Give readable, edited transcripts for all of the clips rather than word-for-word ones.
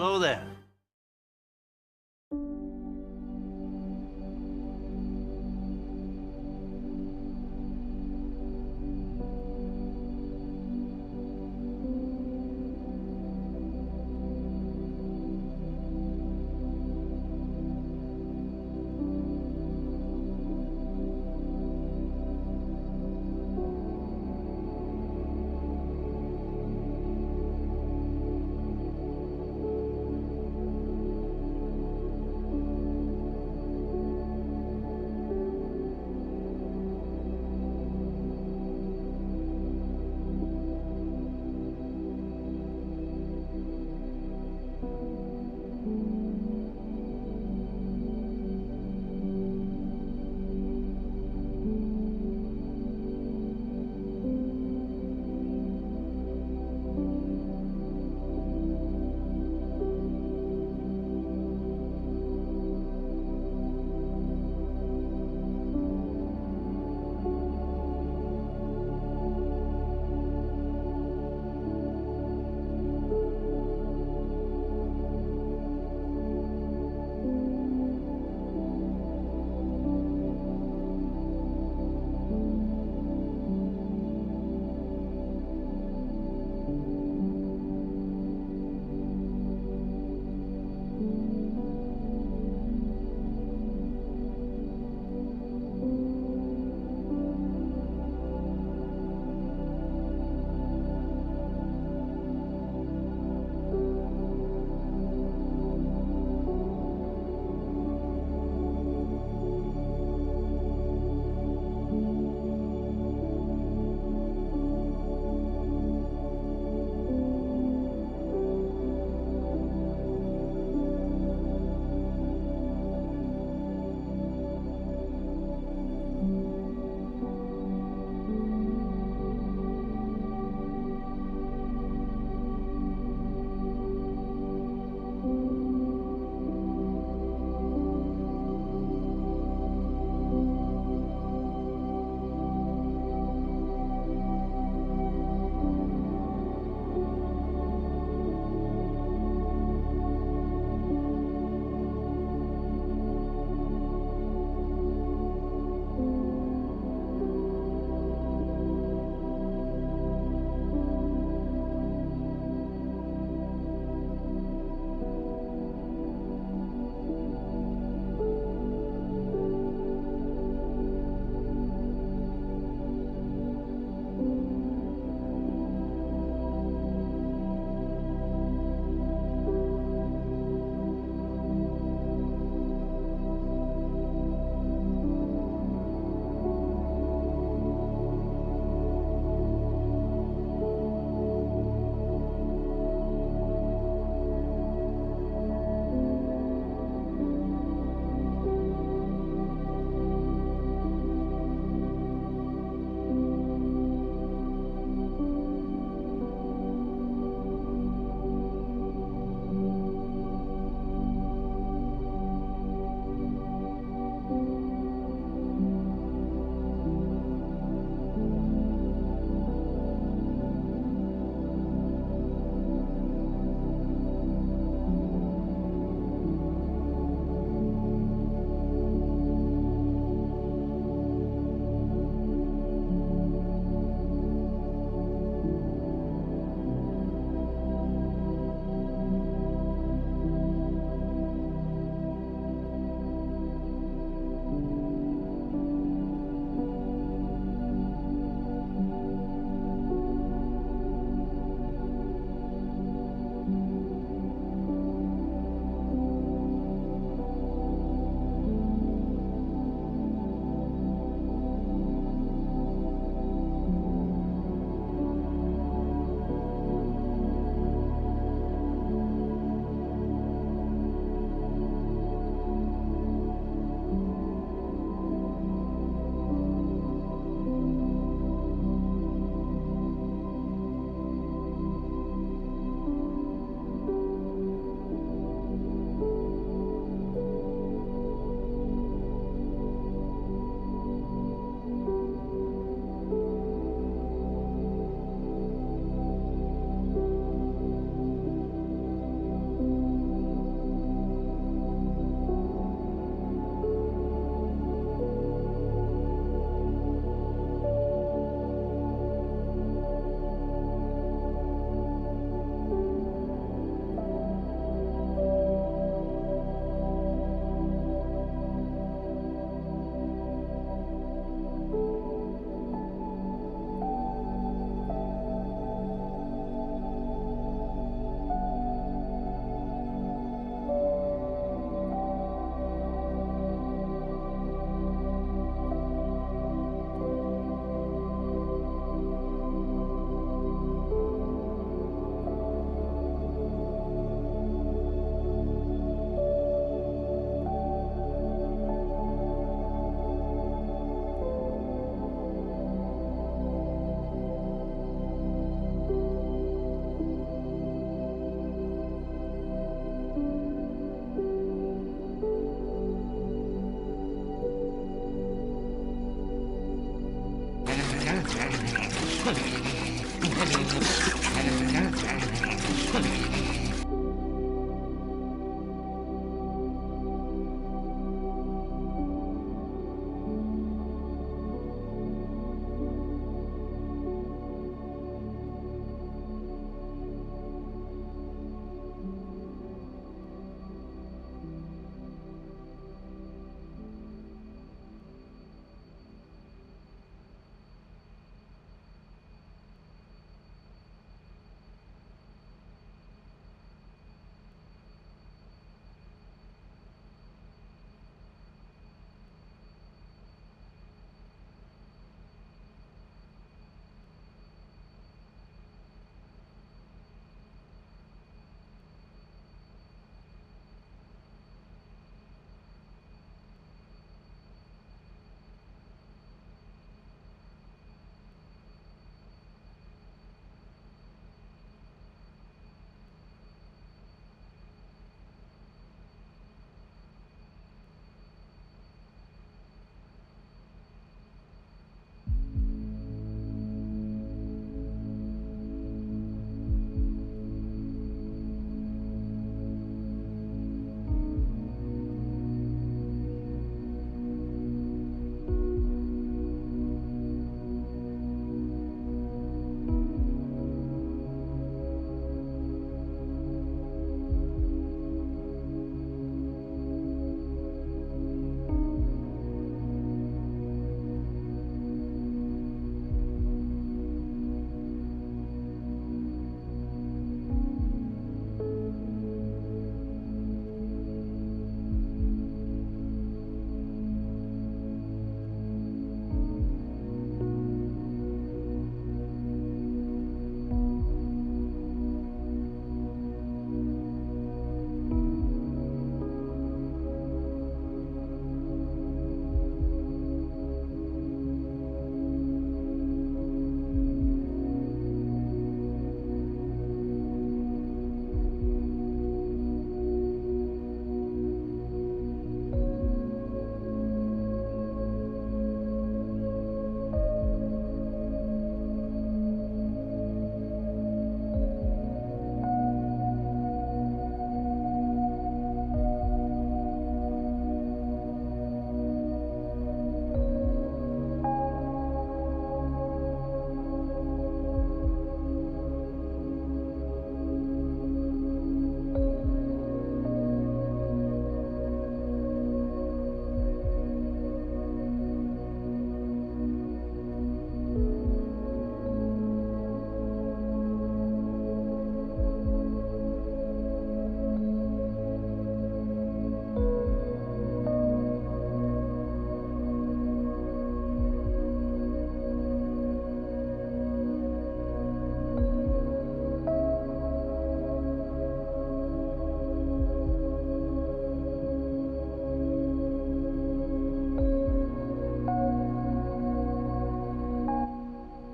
Hello there.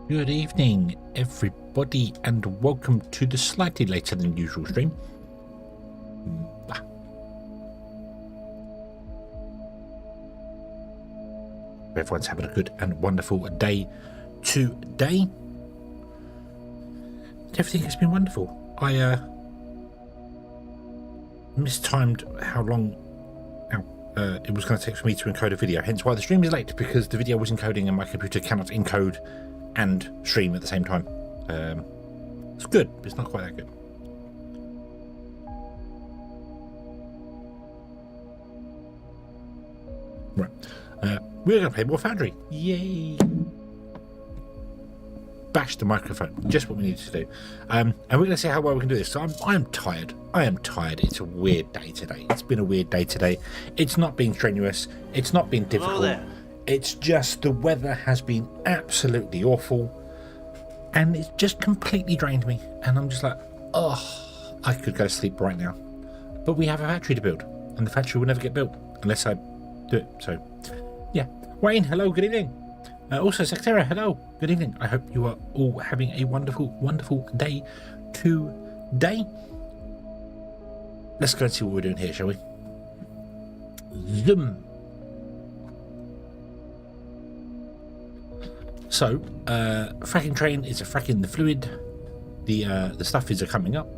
Good evening, everybody, and welcome to the slightly later than usual stream. Everyone's having a good and wonderful day today. Everything has been wonderful. I mistimed how long it was going to take for me to encode a video, hence why the stream is late, because the video was encoding and my computer cannot encode and stream at the same time. It's good, but it's not quite that good. Right, we're going to play more Foundry. Yay! Bash the microphone, just what we need to do. And we're going to see how well we can do this. So I'm tired. I am tired. It's a weird day today. It's been a weird day today. It's not been strenuous. It's not been difficult. It's just the weather has been absolutely awful. And it's just completely drained me. And I'm just like, oh, I could go to sleep right now. But we have a factory to build. And the factory will never get built unless I do it. So, yeah. Wayne, hello, good evening. Also, Secretary, hello, good evening. I hope you are all having a wonderful, wonderful day today. Let's go and see what we're doing here, shall we? Zoom. So, fracking train is a fracking the fluid. The stuff is coming up.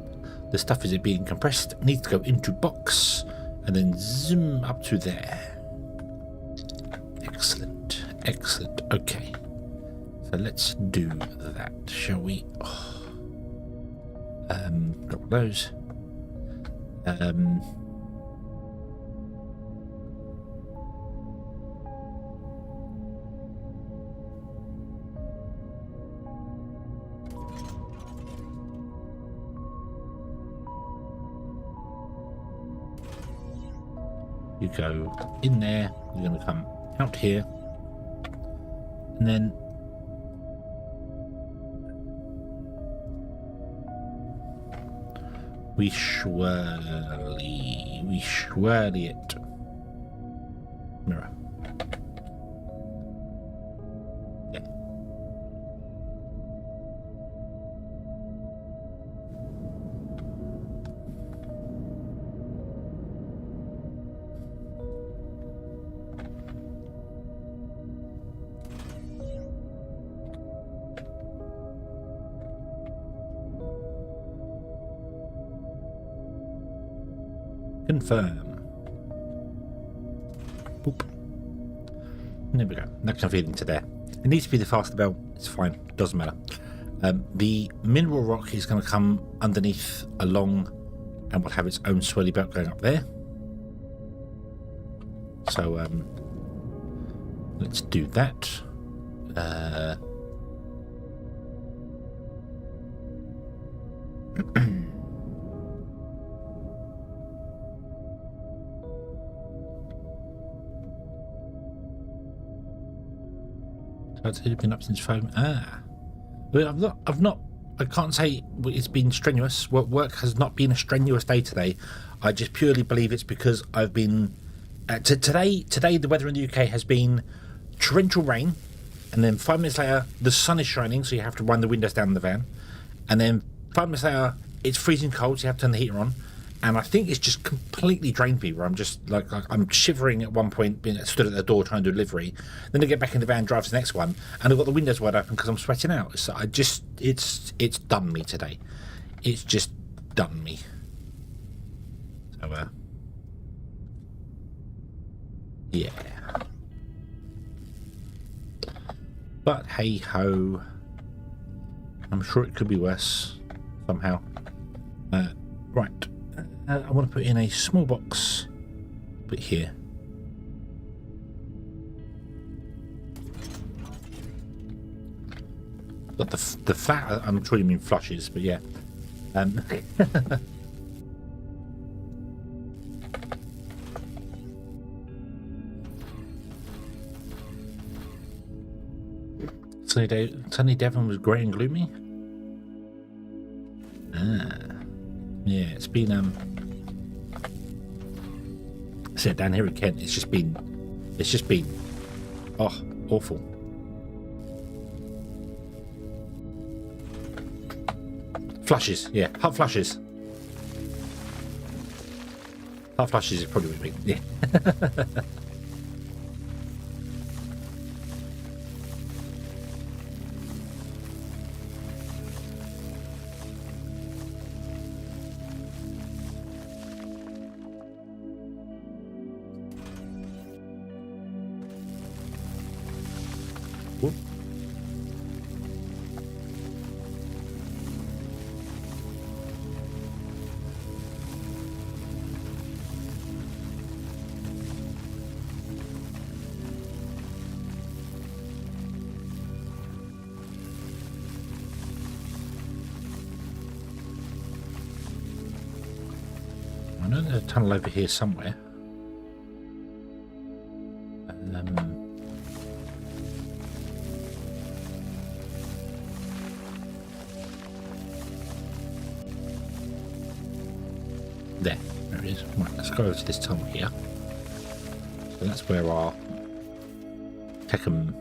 The stuff is being compressed. It needs to go into box and then zoom up to there. Excellent, excellent. Okay, so let's do that, shall we? Oh. Drop those. You go in there, you're going to come out here, and then we swirly it. Mirror. Yeah. Confirm. Boop. There we go. That can feed into there. It needs to be the faster bell. It's fine. Doesn't matter. The mineral rock is going to come underneath along and will have its own swirly belt going up there. So let's do that. It's been up since 5. Well, I can't say it's been strenuous. Work has not been a strenuous day today. I just purely believe it's because I've been today the weather in the UK has been torrential rain, and then 5 minutes later the sun is shining, so you have to run the windows down in the van, and then 5 minutes later it's freezing cold, so you have to turn the heater on. And I think it's just completely drained me, where I'm just like I'm shivering at one point, being stood at the door trying to do delivery. Then I get back in the van, drive to the next one, and I've got the windows wide open because I'm sweating out. So it's done me today. It's just done me. So yeah. But hey ho, I'm sure it could be worse somehow. Right. I want to put in a small box, put here. Got the flat. I'm sure you mean flushes, but yeah. Sunny Devon was grey and gloomy. Yeah, it's been sit down here in Kent. It's just been awful. Flushes, yeah, hot flushes. Hot flushes is probably what it means. Yeah. I know there's a tunnel over here somewhere. There it is. Right, let's go over to this tunnel here. So that's where our Techum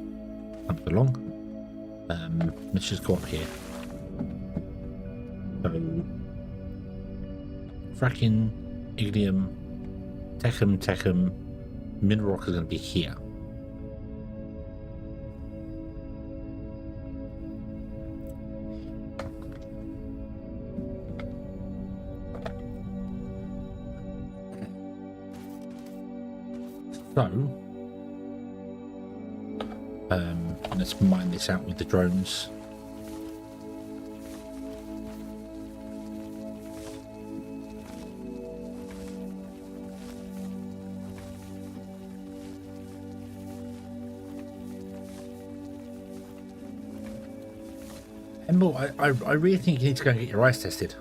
comes along. Let's just go up here. So, fracking, Ignium, Techum, mineral rock is going to be here. So, let's mine this out with the drones. And more, I really think you need to go and get your eyes tested.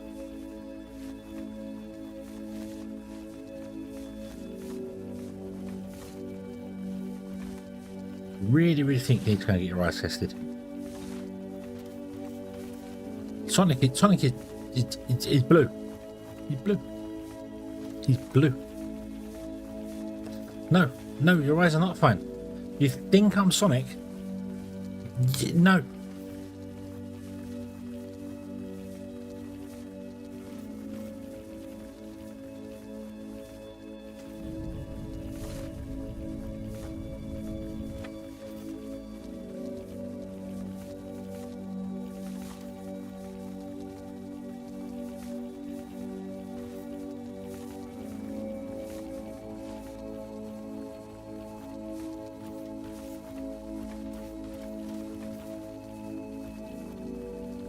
Really think you need to go and get your eyes tested. Sonic is blue. He's blue. He's blue. No, your eyes are not fine. You think I'm Sonic? No.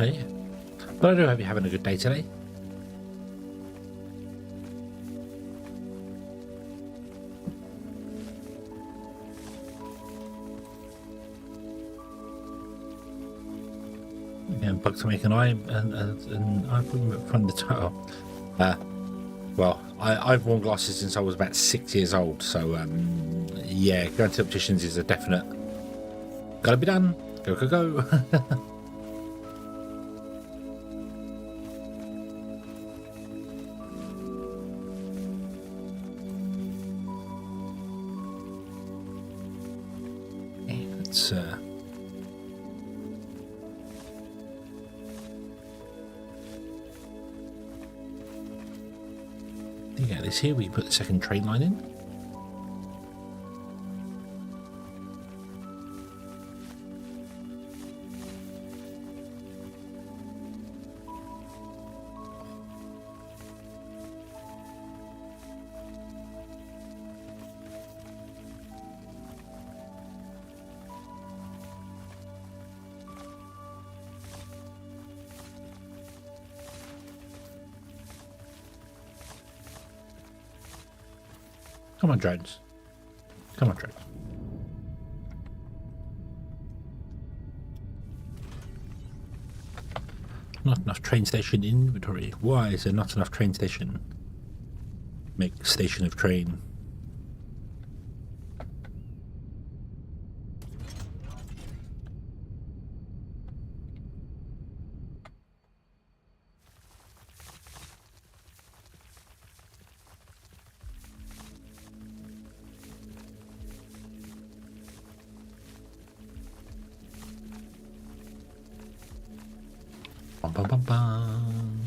Yeah. But I do hope you're having a good day today. Yeah, bug to make an eye, and I put them from the title. Well, I've worn glasses since I was about 6 years old, so yeah, going to opticians is a definite. Gotta be done. Go. Yeah, this here we put the second train line in. Come on, drones. Come on, drones. Not enough train station inventory. Why is there not enough train station? Make station of train. Bum.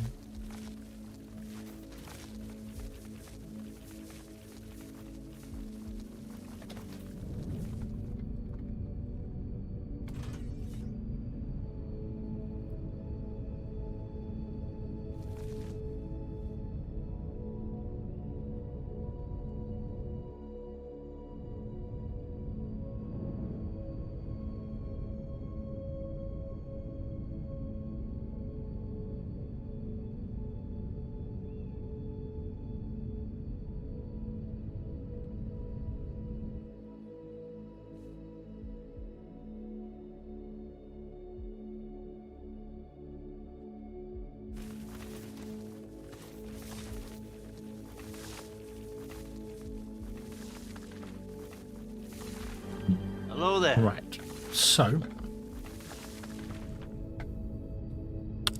Hello there. Right, so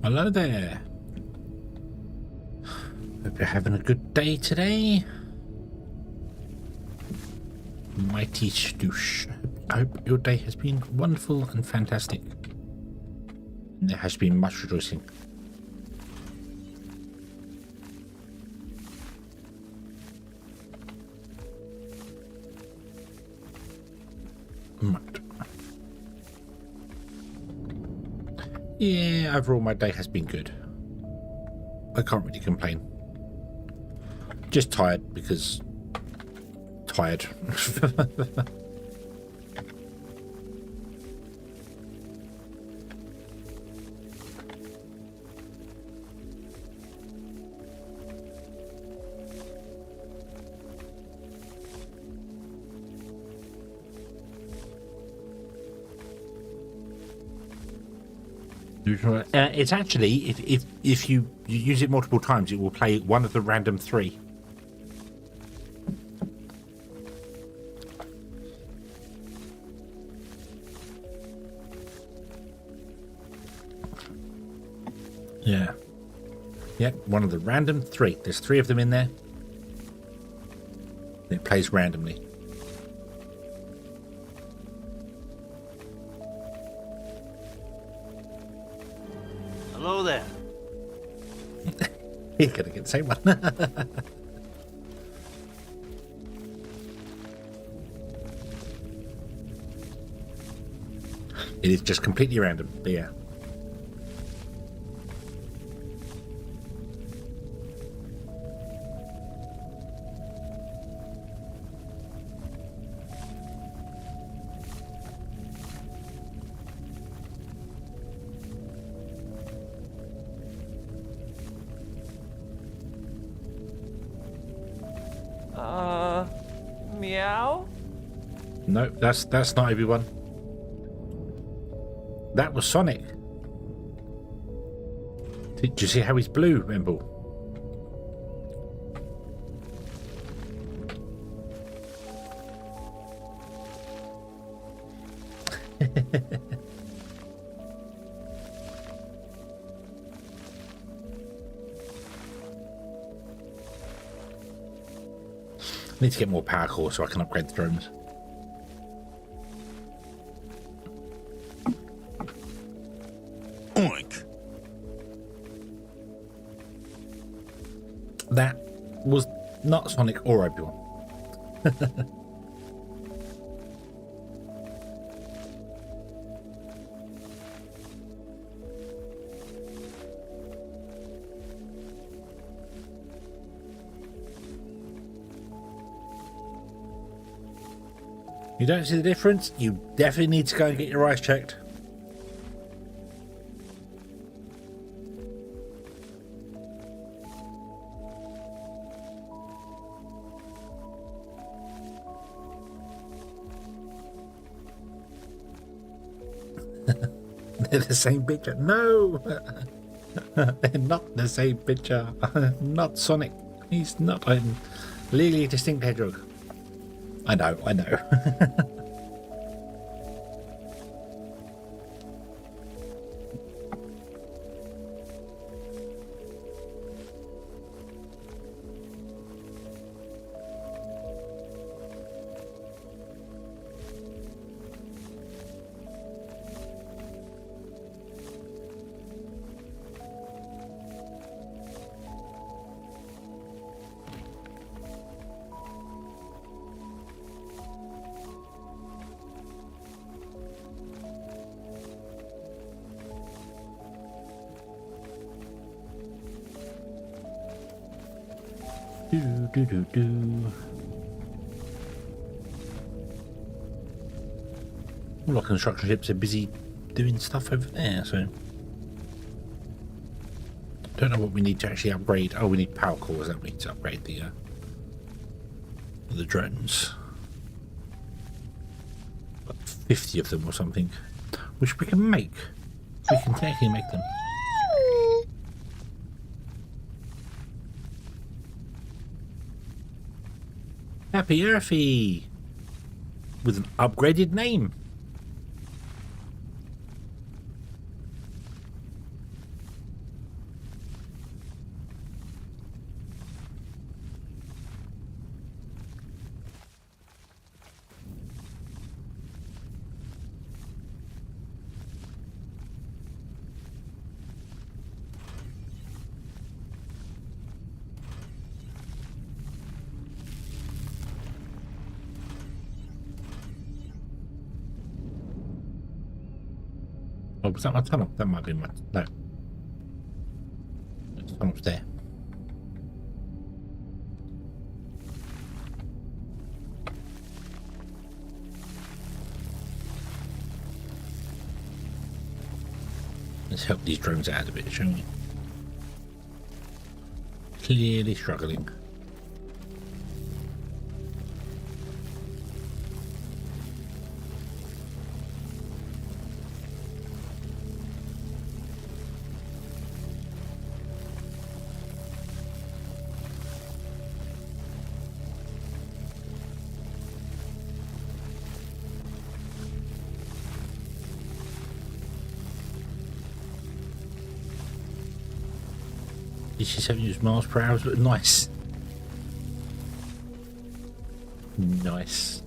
hello there. Hope you're having a good day today. Mighty Stoosh. I hope your day has been wonderful and fantastic. And there has been much rejoicing. Right. Yeah, overall my day has been good. I can't really complain. Just tired because tired. It's actually, if you use it multiple times, it will play one of the random three. Yeah. Yep, one of the random three. There's three of them in there. It plays randomly. Hello there. You're gonna get the same one. It is just completely random, but yeah. Meow? No, that's not everyone. That was Sonic. Did you see how he's blue, Remble? I need to get more power cores so I can upgrade the drones. Oink. That was not Sonic or Obi-Wan. You don't see the difference? You definitely need to go and get your eyes checked. They're the same picture. No! They're not the same picture. Not Sonic. He's not a legally distinct hedgehog. I know. All our construction ships are busy doing stuff over there, so don't know what we need to actually upgrade. Oh, we need power cores, don't we, to upgrade the drones. Like 50 of them or something, which we can make. We can technically make them. Happy Earthy! With an upgraded name. Oh, was that my tunnel? That might be my... No. The tunnel's there. Let's help these drones out a bit, shall we? Clearly struggling. She's 70 miles per hour, but nice. Nice.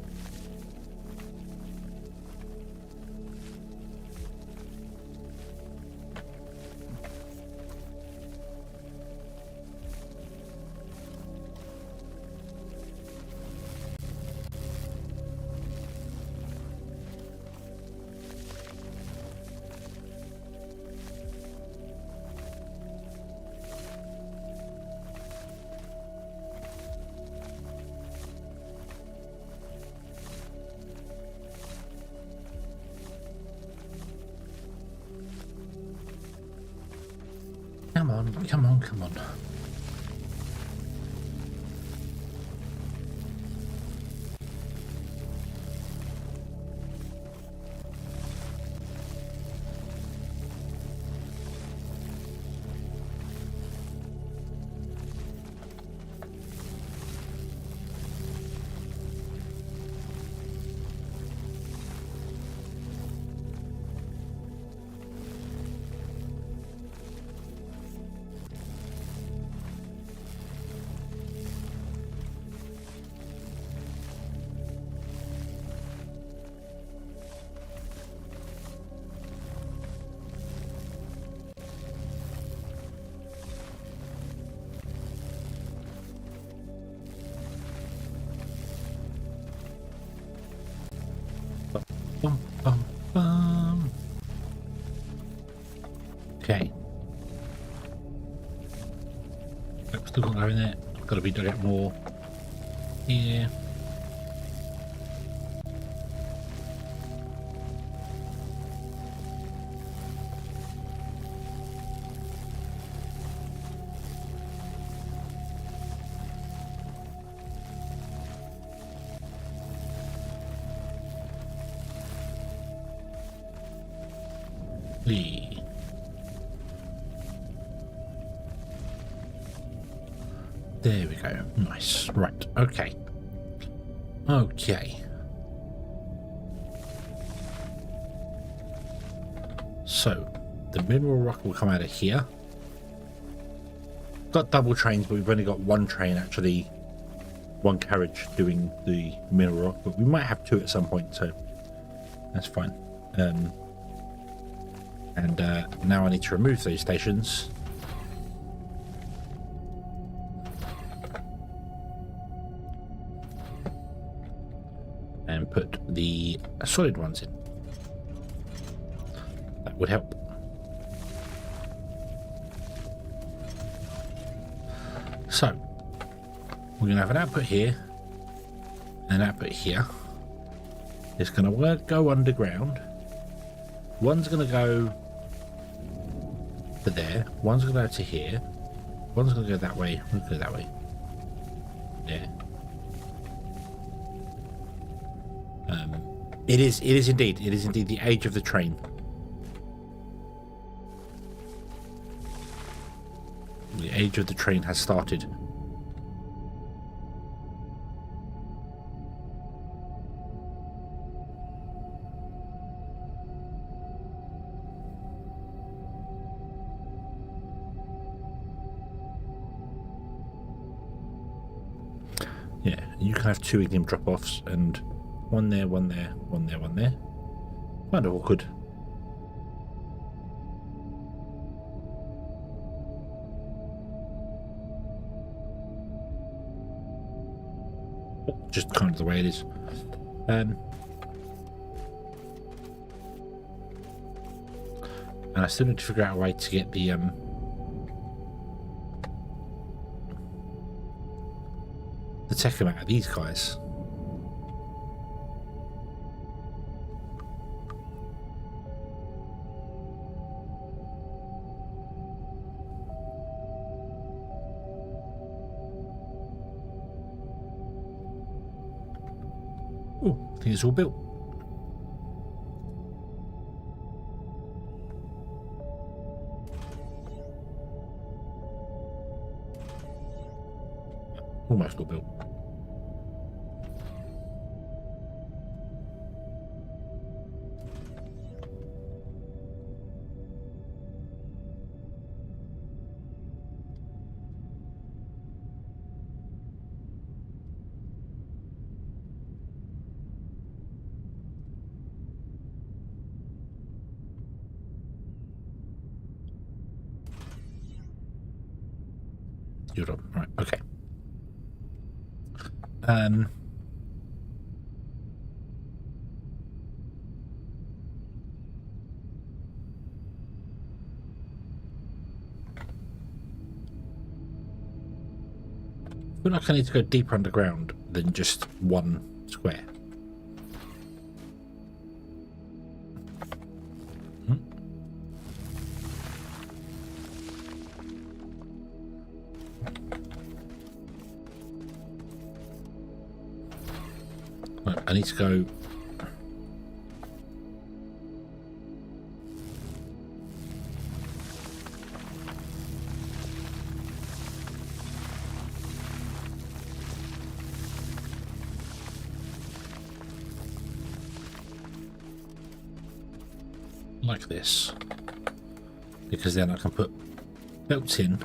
Come on, come on, come on. Bum, bum, bum. Okay. Nope, still got going there. Got to be dug out more here. Lee. There we go. Nice. Right. Okay. Okay. So, the mineral rock will come out of here. Got double trains, but we've only got one train actually, one carriage doing the mineral rock, but we might have two at some point, so that's fine. And now I need to remove those stations. And put the solid ones in. That would help. So, we're going to have an output here, and an output here. It's going to go underground. One's going to go to there, one's going to go to here, one's going to go that way, one's going to go that way. Yeah. It is indeed the age of the train. The age of the train has started. Yeah, you can have two ignium drop-offs, and one there, one there, one there, one there. Kind of awkward. Just kind of the way it is. And I still need to figure out a way to get the tech out of these guys. I think it's all built. Almost all built. You're done. Right, okay. I feel like I need to go deeper underground than just one square. Right, I need to go. Like this, because then I can put belts in,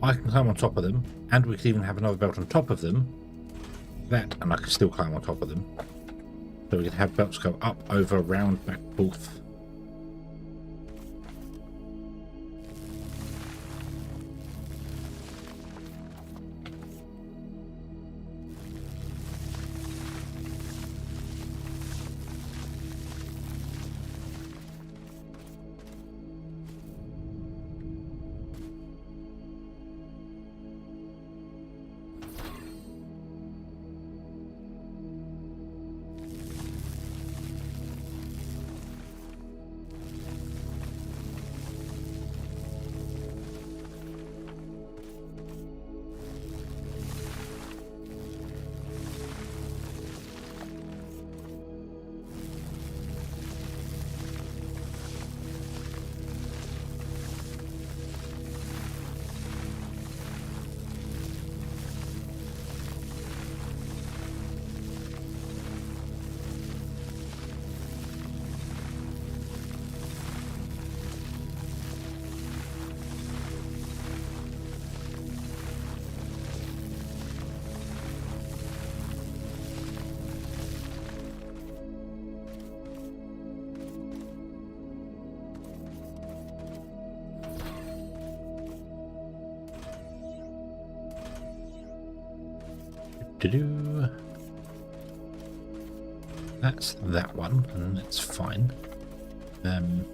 I can climb on top of them, and we could even have another belt on top of them, that, and I can still climb on top of them, so we can have belts go up, over, round, back, forth. That's that one, and that's fine. If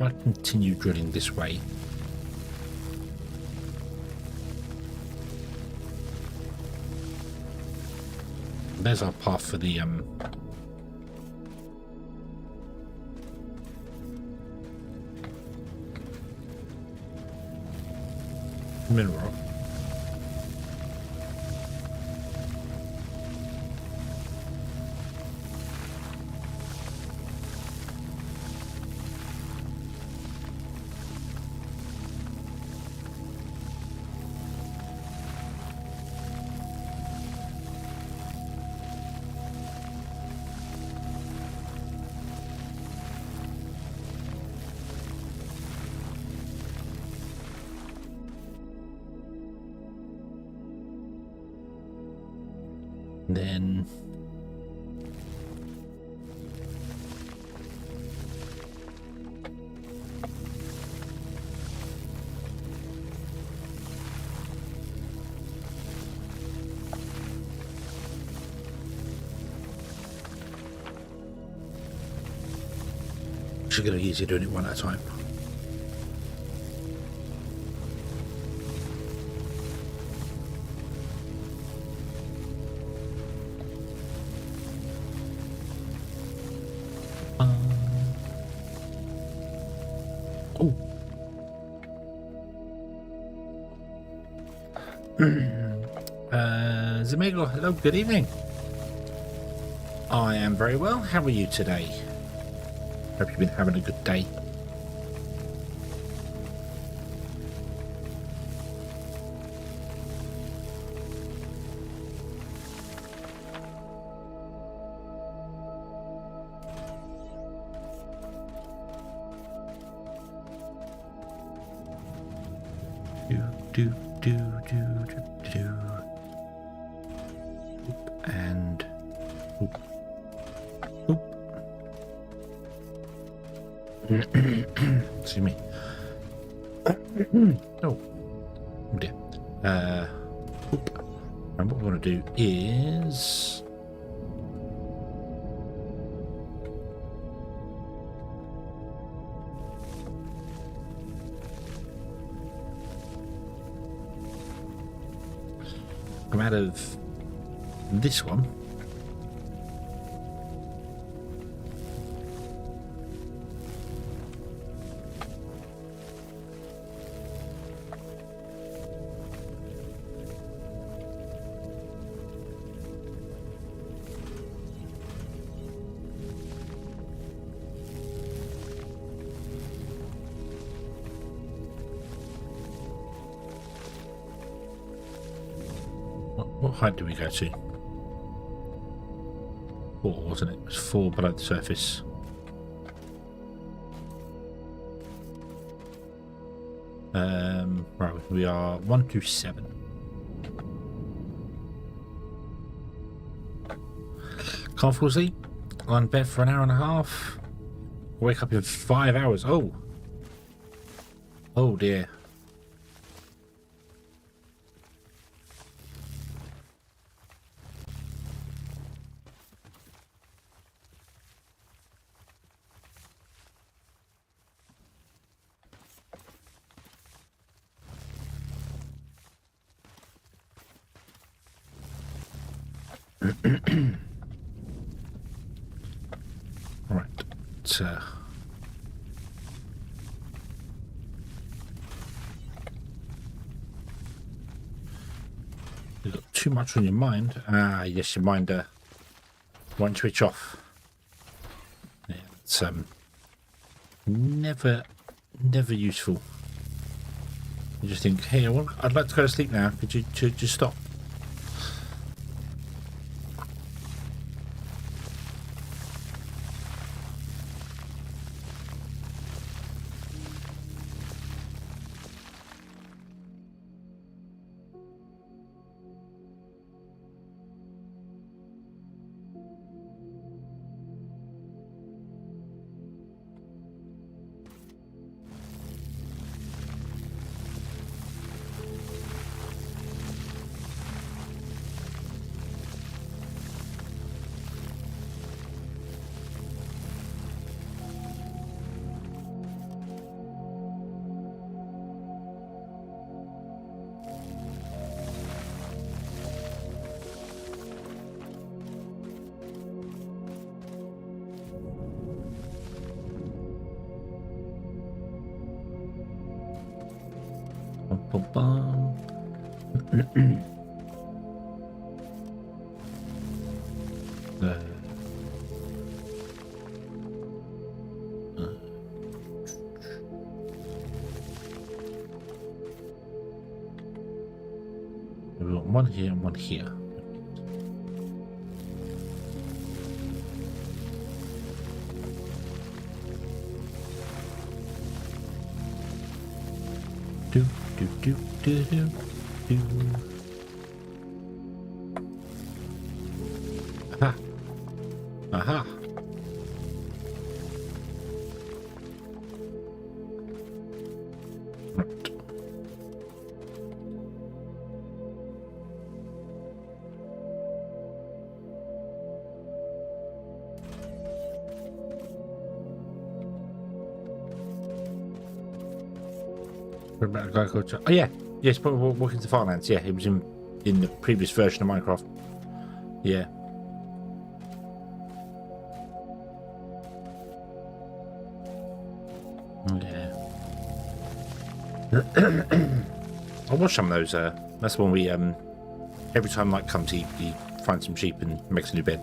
I continue drilling this way, there's our path for the mineral. Then actually going to easier doing it one at a time. Zamigo, hello, good evening. I am very well. How are you today? Hope you've been having a good day. Do, do, do, do, do. Oop, and oop. Oop. Excuse me. Oh, oh dear. Oop. And what we're going to do is come out of this one. What height do we go to? 4, wasn't it? It was 4 below the surface. Right, we are 1 to 7. Can't fall asleep. Lie in bed for an hour and a half. Wake up in 5 hours. Oh. Oh dear. Right, you've got too much on your mind. Ah, yes, your mind won't switch off. Yeah, it's never useful. You just think, hey, I'd like to go to sleep now. Could you just stop? Bum, bum, bum. We've got one here and one here. Do do do do do do. Aha! Aha! Right. What about a guy called? Oh yeah, yes, but Walking to Farmlands. Yeah, he was in the previous version of Minecraft. Yeah. Yeah. I watched some of those. That's when we Every time night comes, he finds some sheep and makes a new bed.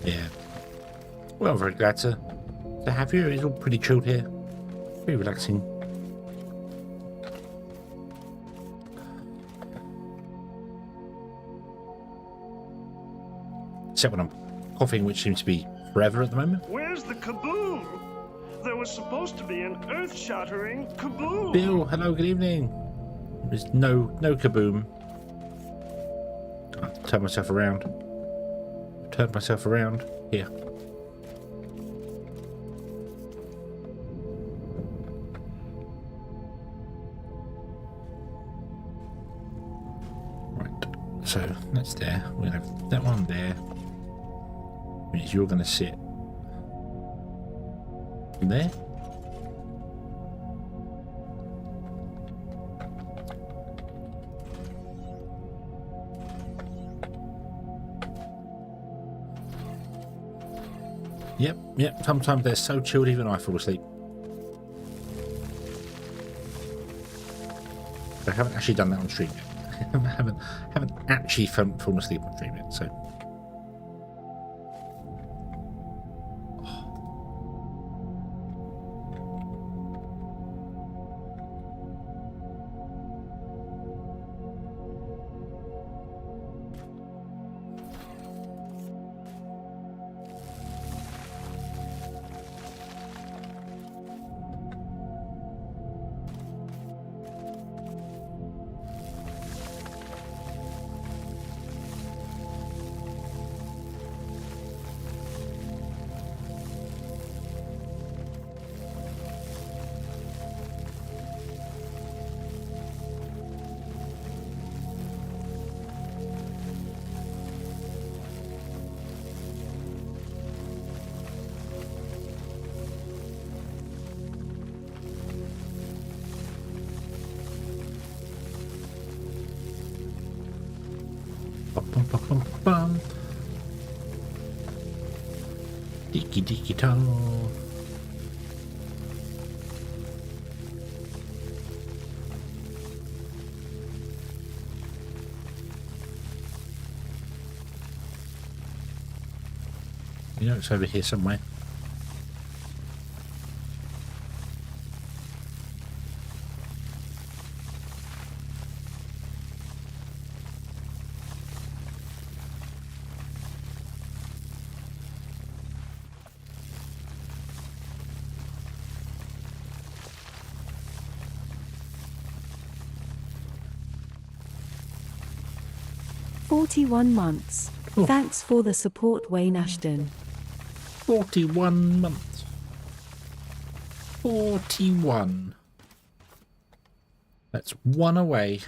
Yeah. Well, very glad to have you. It's all pretty chilled here. Very relaxing. Except when I'm coughing, which seems to be forever at the moment. Where's the kaboom? There was supposed to be an earth-shattering kaboom. Bill, hello, good evening. There's no kaboom. I'll turn myself around. Turn myself around. Here. Right. So that's there. We'll have that one there. Means you're going to sit there. Yep. Sometimes they're so chilled even I fall asleep. I haven't actually done that on stream yet. I haven't actually fallen asleep on stream yet, so. Bum. Dicky tongue. You know it's over here somewhere. "41 months. Oh. Thanks for the support, Wayne Ashton." 41 months. 41. That's one away.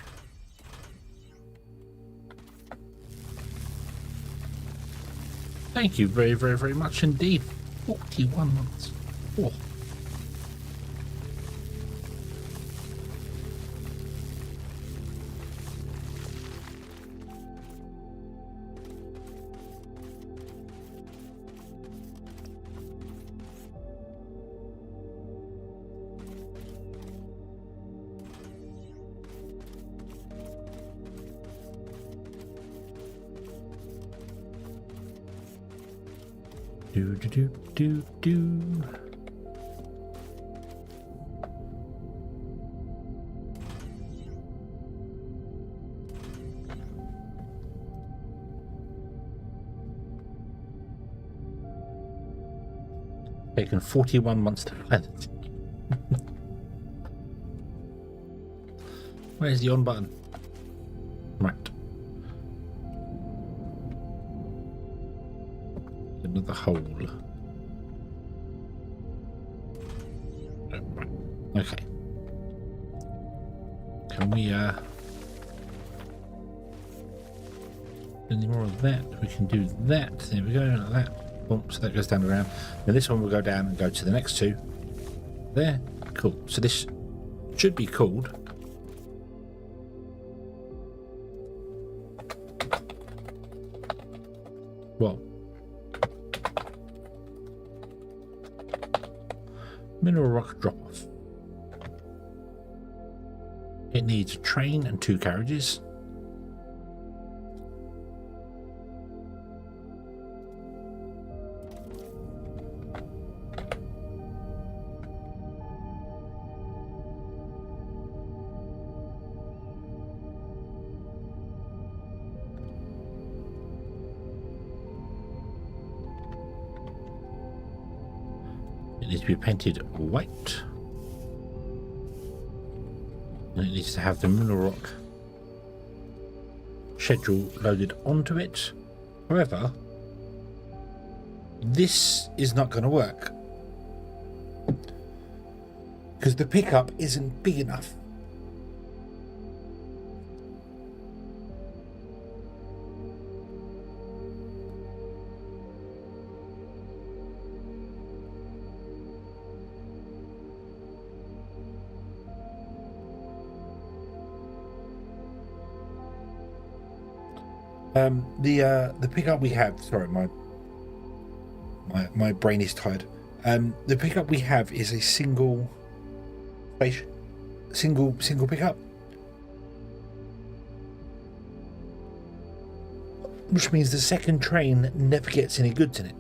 Thank you very, very, very much indeed. 41 months. Oh. Do. Taken 41 months to plan it. Where's the on button? Right. Another hole. Oh, right. Okay. Can we any more of that? We can do that. There we go, like that. Boom, so that goes down around. Now this one will go down and go to the next two. There. Cool. So this should be called well, mineral rock drop off. It needs a train and 2 carriages. It needs to be painted white. And it needs to have the mineral rock schedule loaded onto it. However, this is not going to work because the pickup isn't big enough. The pickup we have, sorry, my brain is tired. The pickup we have is a single station, single pickup, which means the second train never gets any goods in it.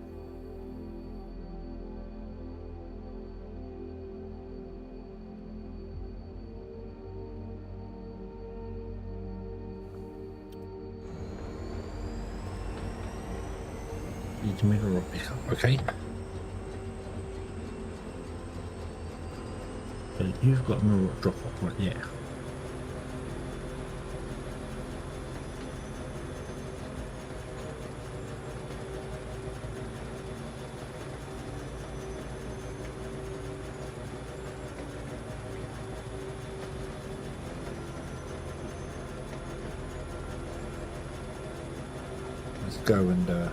Needs a middle rock pickup, okay. So you've got a middle rock drop off right there. Let's go and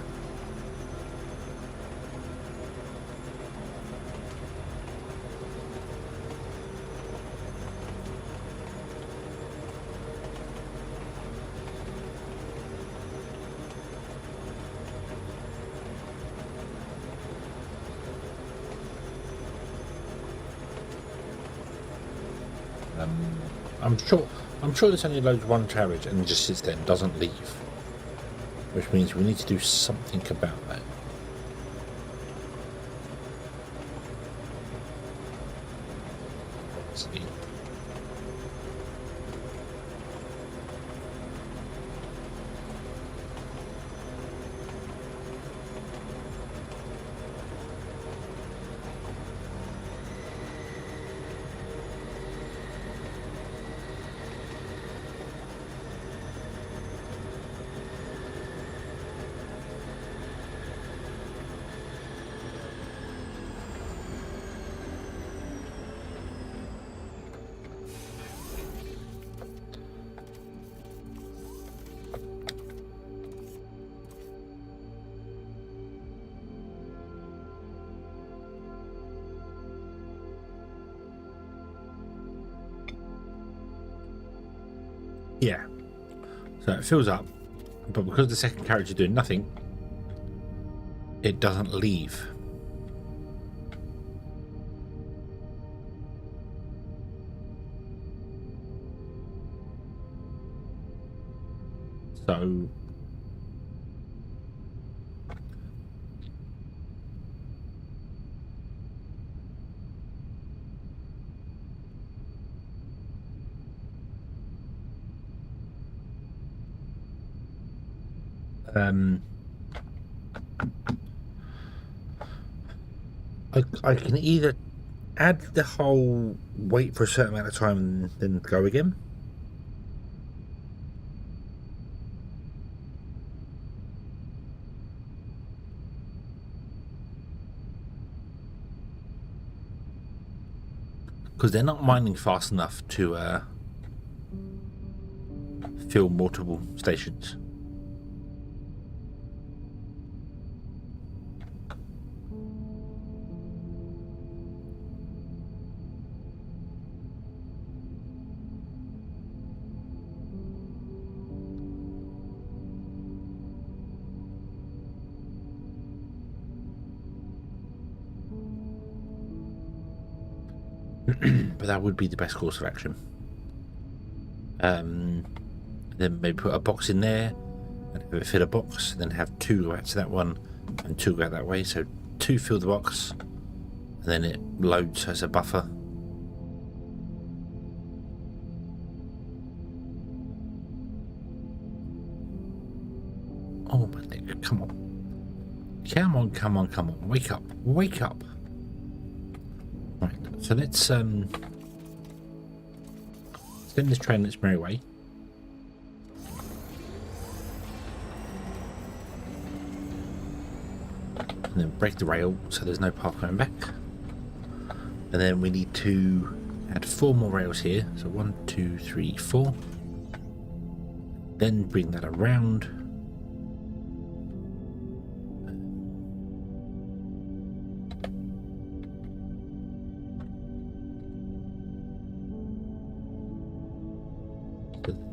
I'm sure this only loads one carriage and just sits there and doesn't leave, which means we need to do something about that. Let's see. Yeah, so it fills up, but because the second carriage is doing nothing, it doesn't leave. So I can either add the whole wait for a certain amount of time and then go again, because they're not mining fast enough to fill multiple stations. But that would be the best course of action. Then maybe put a box in there and have it fill a box, then have 2 go out to that one and 2 go out that way, so 2 fill the box and then it loads as a buffer. Oh my neck, come on. Come on, come on, come on. Wake up. Wake up. Right, so let's send this train its merry way. And then break the rail so there's no path going back. And then we need to add 4 more rails here. So 1, 2, 3, 4. Then bring that around.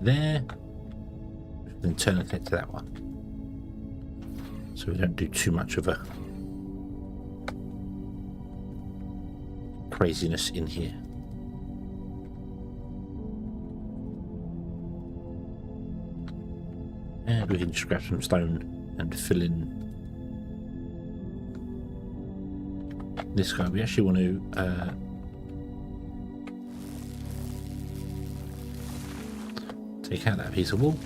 There, then turn and connect to that one, so we don't do too much of a craziness in here. And we can just grab some stone and fill in this guy. We actually want to take out that piece of wall.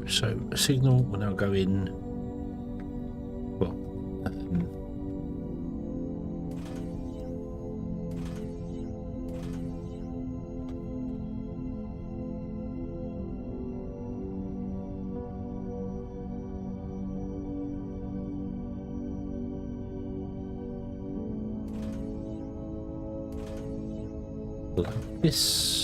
So a signal will now go in. Well, like this.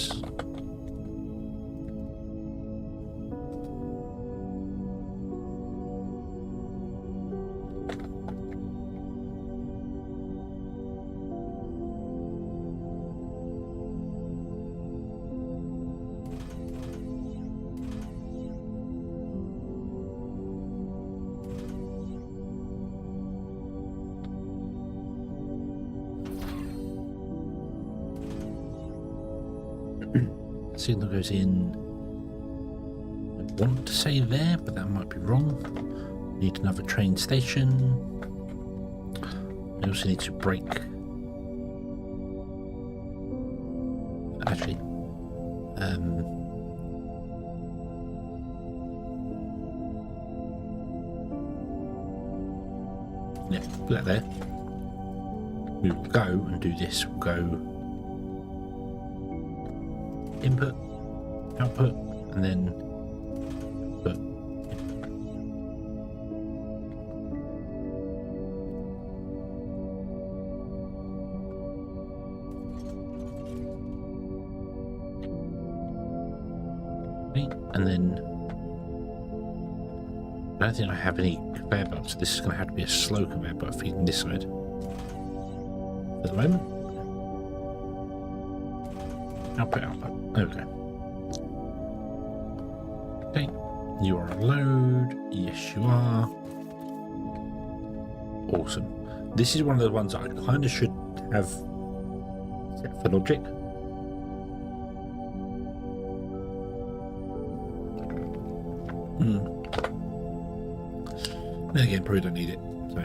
Signal goes in. I want to say there, but that might be wrong. Need another train station. We also need to break. Actually, yeah, put that there. We will go and do this. We'll go input, output, and then put okay, and then I don't think I have any conveyor belts, so this is going to have to be a slow conveyor belt feeding this side at the moment. Output, output. Okay. Okay. You are on load. Yes, you are. Awesome. This is one of the ones that I kind of should have set for logic. Then again, probably don't need it. So,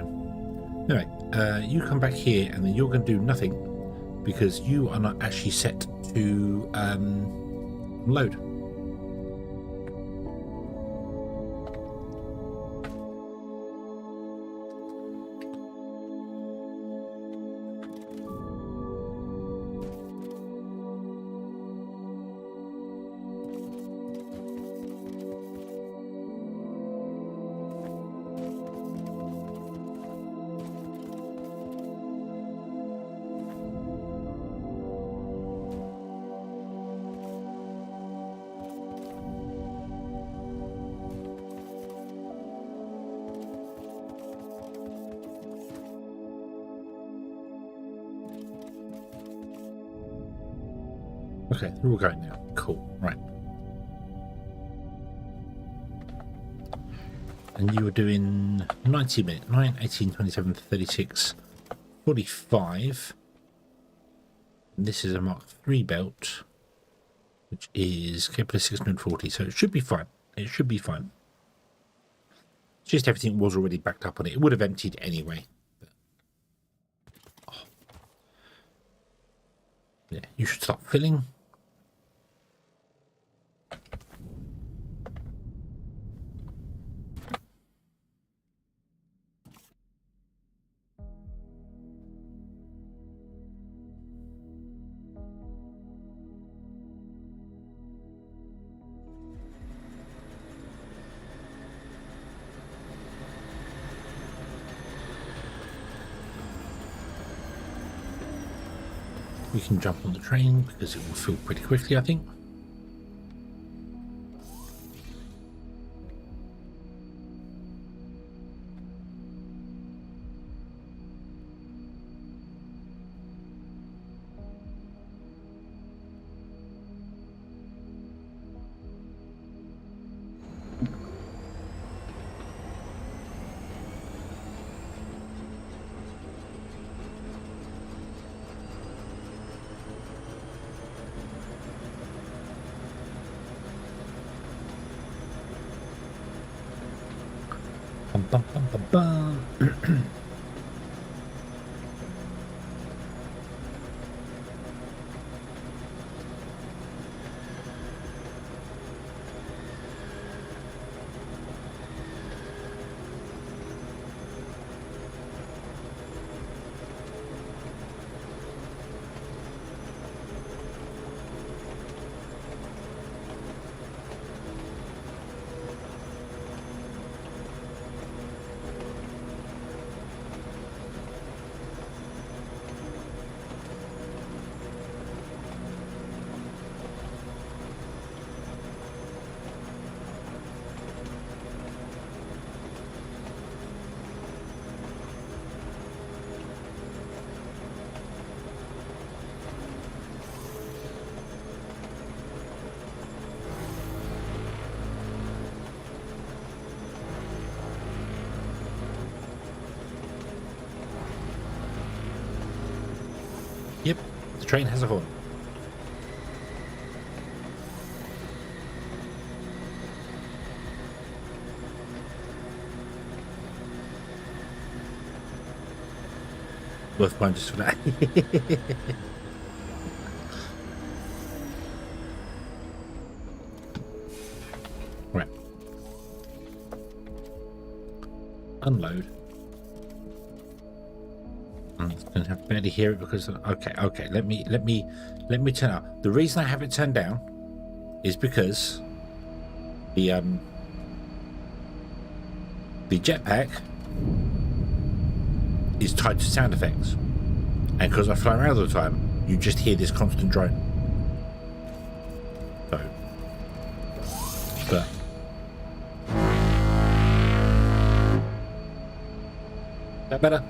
anyway, you come back here, and then you're going to do nothing because you are not actually set to load. Okay, they're all going now. Cool, right. And you were doing 90 minutes, 9, 18, 27, 36, 45. And this is a Mark III belt, which is capable of 640, so it should be fine. It should be fine. It's just everything was already backed up on it. It would have emptied anyway. But, oh. Yeah, you should start filling. We can jump on the train because it will fill pretty quickly, I think. Bum, bum, bum, bum, bum. Yep, the train has a horn. Worth buying just for that. Right. Unload. I'm going to have to barely hear it because okay. Let me turn up. The reason I have it turned down is because the jetpack is tied to sound effects, and because I fly around all the time, you just hear this constant drone. So, but that better?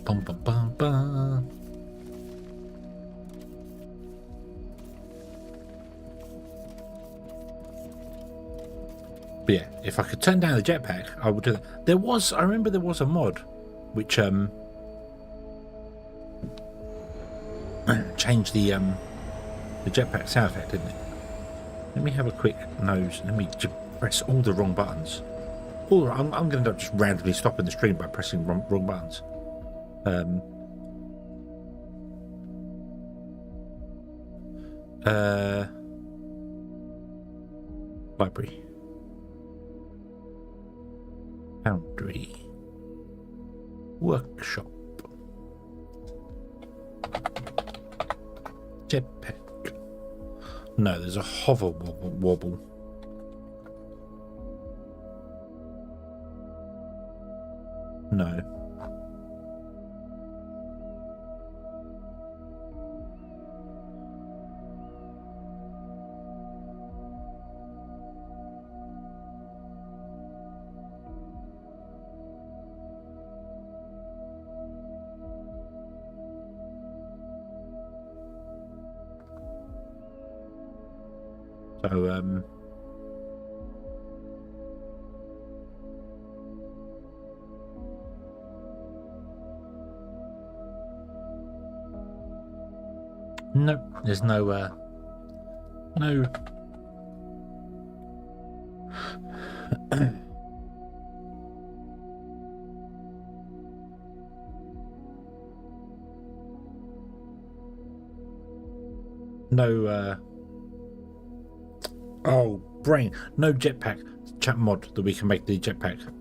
Bum, bum, bum, bum. But yeah, if I could turn down the jetpack, I would do that. I remember there was a mod which changed the jetpack sound effect, didn't it? Let me have a quick nose. Let me just press all the wrong buttons. I'm going to end up just randomly stopping the stream by pressing wrong buttons. Library, Foundry, Workshop, Jetpack. No, there's a hover wobble. No. So nope, there's no no no oh brain, no jetpack chat mod that we can make the jetpack.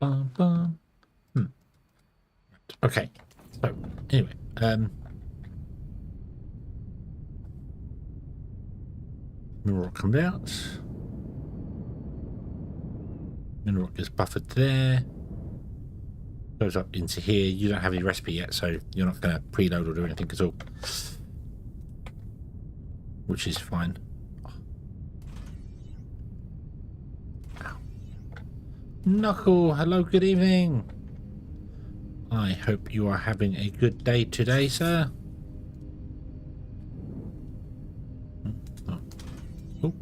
Bum, bum. Okay, so anyway, mineral rock comes out. Mineral rock gets buffered there. Goes up into here. You don't have any recipe yet, so you're not going to preload or do anything at all, which is fine. Ow. Knuckle, hello, good evening. I hope you are having a good day today, sir. Oh. Oh.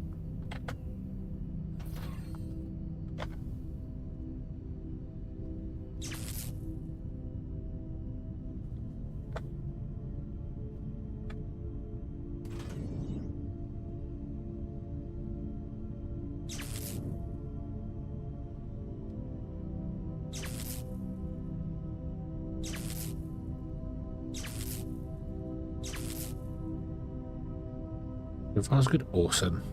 If I was good, awesome.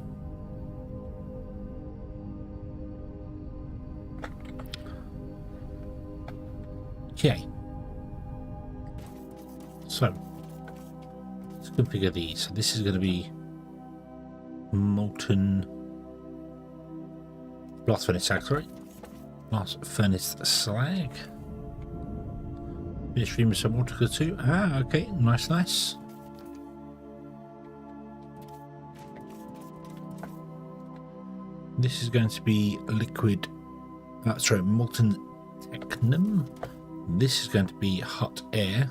Okay. So let's configure these. So this is going to be molten blast furnace slag, sorry. Blast furnace slag. Finish stream with some water too. Ah, okay, nice, nice. This is going to be liquid, sorry, molten technum. This is going to be hot air.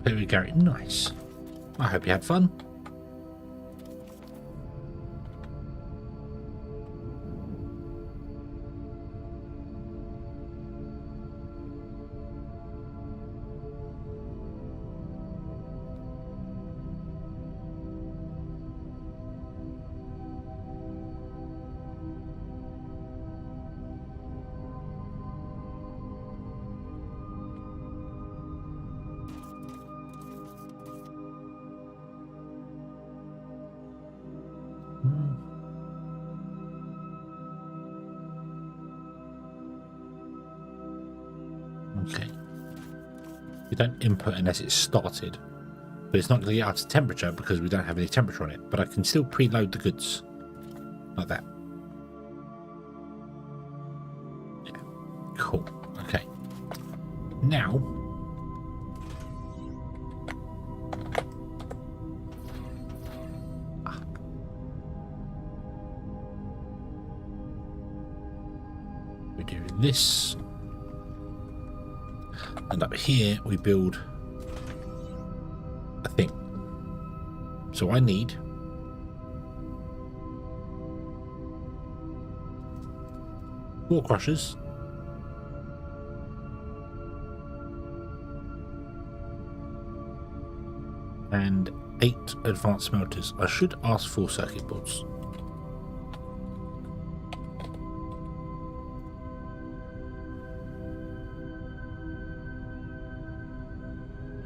There we go, nice. I hope you had fun. Okay. We don't input unless it's started, but it's not going to get out to temperature because we don't have any temperature on it. But I can still preload the goods like that. Yeah. Cool. Okay. Now we do this. And up here we build a thing. So I need four crushers, and 8 advanced smelters. I should ask for circuit boards.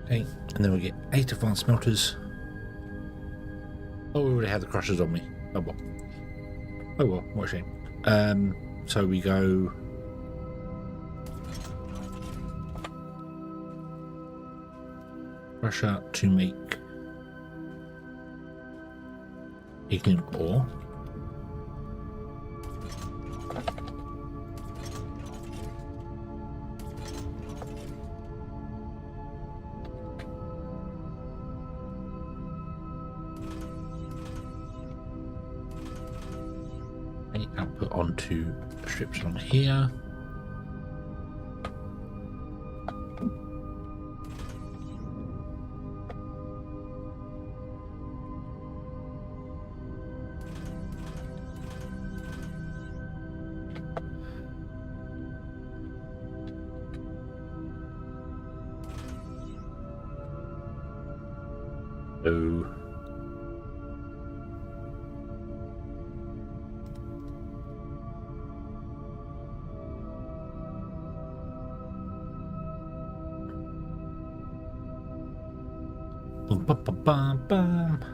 Okay, and then we get 8 advanced smelters. Oh, we already had the crushers on me. Oh well. Oh well, what a shame. So we go. Crusher to make ignium ore. Output onto strips on here. So bum, bum, bum, bum, bum.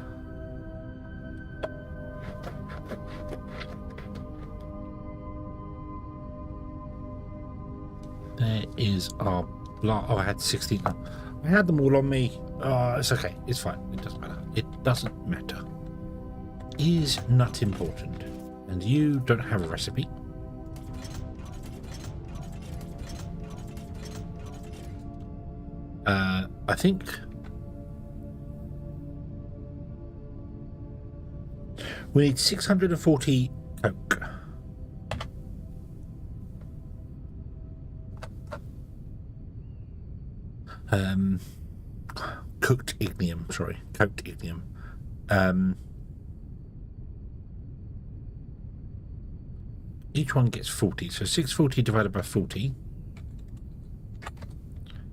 There is our block. Oh, I had 16. I had them all on me. Oh, it's okay. It's fine. It doesn't matter. It doesn't matter. Is not important. And you don't have a recipe. I think we need 640 coke. Cooked ignium, sorry, cooked ignium. Each one gets 40, so 640 divided by 40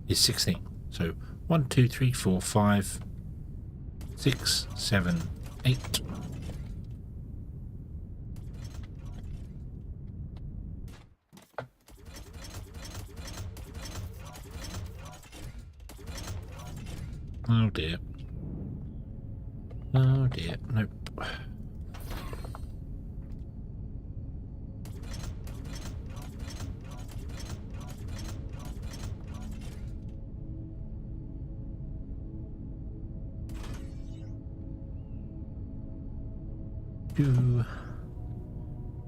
is 16. So 1, 2, 3, 4, 5, 6, 7, 8. Oh dear. Oh dear. Nope. Do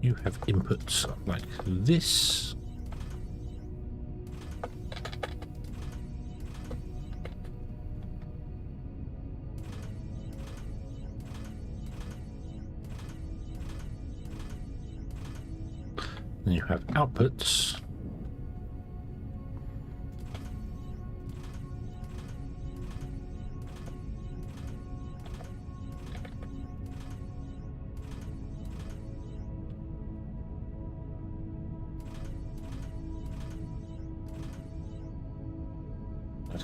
you have inputs like this? Then you have outputs.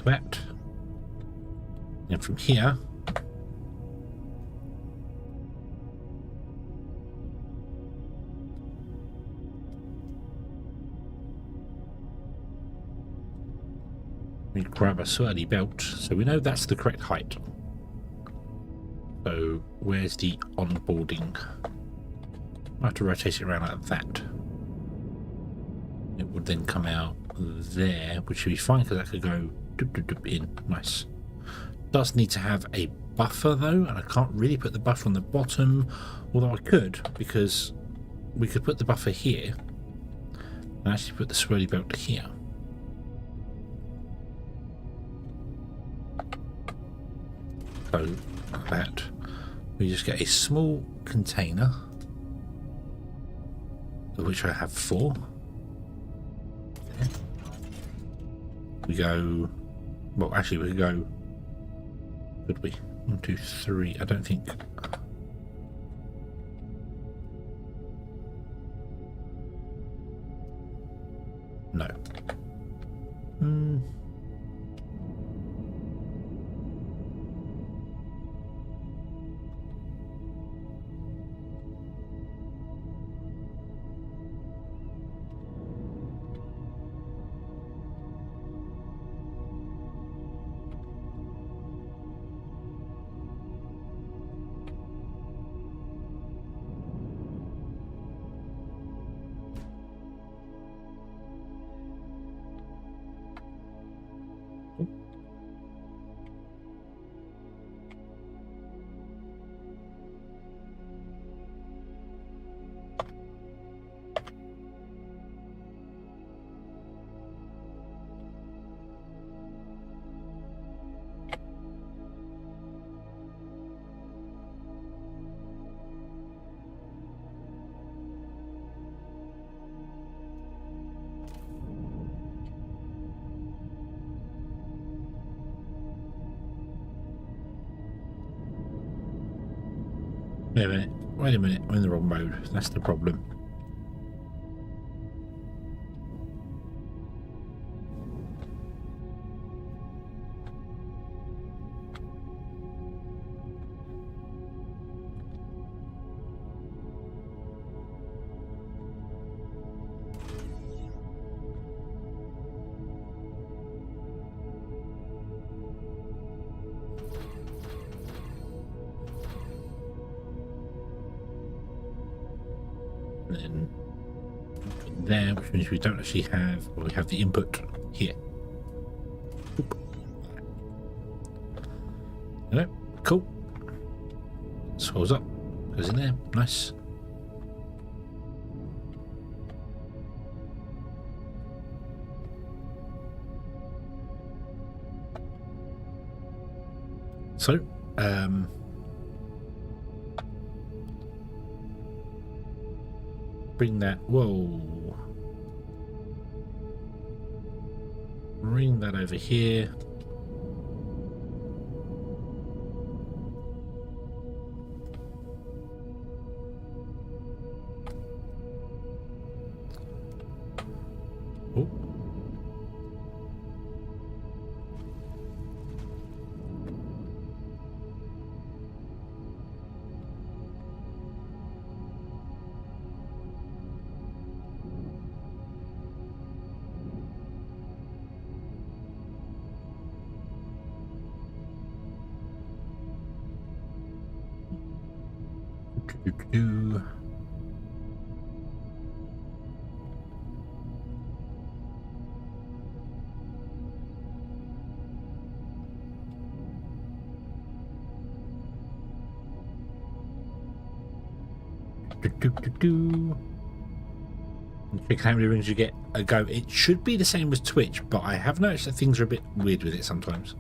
Like that. And from here, we grab a swirly belt, so we know that's the correct height. So where's the onboarding? I have to rotate it around like that. It would then come out there, which should be fine because that could go doop, doop, doop in. Nice. Does need to have a buffer though, and I can't really put the buffer on the bottom, although I could, because we could put the buffer here and actually put the swirly belt here. So like that, we just get a small container, of which I have 4. There. We go, well actually we go, could we? 1, 2, 3, I don't think. No. Wait a minute. Wait a minute. I'm in the wrong mode. That's the problem. And then there, which means we don't actually have, well, we have the input here. Oop. Hello, cool. Swells up, goes in there, nice. So, bring that, whoa, bring that over here. Oh. Do. Check how many rings you get a go. It should be the same as Twitch, but I have noticed that things are a bit weird with it sometimes.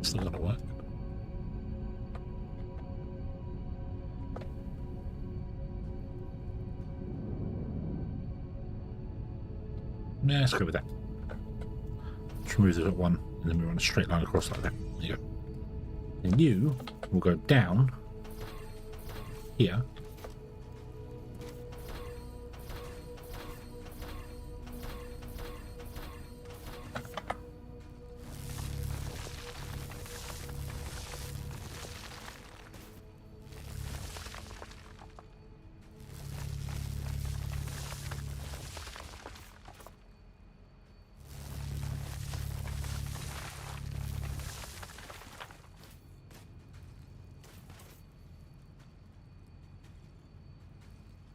Still gonna work. Yeah, let's go with that. Let's remove this at one, and then we run a straight line across like that. There you go. And you will go down here.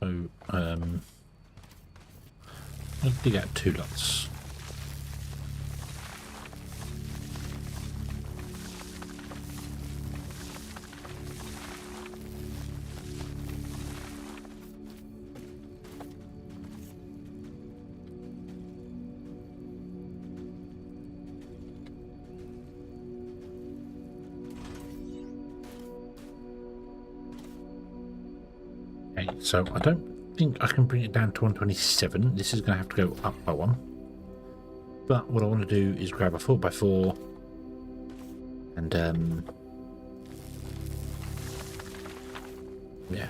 So, I'll dig out 2 lots. Okay, so I don't think I can bring it down to 127. This is going to have to go up by 1. But what I want to do is grab a 4x4 and yeah.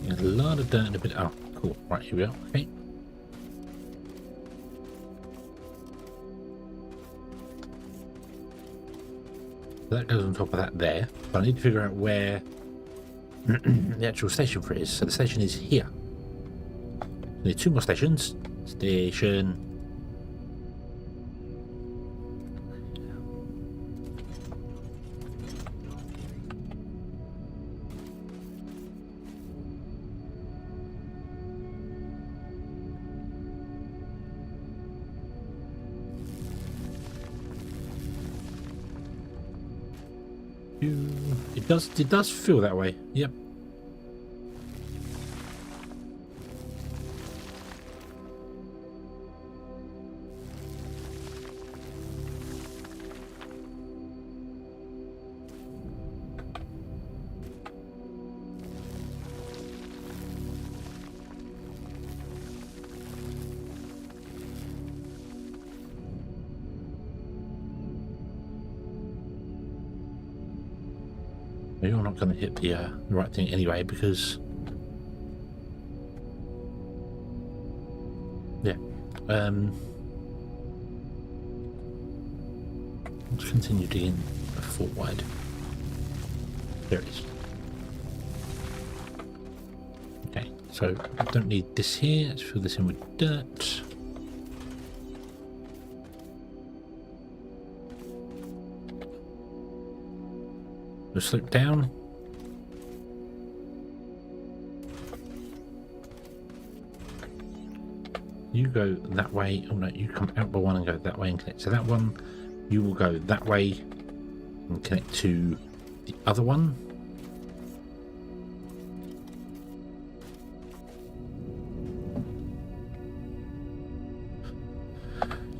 A lot of dirt and a bit. Oh, cool. Right, here we are. Okay. That goes on top of that there. But I need to figure out where the actual station for it is. So the station is here. I need 2 more stations. Station. It does feel that way. Yep. You're not going to hit the right thing anyway, because yeah. Let's continue digging a foot wide. There it is. Okay, so I don't need this here. Let's fill this in with dirt. Just slope down. You go that way. Oh no, you come out by one and go that way and connect to that one. You will go that way and connect to the other one.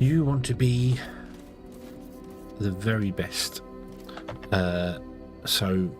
You want to be the very best. So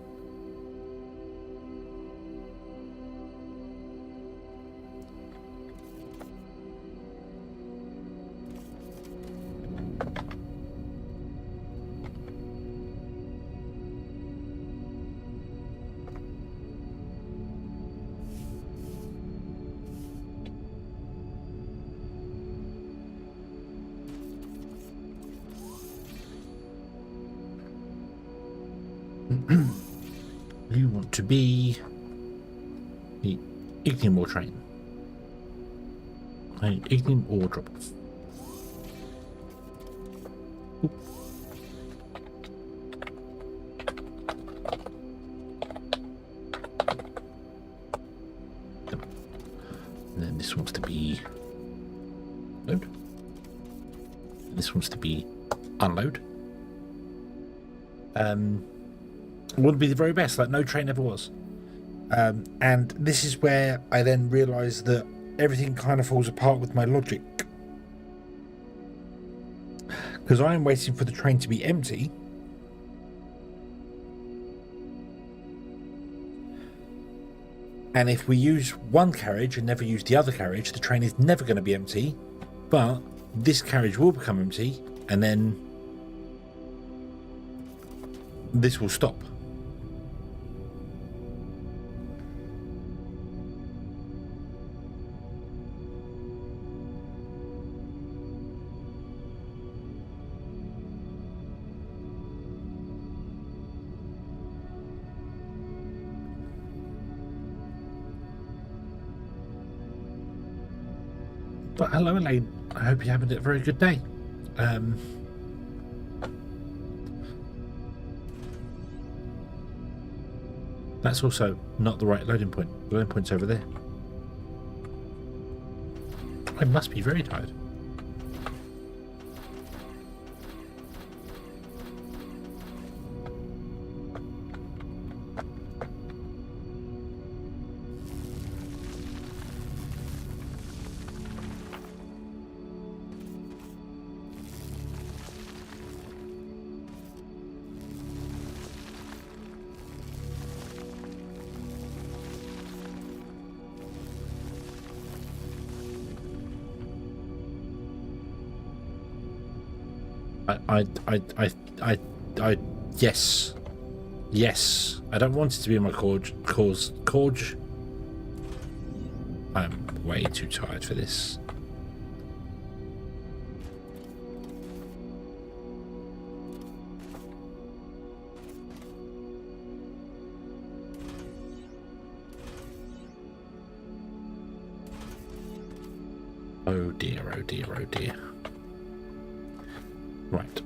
you want to be the ignium ore train. Ignium ore drop off. And then this wants to be load. This wants to be unload. Would be the very best, like no train ever was. And this is where I then realised that everything kind of falls apart with my logic. Because I am waiting for the train to be empty. And if we use one carriage and never use the other carriage, the train is never going to be empty. But this carriage will become empty, and then this will stop. But hello Elaine, I hope you're having a very good day. That's also not the right loading point. The loading point's over there. I must be very tired. Yes. I don't want it to be my Corge. I'm way too tired for this. Oh dear, oh dear, oh dear. Right.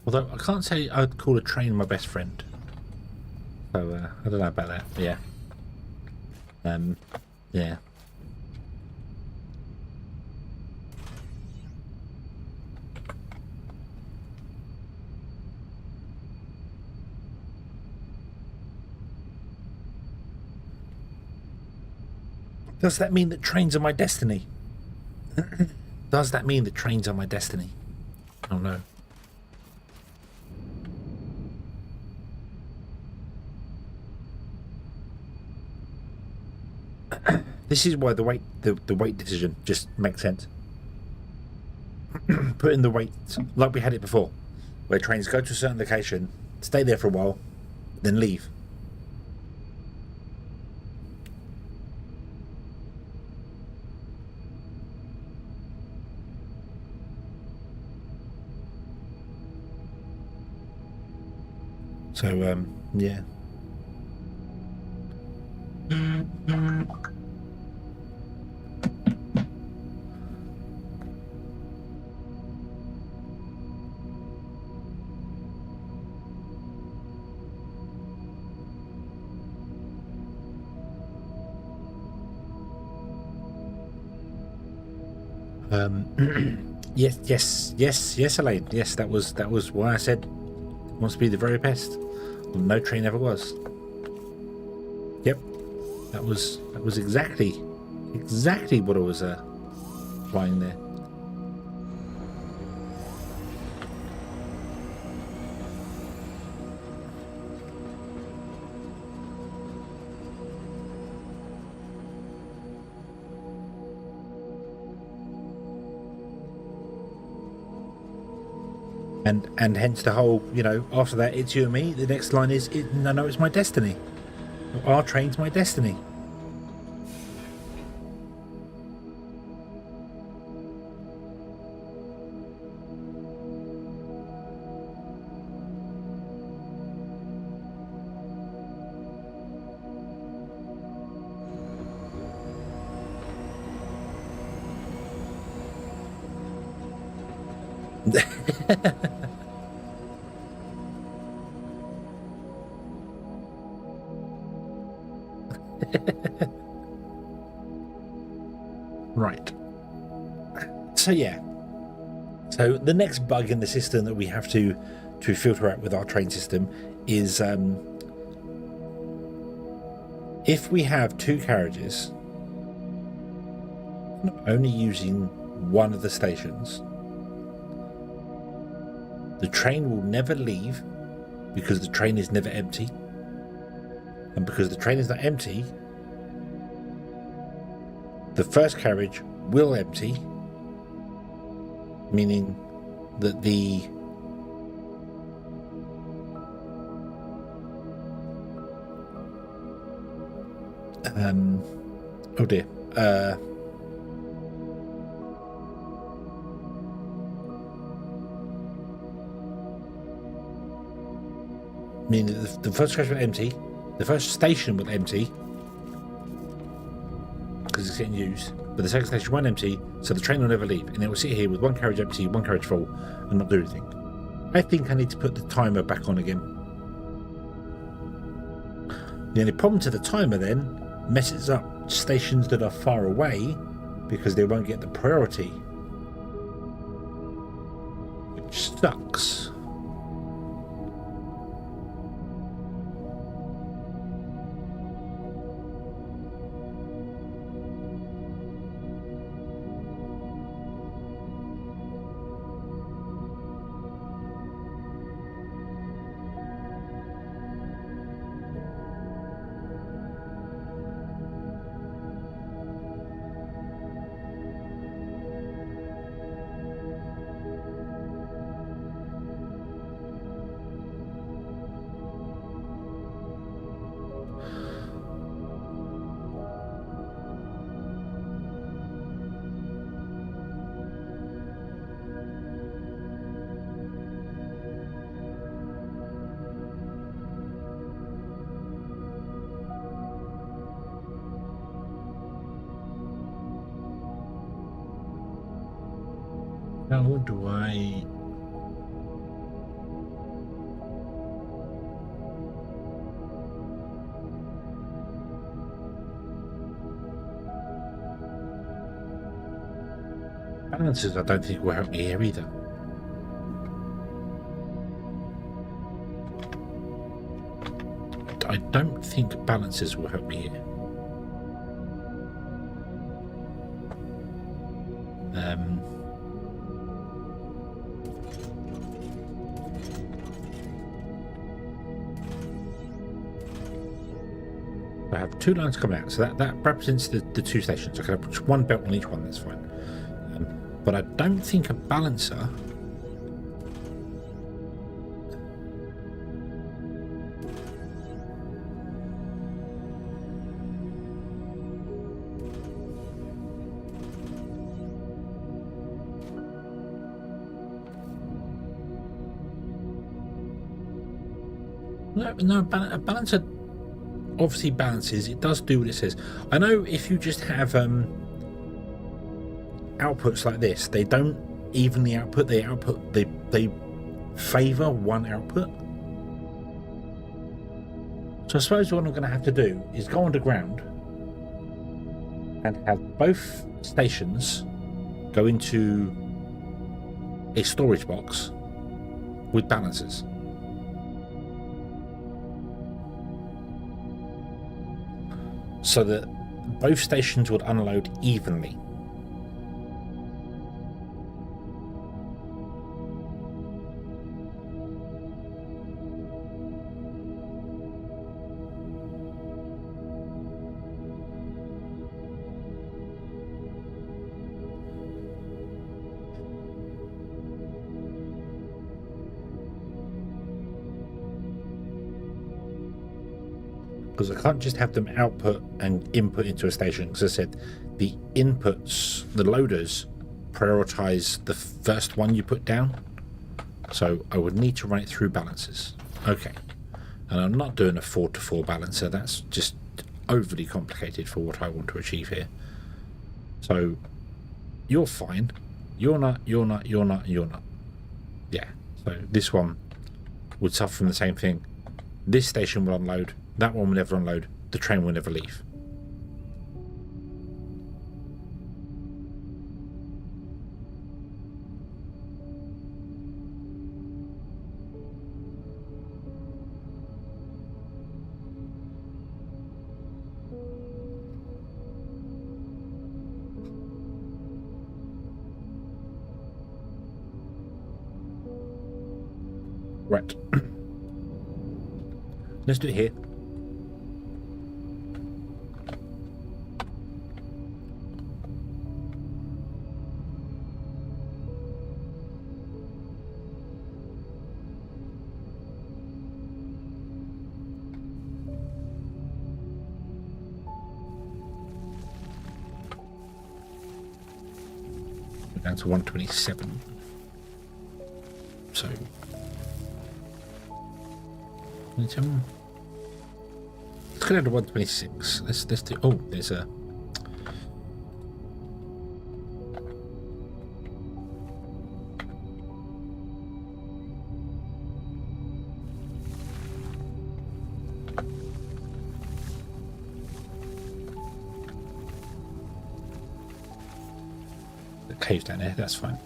Although I can't say I'd call a train my best friend. So I don't know about that. Yeah. Yeah. Does that mean that trains are my destiny? Does that mean that trains are my destiny? Oh no. This is why the weight decision just makes sense. Put in the weight like we had it before, where trains go to a certain location, stay there for a while, then leave. So yeah. Yes, Elaine. Yes, that was why I said it wants to be the very best. Well, no train ever was. Yep, that was exactly what I was flying there. And hence the whole, you know, after that, it's you and me. The next line is, no, it's my destiny. Our train's my destiny. Right. So yeah. So the next bug in the system that we have to filter out with our train system is if we have two carriages only using one of the stations, the train will never leave because the train is never empty. And because the train is not empty, the first carriage will empty, meaning that the oh dear, meaning that the first carriage will empty, the first station will empty because it's getting used, but the second station won't empty, so the train will never leave, and it will sit here with one carriage empty, one carriage full, and not do anything. I think I need to put the timer back on again. The only problem to the timer then messes up stations that are far away because they won't get the priority, which sucks. How do I... Balances I don't think will help me here either. I don't think balances will help me here. I have two lines coming out, so that represents the two stations. I can put one belt on each one, that's fine. But I don't think a balancer No, a balancer obviously balances. It does do what it says. I know if you just have outputs like this, they don't evenly output. They favor one output. So I suppose what I'm going to have to do is go underground and have both stations go into a storage box with balancers. So that both stations would unload evenly. Because I can't just have them output and input into a station. Because I said the inputs, the loaders, prioritize the first one you put down. So I would need to run it through balancers. Okay. And I'm not doing a 4-to-4 balancer. That's just overly complicated for what I want to achieve here. So you're fine. You're not, you're not, you're not, you're not. Yeah. So this one would suffer from the same thing. This station will unload. That one will never unload. The train will never leave. Right. Let's do it here. Down to 127. So 27. Let's go down to 126. Let's do. Oh, there's a. Cave down there, that's fine.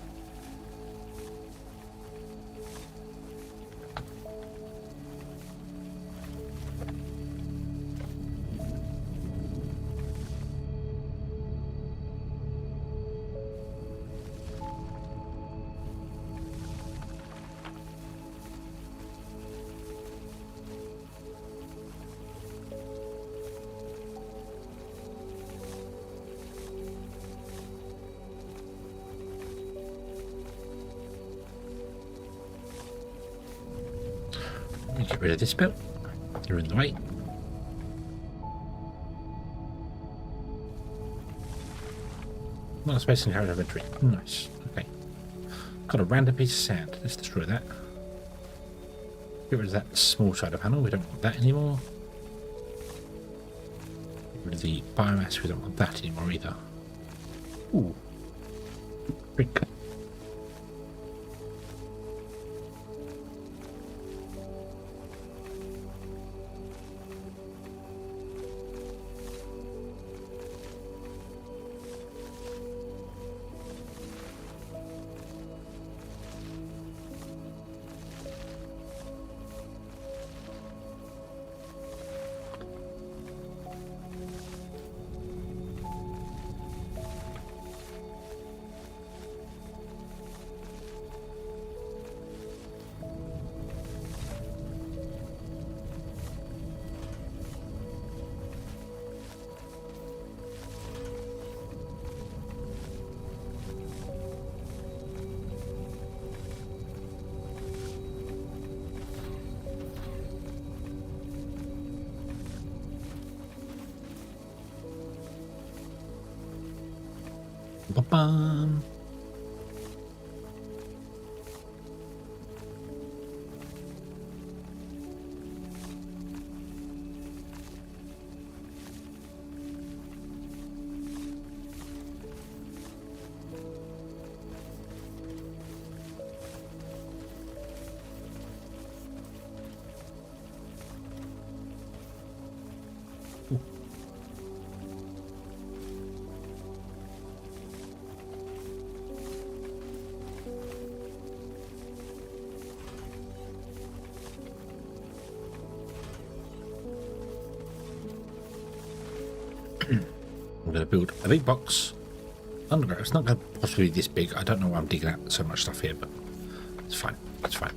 Get rid of this bit. You're in the way. Not a space in our inventory. Nice. Okay. Got a random piece of sand. Let's destroy that. Get rid of that small side of panel. We don't want that anymore. Get rid of the biomass. We don't want that anymore either. Ooh. Brick. Ba-bum. I'm going to build a big box underground. It's not going to possibly be this big. I don't know why I'm digging out so much stuff here, but it's fine. It's fine.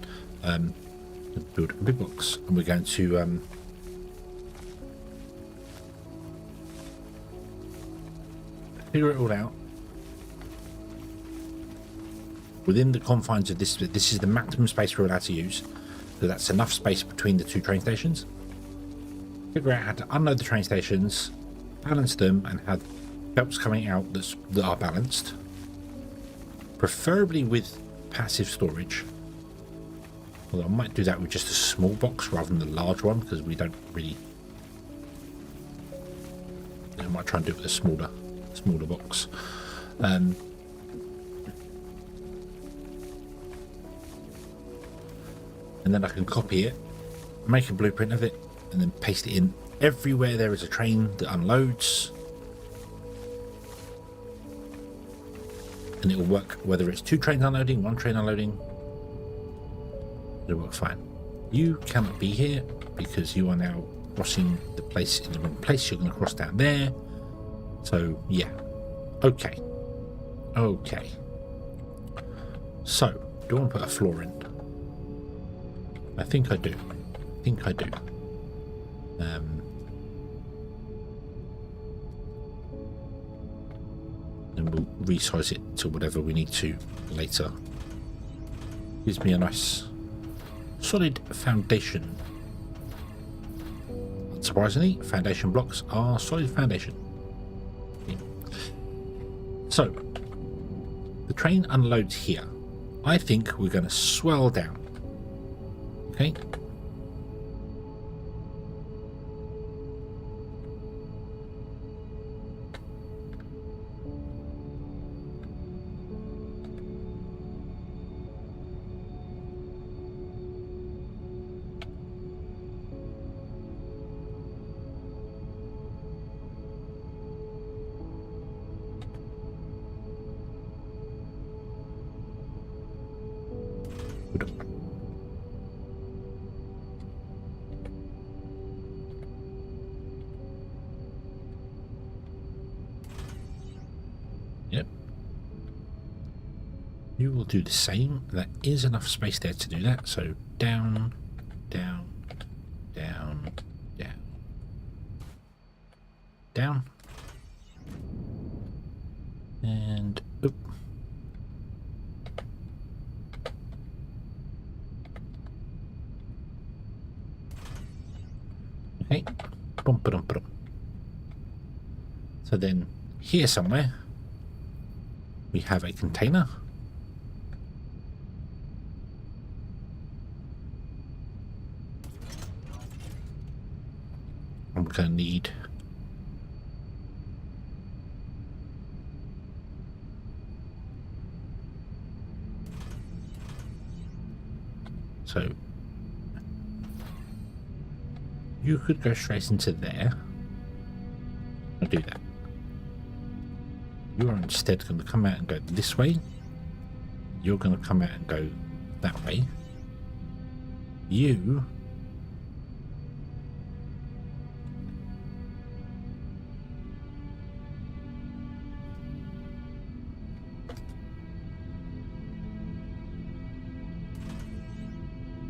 Build a big box, and we're going to figure it all out within the confines of this. This is the maximum space we're allowed to use, so that's enough space between the two train stations. Figure out how to unload the train stations, balance them, and have belts coming out that are balanced, preferably with passive storage. Although I might do that with just a small box rather than the large one, because we don't really. I might try and do it with a smaller box. And then I can copy it, make a blueprint of it, and then paste it in everywhere there is a train that unloads, and it will work whether it's two trains unloading, one train unloading. It'll work fine. You cannot be here because you are now crossing the place in the wrong place. You're going to cross down there. So yeah, okay. So do I want to put a floor in? I think I do. Then we'll resize it to whatever we need to later. Gives me a nice solid foundation. Unsurprisingly, foundation blocks are solid foundation. Okay. So the train unloads here. I think we're going to swell down. Okay. Yep. You will do the same. There is enough space there to do that. So down, down, down, down, down, and up. Okay. Bum, ba-dum, ba-dum. So then here somewhere we have a container. I'm going to need so you could go straight into there. I'll do that. You are instead going to come out and go this way. You're going to come out and go that way. You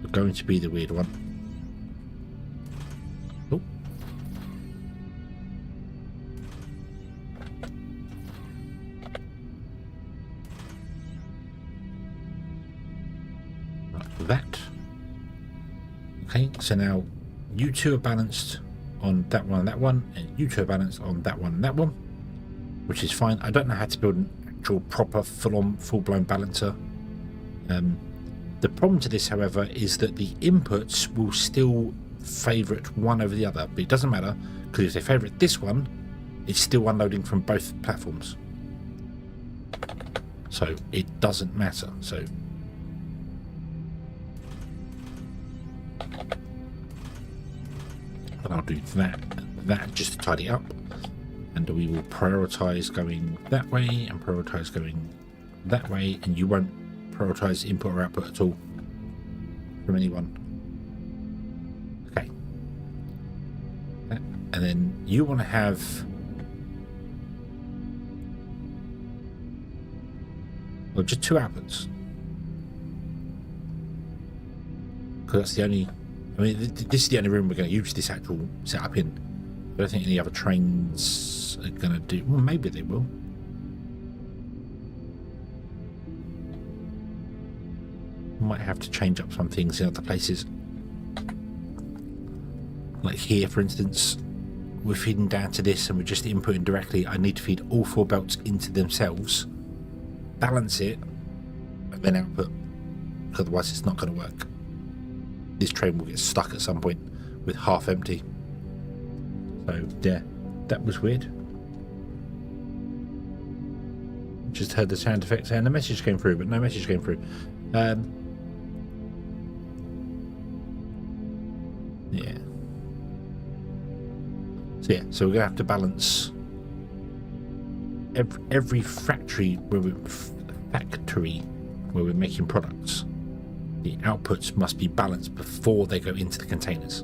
are going to be the weird one. Oh. That. Okay, so now you two are balanced on that one and that one, and you two are balanced on that one and that one, which is fine. I don't know how to build an actual proper full-blown balancer. The problem to this, however, is that the inputs will still favourite one over the other, but it doesn't matter, because if they favourite this one, it's still unloading from both platforms. So it doesn't matter. So and I'll do that just to tidy up, and we will prioritise going that way and prioritise going that way, and you won't prioritise input or output at all from anyone. Okay. And then you want to have, well, just 2 outputs, because that's the only, I mean, this is the only room we're going to use this actual setup in. I don't think any other trains are going to do, well, maybe they will. Might have to change up some things in other places. Like here, for instance, we're feeding down to this and we're just inputting directly. I need to feed all 4 belts into themselves, balance it, and then output. Otherwise it's not going to work. This train will get stuck at some point with half empty. So yeah, that was weird. Just heard the sound effect and the message came through, but no message came through. Yeah. So yeah, so we're gonna have to balance every factory where we're making products. The outputs must be balanced before they go into the containers.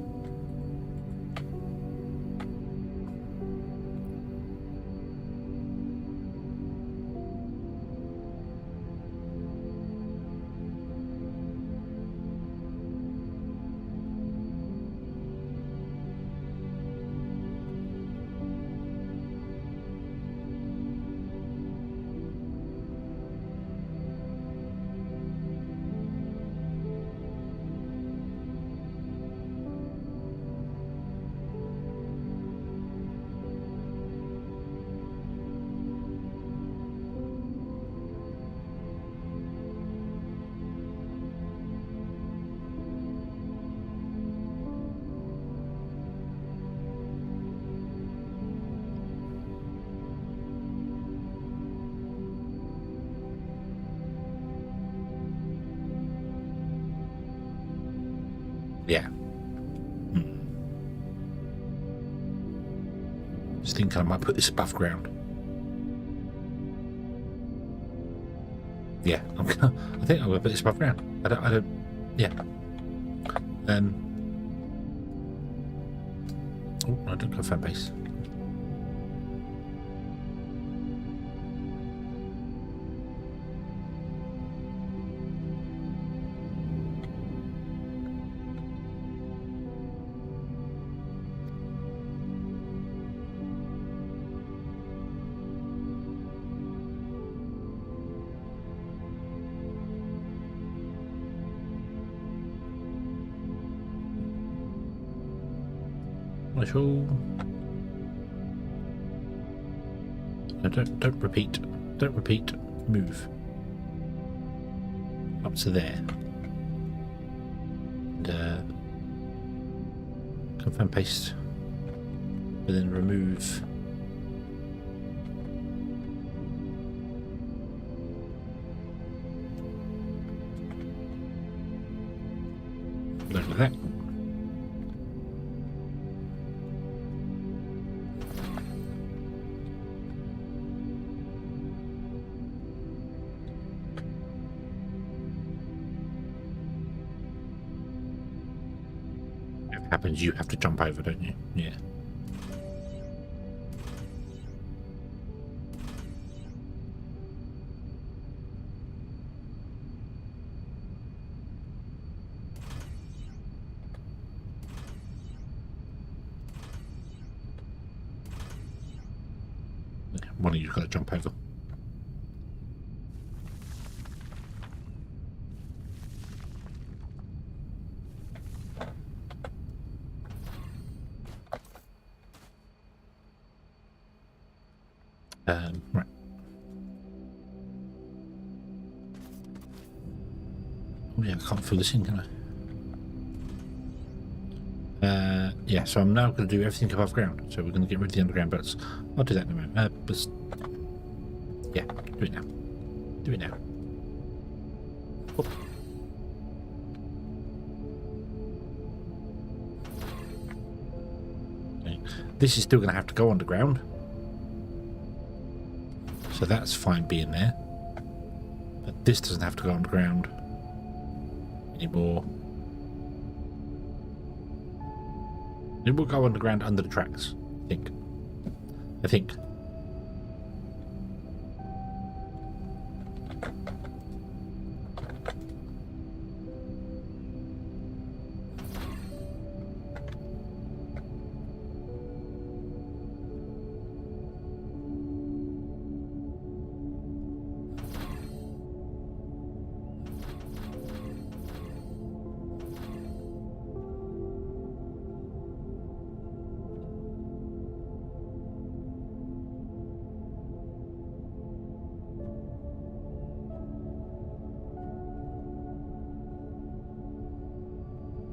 Yeah. Just thinking I might put this above ground. Yeah, I think I'm gonna put this above ground. I don't. Yeah. Oh, I don't confirm base. No, don't repeat. Don't repeat. Move up to there. And confirm paste. And then remove. Like that. Happens, you have to jump over, don't you? Yeah. One of you've got to jump over. Right. Oh yeah, I can't fill this in, can I? Yeah, so I'm now going to do everything above ground. So we're going to get rid of the underground belts. I'll do that in a moment. But yeah, do it now. Do it now. Oh. Okay. This is still going to have to go underground. So that's fine being there. But this doesn't have to go underground anymore. It will go underground under the tracks, I think.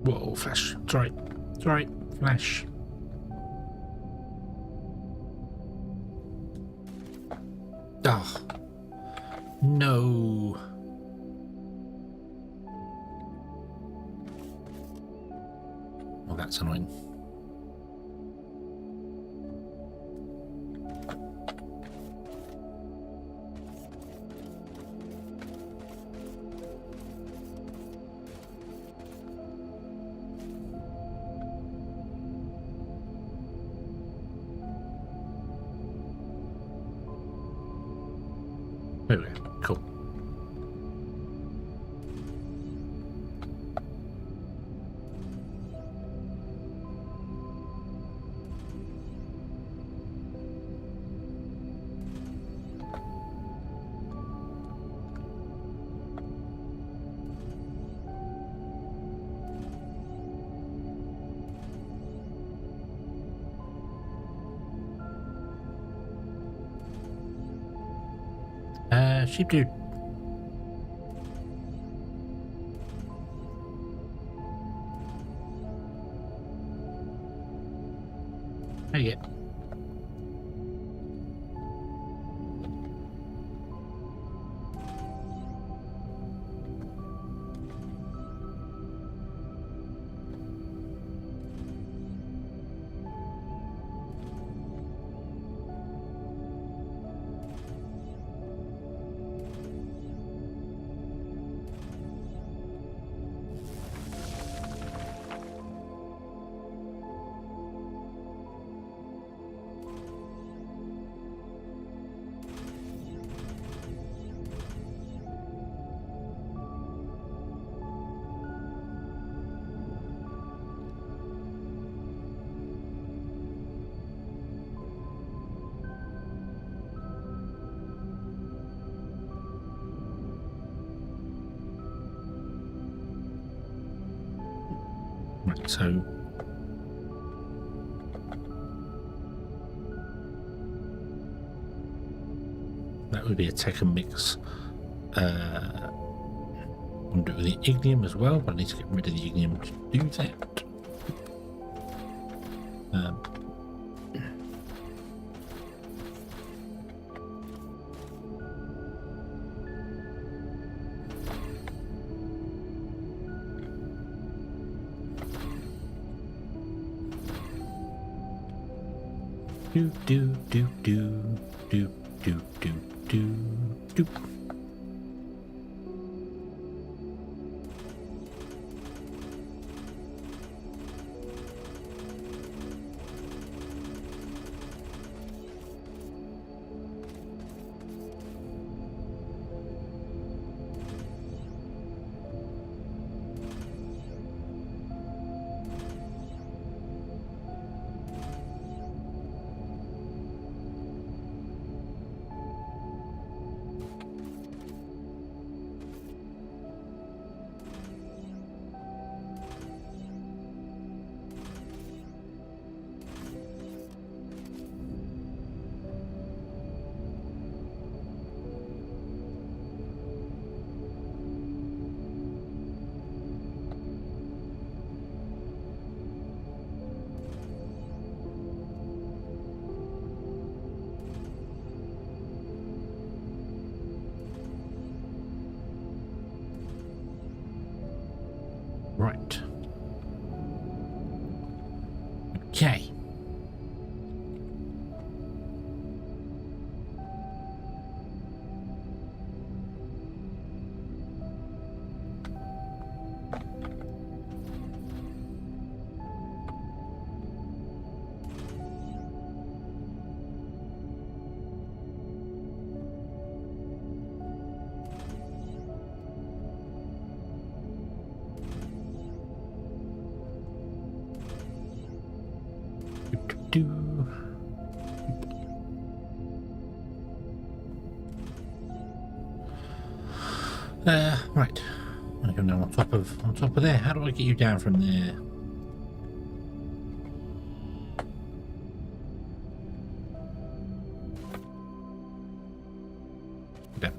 Whoa, flash. It's alright. It's alright. Flash. Oh. No. Well, that's annoying. There we go. Cool. Sheep dude. How you get? Right, so that would be a tech and mix. I'm doing the ignium as well, but I need to get rid of the ignium to do that. Do do do do do do do do do. do. Right. I'm going on top of there. How do I get you down from there? Down.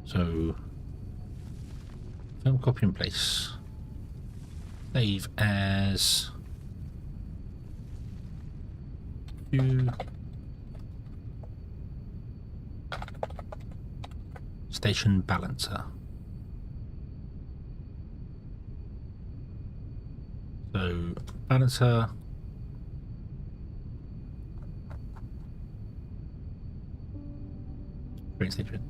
So, film copy in place. Save as to station balancer. So, balancer. Train station.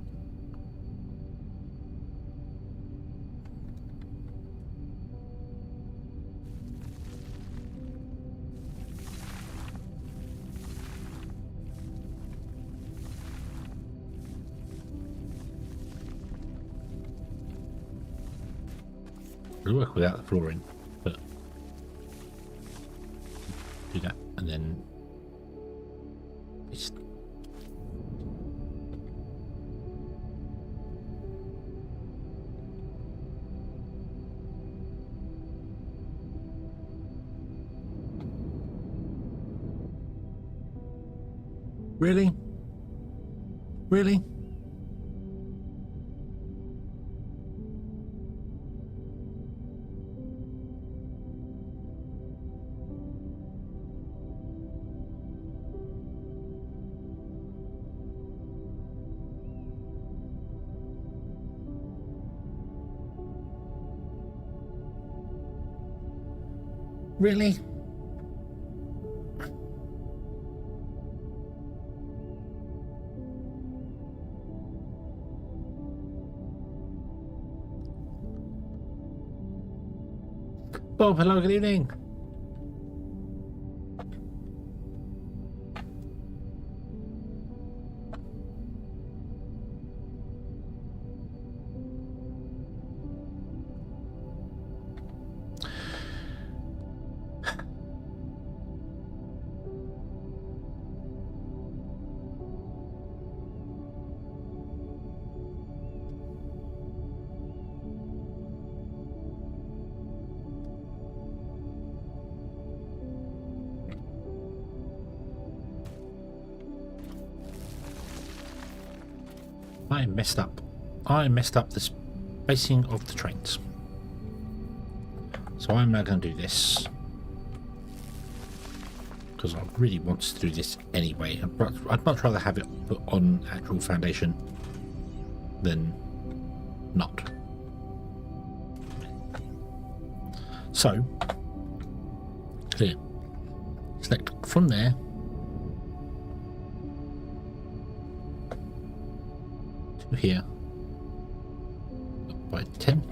It'll work without the flooring, but do that and then it's really? Really? Really? Bob, hello, good evening. I messed up. I messed up the spacing of the trains. So I'm now going to do this. Because I really want to do this anyway. I'd much rather have it put on actual foundation than not. So, clear. Select from there. To here. Up by 10.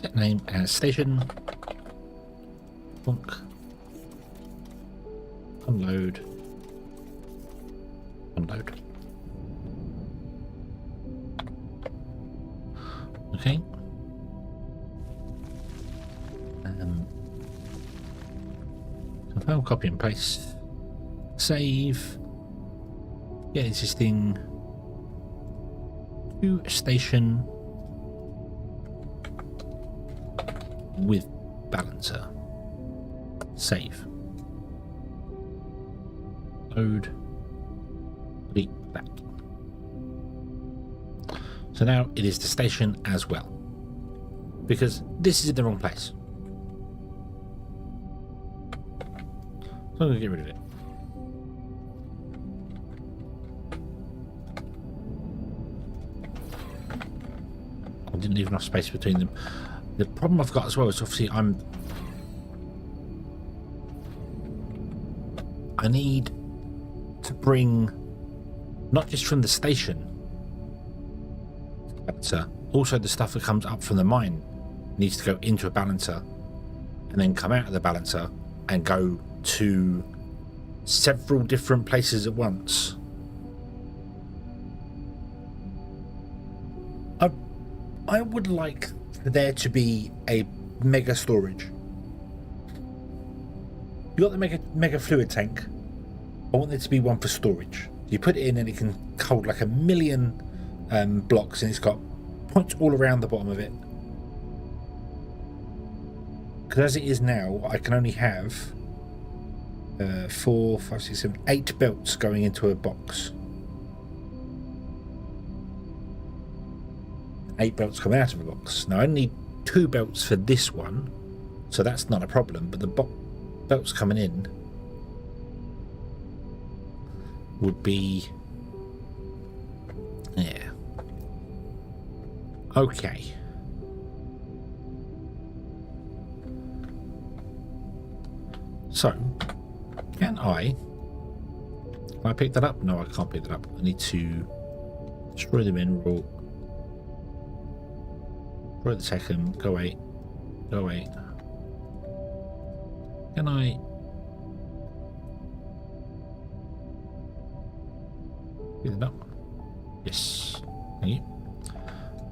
Set name as station. Bonk. Unload. Unload. Okay. Confirm, copy and paste. Save. Get existing to station with balancer. Save. Load. Delete that. So now it is the station as well, because this is in the wrong place. So I'm going to get rid of it. I didn't leave enough space between them. The problem I've got as well is obviously I'm I need to bring, not just from the station, but also the stuff that comes up from the mine needs to go into a balancer and then come out of the balancer and go to several different places at once. I would like for there to be a mega storage. You got the mega fluid tank. I want there to be one for storage. You put it in and it can hold like 1 million blocks, and it's got points all around the bottom of it. Because as it is now, I can only have 4, 5, 6, 7, 8 belts going into a box. 8 belts coming out of a box. Now I need 2 belts for this one, so that's not a problem, but the belts coming in would be, yeah, okay. So can I pick that up? No, I can't pick that up. I need to destroy the mineral, destroy the second, go away, go away. Can I pick it up? Yes. Thank you.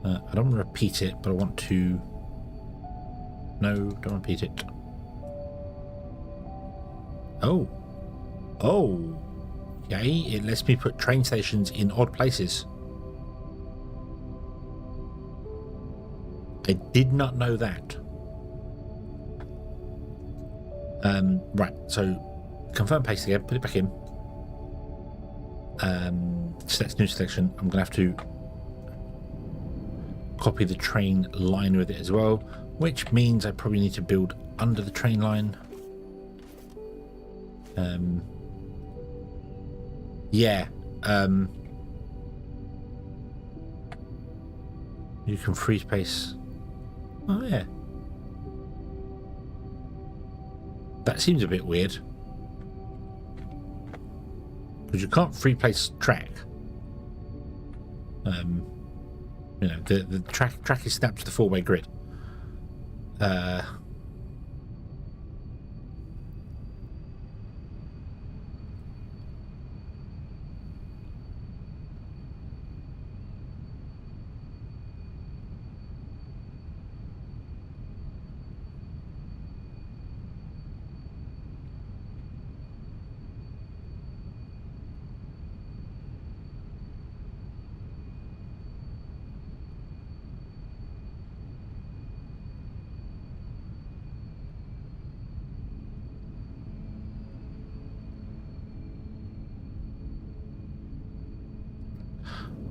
I don't want to repeat it, but I want to. No, don't repeat it. Oh. Oh. Okay, it lets me put train stations in odd places. I did not know that. Right, so confirm paste again, put it back in. Select new selection. I'm gonna have to copy the train line with it as well, which means I probably need to build under the train line. Yeah. You can freeze pace. Oh yeah. That seems a bit weird. Because you can't free place track. You know, the track is snapped to the 4-way grid.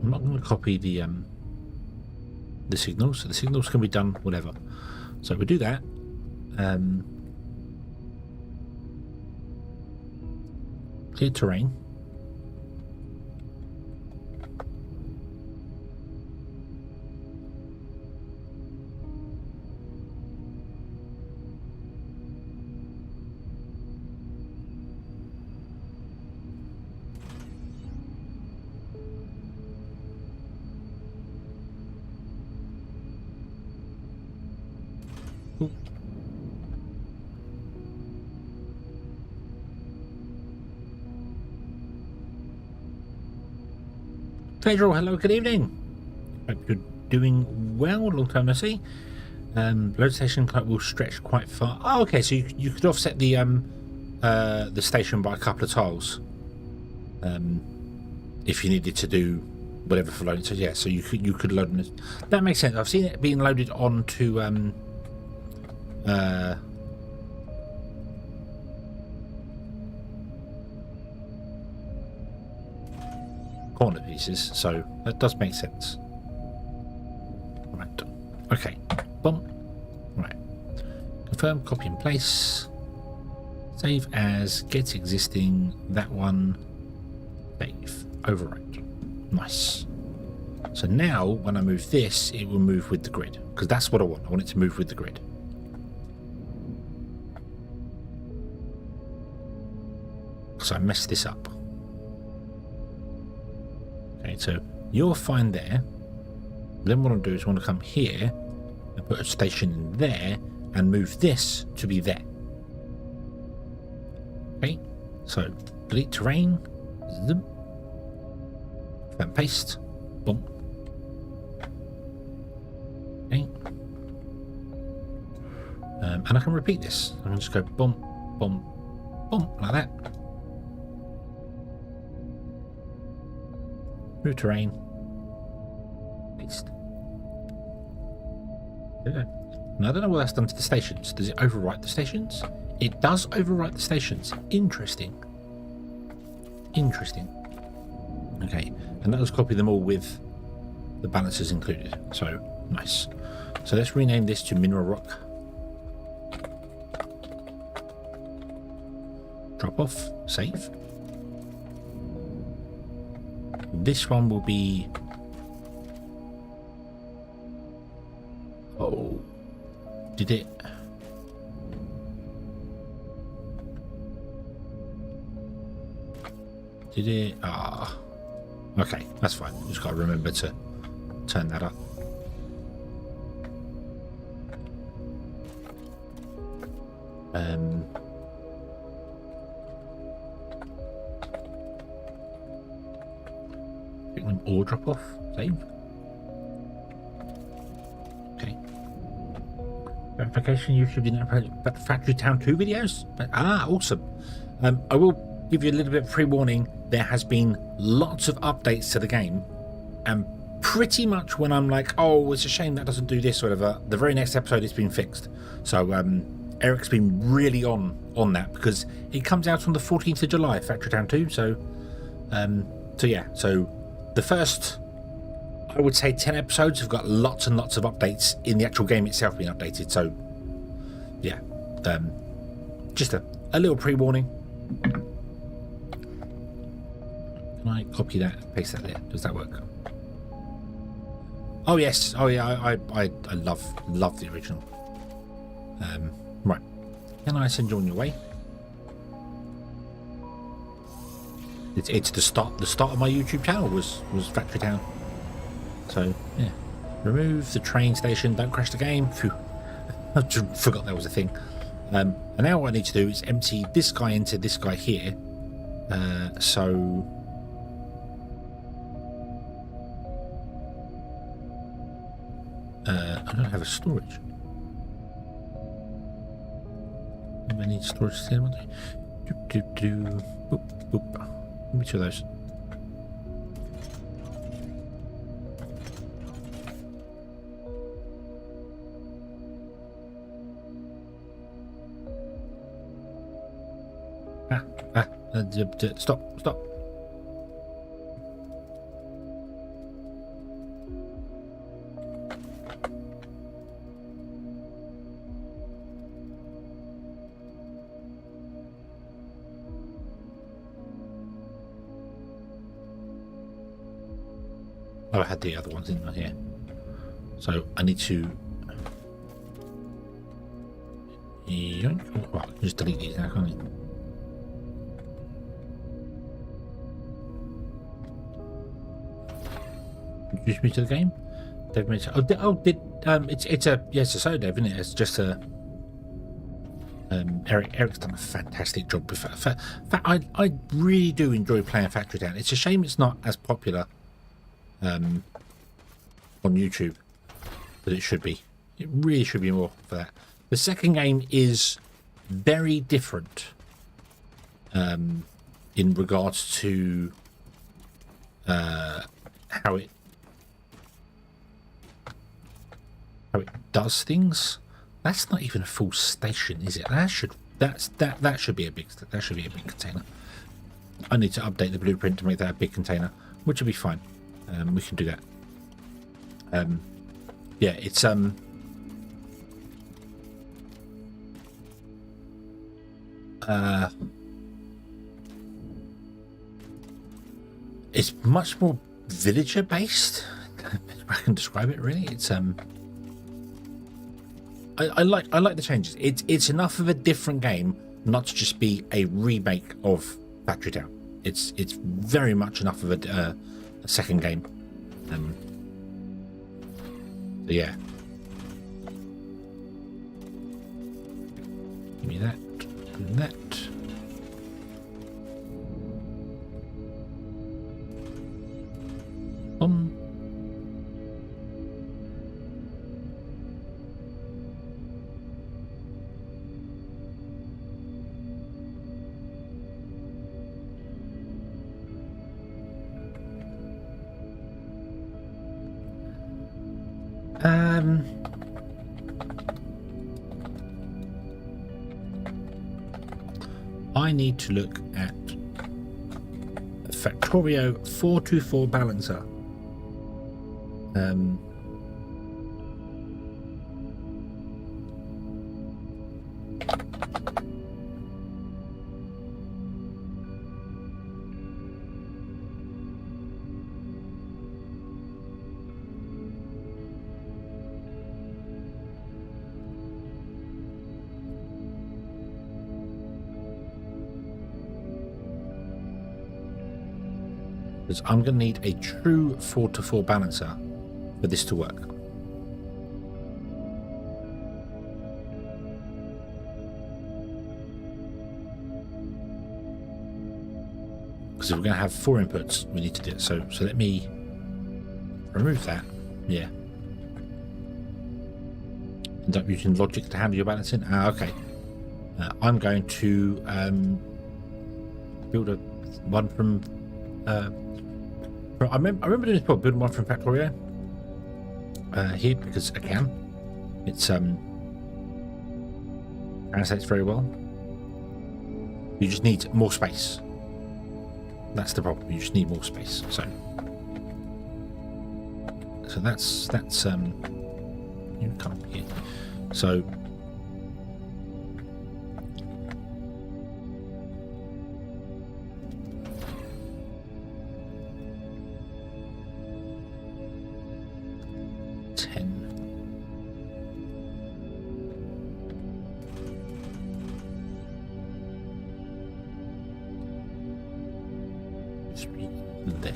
I'm not going to copy the signals. So the signals can be done whatever. So we do that. Clear terrain. Pedro, hello, good evening. Hope you're doing well. Long time no see. Load station will stretch quite far. Oh, okay. So you could offset the station by a couple of tiles, if you needed to do whatever for loading. So yeah, so you could load this. That makes sense. I've seen it being loaded onto corner pieces, so that does make sense. Right. Okay. Boom. Right. Confirm, copy and place. Save as, get existing, that one. Save. Overwrite. Nice. So now when I move this, it will move with the grid, because that's what I want. I want it to move with the grid. because I messed this up. Okay, so you're fine there. Then what I'll do is I want to come here and put a station in there and move this to be there. Okay, so delete terrain, zoom, then paste, boom. Okay, and I can repeat this. I can just go boom, boom, boom, like that. Move terrain, paste. Yeah. Now I don't know what that's done to the stations. Does it overwrite the stations? It does overwrite the stations. Interesting. Interesting. Okay, and that was copy them all with the balances included. So nice. So let's rename this to Mineral Rock. Drop off. Save. This one will be. Oh, did it? Did it? Ah, okay, that's fine. Just got to remember to turn that up. Pick them all drop off. Save. Okay. Verification. YouTube didn't upload Factory Town 2 videos. Ah, awesome. I will give you a little bit of pre-warning. There has been lots of updates to the game, and pretty much when I'm like, oh, it's a shame that doesn't do this or whatever, the very next episode it's been fixed. So Eric's been really on that, because it comes out on the 14th of July, Factory Town 2. So yeah, so the first, I would say 10 episodes have got lots and lots of updates in the actual game itself being updated. So yeah, just a little pre-warning. Can I copy that and paste that there? Does that work? Oh yes. Oh yeah. I love the original. Right. Can I send you on your way? It's the start of my YouTube channel was Factory Town. So yeah. Remove the train station. Don't crash the game. Phew. I just forgot that was a thing. And now what I need to do is empty this guy into this guy here. So. I don't have a storage. I need storage here. Boop, boop. Give me two of those. Stop. Oh, I had the other ones in here. So I need to. Well, I can just delete these now, can't I? Introduce me to the game. Dev made it's a solo dev, isn't it? It's just a. Eric's done a fantastic job with that. In fact, I really do enjoy playing Factory Town. It's a shame it's not as popular on YouTube as it should be. It really should be more for that. The second game is very different in regards to how it does things. That's not even a full station, is it? That should be a big container. I need to update the blueprint to make that a big container, which will be fine. We can do that. Yeah, it's it's much more villager based. I can describe it really. It's I like the changes. It's enough of a different game not to just be a remake of factory town. It's very much enough of a second game. So yeah. Give me that and that. I need to look at Factorio 424 balancer. Because I'm going to need a true 4-to-4 balancer for this to work. Because if we're going to have 4 inputs, we need to do it. So let me remove that. Yeah. End up using logic to handle your balancing. Okay. I'm going to build one from. I remember doing this before, building one from Factorio here because I can. It's translates very well. You just need more space. That's the problem. You just need more space. So that's you come up here. So there.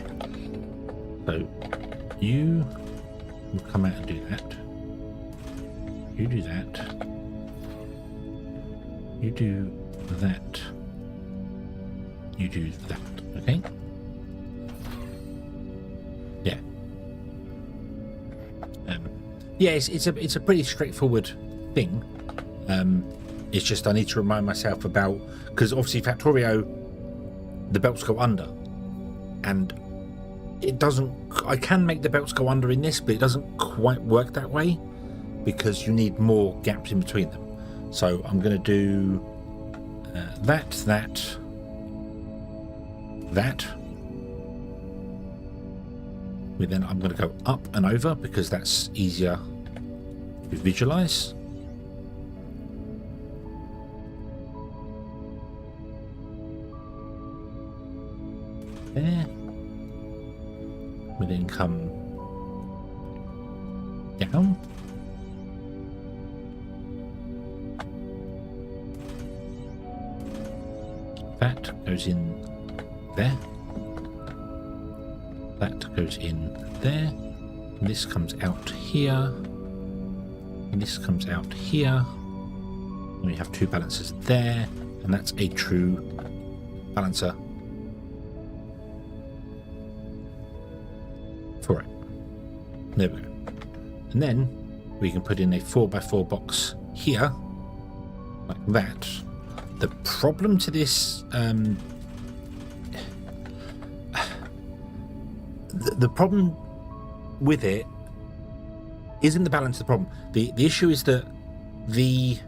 So you will come out and do that. You do that. You do that. You do that. Okay? Yeah. Yeah, it's a pretty straightforward thing. It's just I need to remind myself about, because obviously Factorio, the belts go under, and it doesn't. I can make the belts go under in this, but it doesn't quite work that way because you need more gaps in between them. So I'm going to do that. But then I'm going to go up and over because that's easier to visualize. There. We then come down. That goes in there. That goes in there. And this comes out here. And this comes out here. And we have 2 balancers there. And that's a true balancer for it. There we go. And then we can put in a 4x4 box here, like that. The problem to this, the problem with it isn't the balance of the problem. The issue is that the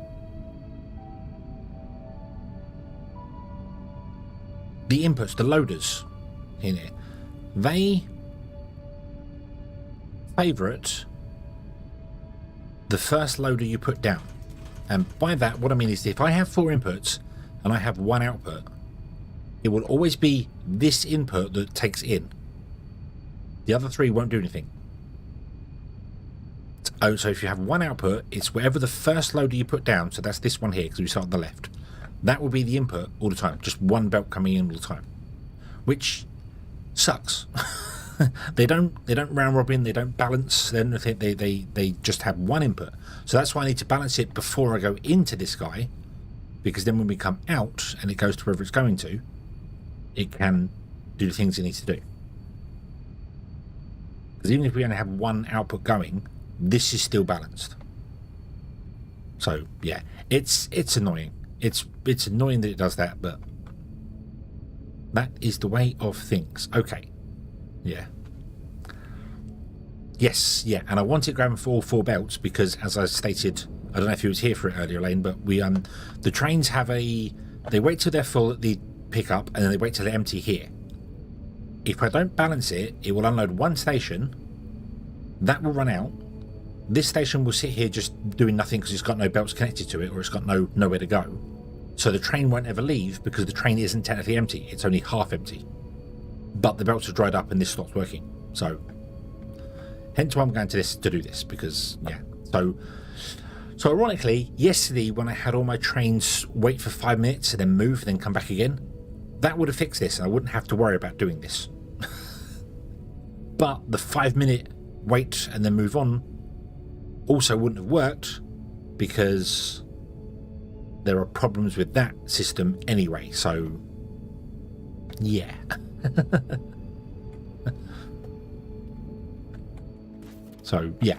inputs, the loaders in it, they favourite the first loader you put down. And by that, what I mean is if I have 4 inputs and I have 1 output, it will always be this input that takes in. The other 3 won't do anything. So if you have 1 output, it's wherever the first loader you put down, so that's this one here because we start on the left, That will be the input all the time, just one belt coming in all the time, which sucks. they don't round robin, they don't balance, they just have one input. So that's why I need to balance it before I go into this guy, because then when we come out and it goes to wherever it's going to, it can do the things it needs to do. Because even if we only have one output going, this is still balanced. So yeah, it's annoying. It's annoying that it does that, but that is the way of things. Okay. Yeah. Yes, yeah, and I wanted to grab them for all 4 belts because, as I stated, I don't know if you was here for it earlier, Elaine, but we the trains have they wait till they're full at the pickup and then they wait till they're empty here. If I don't balance it, it will unload one station, that will run out. This station will sit here just doing nothing because it's got no belts connected to it, or it's got nowhere to go. So the train won't ever leave because the train isn't technically empty. It's only half empty. But the belts are dried up and this stops working. So, hence why I'm going to this to do this, because, yeah. So ironically, yesterday when I had all my trains wait for 5 minutes and then move and then come back again, that would have fixed this and I wouldn't have to worry about doing this. But the 5-minute wait and then move on also wouldn't have worked because there are problems with that system anyway. So yeah. So yeah.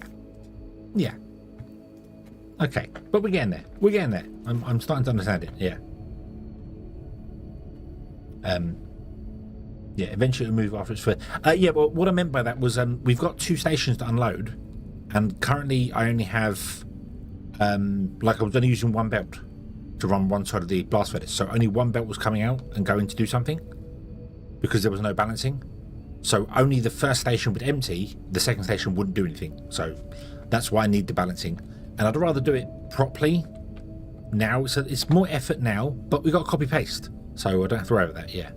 Okay, but we're getting there. I'm starting to understand it. Yeah. Yeah, eventually it'll move after it's full. Yeah, well, what I meant by that was we've got 2 stations to unload, and currently I only have like I was only using 1 belt to run one side of the blast furnace, so only 1 belt was coming out and going to do something because there was no balancing. So only the first station would empty, the second station wouldn't do anything. So that's why I need the balancing, and I'd rather do it properly now. So it's more effort now, but we got copy paste, so I don't have to worry about that. Yeah.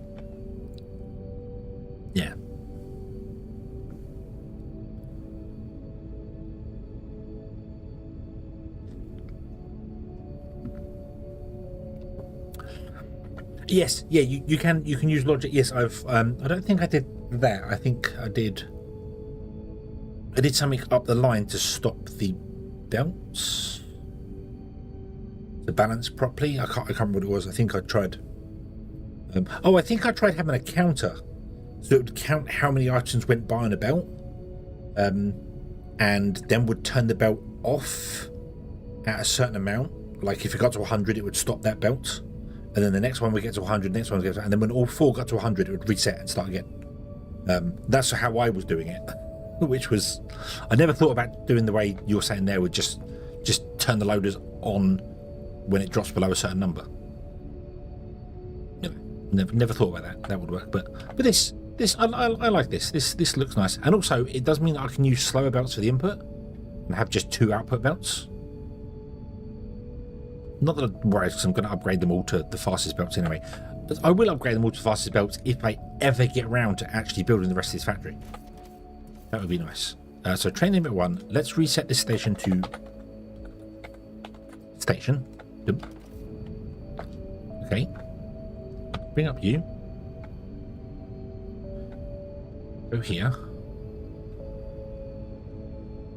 Yes, yeah, you can use logic. Yes, I've I don't think I did that. I think I did something up the line to stop the belts to balance properly. I can't remember what it was. I think I tried I think I tried having a counter so it would count how many items went by on a belt, and then would turn the belt off at a certain amount. Like if it got to 100, it would stop that belt. And then the next one we get to 100, next one we get to, and then when all 4 got to 100, it would reset and start again. That's how I was doing it, which was, I never thought about doing the way you're saying there, would just turn the loaders on when it drops below a certain number. Never thought about that. That would work, but this I like this. This looks nice, and also it does mean that I can use slower belts for the input and have just 2 output belts. Not that I'm worried, because I'm going to upgrade them all to the fastest belts anyway. But I will upgrade them all to the fastest belts if I ever get around to actually building the rest of this factory. That would be nice. So train limit 1. Let's reset this station to station. Okay. Bring up you. Go here.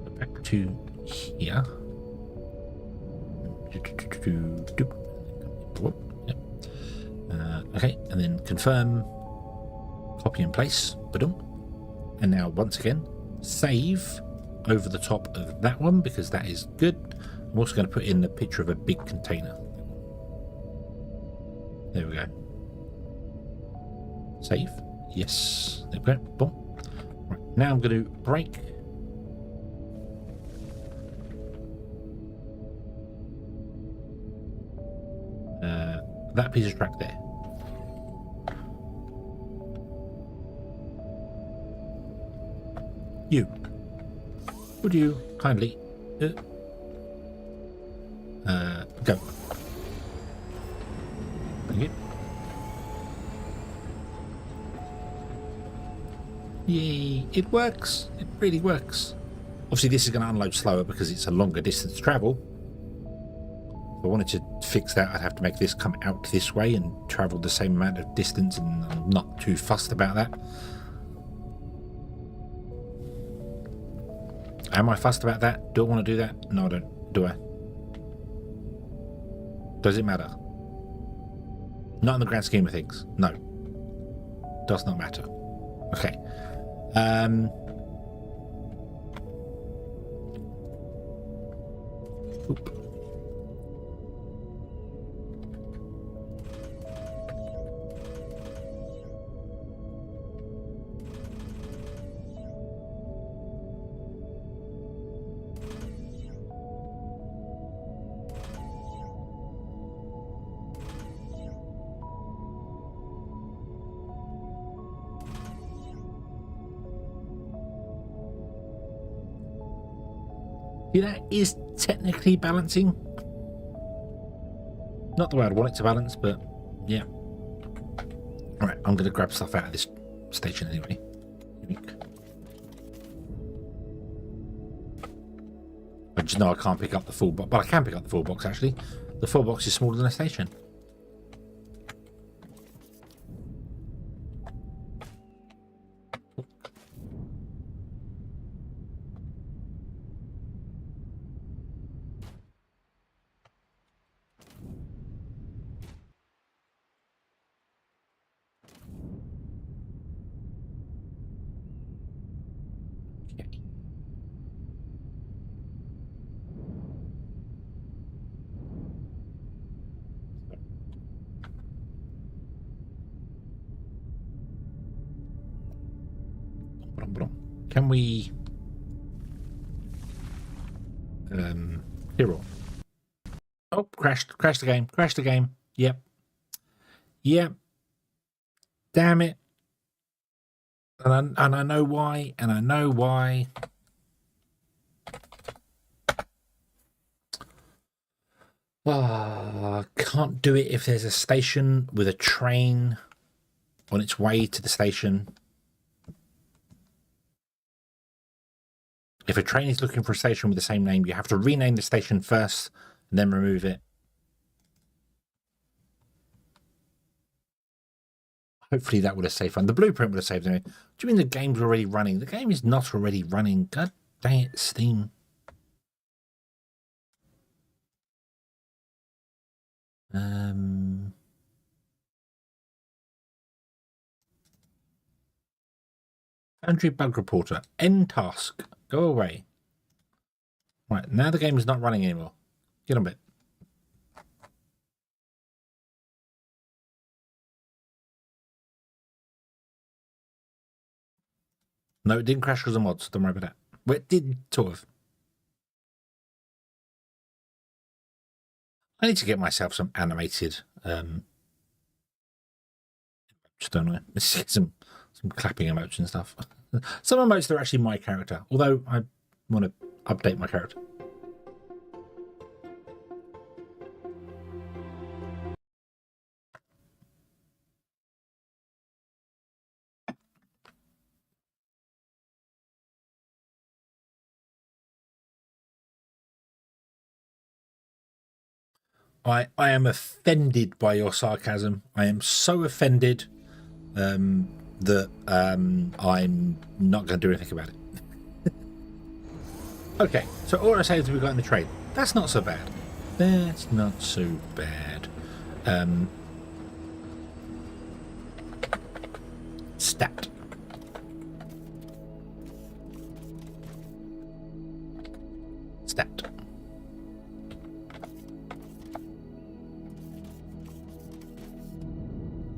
Go back to here. Okay, and then confirm, copy and place, and now once again save over the top of that one because that is good. I'm also going to put in the picture of a big container. There we go. Save. Yes, there we go. Boom. Right, now I'm going to break. That piece of track there. Would you kindly go? Thank you. Yay, it works. It really works. Obviously this is going to unload slower because it's a longer distance to travel, I wanted to fix that, I'd have to make this come out this way and travel the same amount of distance, and I'm not too fussed about that. Am I fussed about that? Do I want to do that? No, I don't. Do I? Does it matter? Not in the grand scheme of things. No. Does not matter. Okay. Oop. See, that is technically balancing. Not the way I'd want it to balance, but yeah. Alright, I'm going to grab stuff out of this station anyway. I just know I can't pick up the full box, but I can pick up the full box actually. The full box is smaller than a station. Can we hero? Oh, crashed the game. Yep. Damn it. And I know why, can't do it if there's a station with a train on its way to the station. If a train is looking for a station with the same name, you have to rename the station first and then remove it. Hopefully that would have saved fun. The blueprint would have saved anyway. Do you mean the game's already running? The game is not already running. God dang it, Steam. Foundry bug reporter. End task. Go away. Right, now the game is not running anymore. Get on it. No, it didn't crash because of mods. Don't worry about that. Well, it did, sort of. I need to get myself some animated just don't know. Let's get some clapping emotes and stuff. Some emotes that are actually my character, although I want to update my character. I am offended by your sarcasm. I am so offended that I'm not going to do anything about it. Okay, so all I say is we got in the trade. That's not so bad. That's not so bad. Stat. Stat.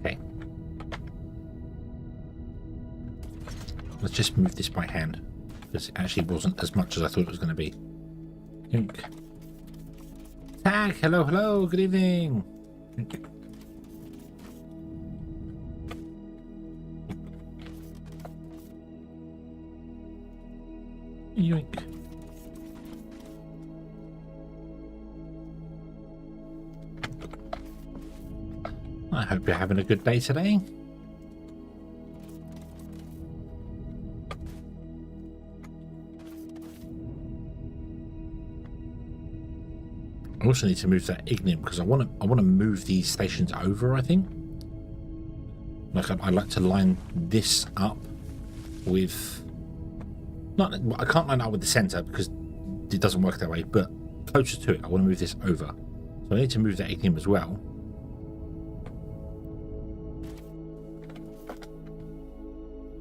Okay. Let's just move this by hand, because it actually wasn't as much as I thought it was going to be. Tag, hello, good evening. Yoink. I hope you're having a good day today. I also need to move that ignium because I want to move these stations over. I think. Like I like to line this up with. I can't line it up with the center because it doesn't work that way. But closer to it, I want to move this over. So I need to move that ignium as well.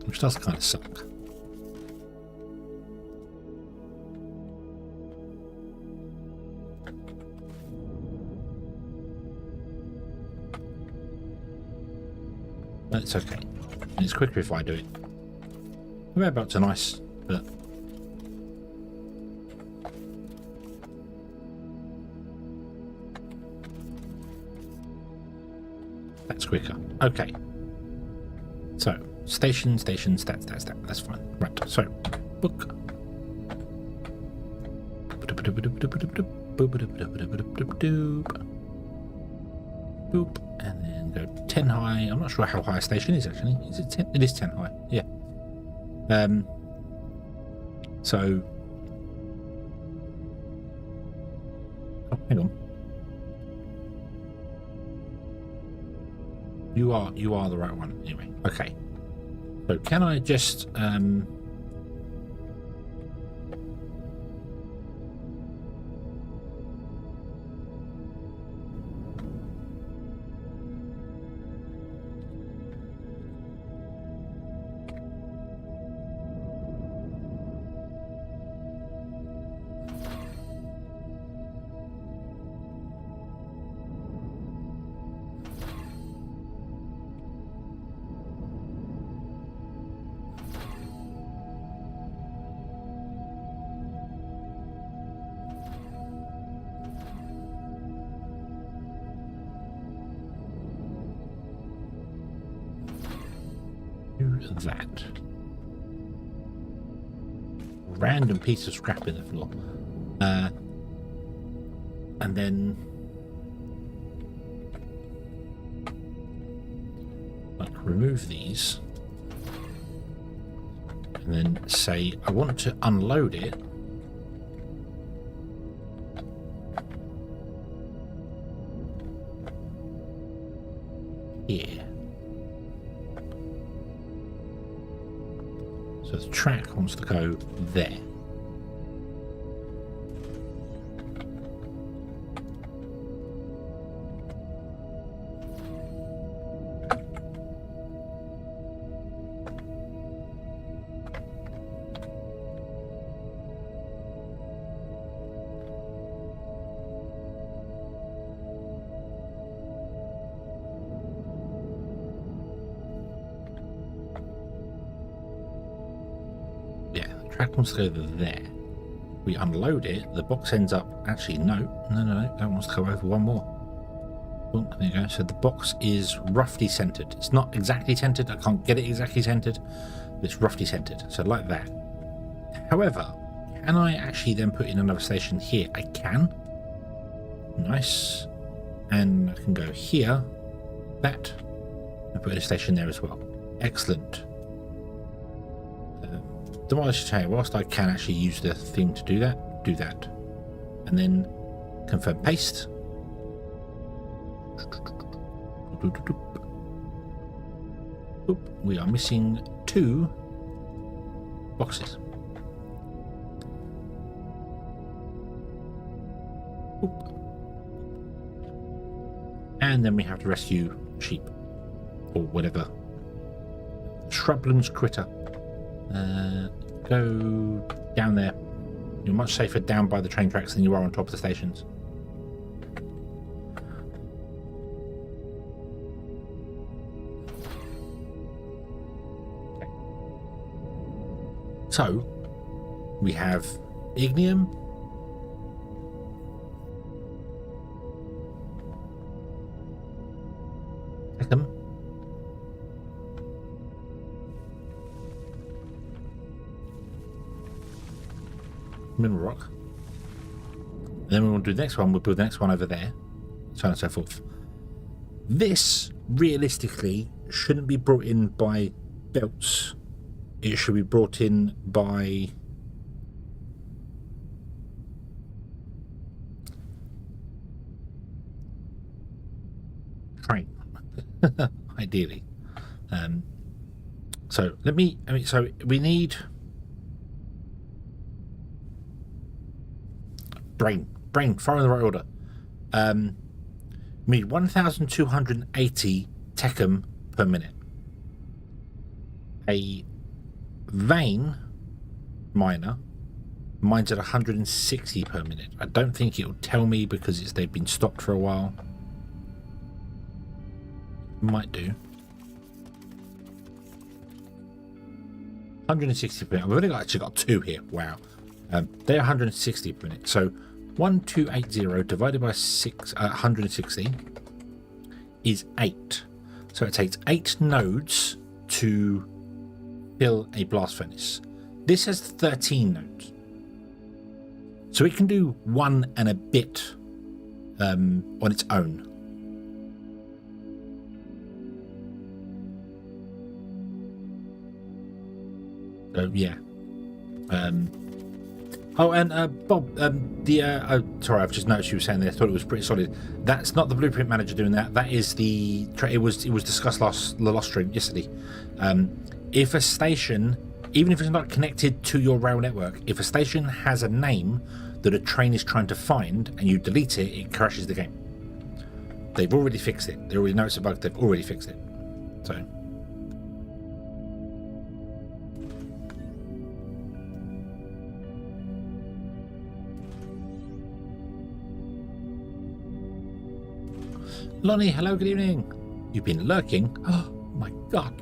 Which does kind of suck. But it's okay. It's quicker if I do it. The whereabouts are nice, but that's quicker. Okay. So station, stat. That's fine. Right. So book. Boop. And then go 10 high. I'm not sure how high a station is actually. Is it 10? It is 10 high. Yeah. So. Oh, hang on. You are the right one anyway. Okay. So can I just that random piece of scrap in the floor, and then like remove these, and then say I want to unload it here. So the track wants to go there. Track wants to go there. We unload it, the box ends up actually no, that wants to go over one more. Boom, there you go. So the box is roughly centered. It's not exactly centered, I can't get it exactly centered, but it's roughly centered. So like that. However, can I actually then put in another station here? I can. Nice. And I can go here, that, and put in a station there as well. Excellent. Whilst I can actually use the thing to do that, and then confirm paste. Oop, we are missing 2 boxes. Oop. And then we have to rescue sheep or whatever shrublands critter. Go down there. You're much safer down by the train tracks than you are on top of the stations. Okay. So we have ignium, techum, mineral rock. And then we want to do the next one. We'll build the next one over there, so on and so forth. This realistically shouldn't be brought in by belts. It should be brought in by train, ideally. So so we need brain, fire in the right order. We need 1,280 Techum per minute. A vein miner mines at 160 per minute. I don't think it'll tell me because they've been stopped for a while. Might do. 160 per minute. We've only actually got two here. Wow. They're 160 per minute. So 1280 divided by 160 is 8. So it takes 8 nodes to fill a blast furnace. This has 13 nodes. So it can do 1 and a bit on its own. So yeah. Oh, and Bob, sorry, I've just noticed you were saying that. I thought it was pretty solid. That's not the Blueprint Manager doing that. That is the. It was discussed the last stream yesterday. If a station, even if it's not connected to your rail network, if a station has a name that a train is trying to find and you delete it, it crashes the game. They've already fixed it. They already know it's a bug. They've already fixed it. So. Lonnie, hello, good evening. You've been lurking? Oh my god.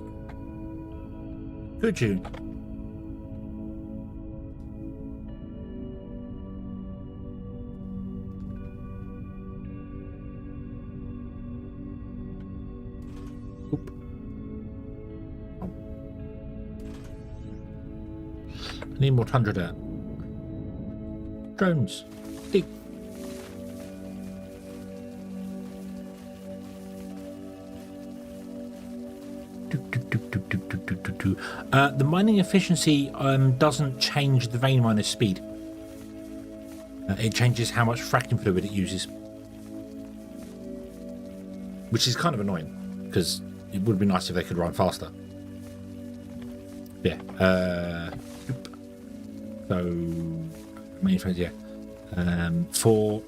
Could you? Oop. Oh. I need more tundra dirt. Drones. Dig. The mining efficiency doesn't change the vein miner's speed. It changes how much fracking fluid it uses, which is kind of annoying because it would be nice if they could run faster. Yeah. So main phase, yeah. Let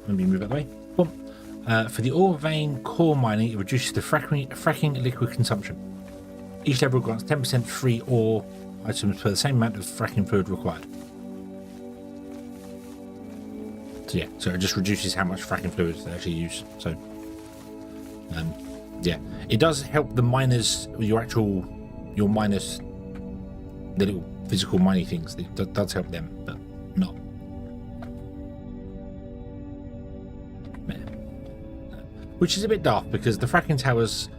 me move that way. For the ore vein core mining, it reduces the fracking liquid consumption. Each level grants 10% free ore items for the same amount of fracking fluid required. So yeah, so it just reduces how much fracking fluid they actually use. So yeah, it does help the miners, your miners, the little physical mining things. It does help them, but not. Yeah. Which is a bit daft because the fracking towers.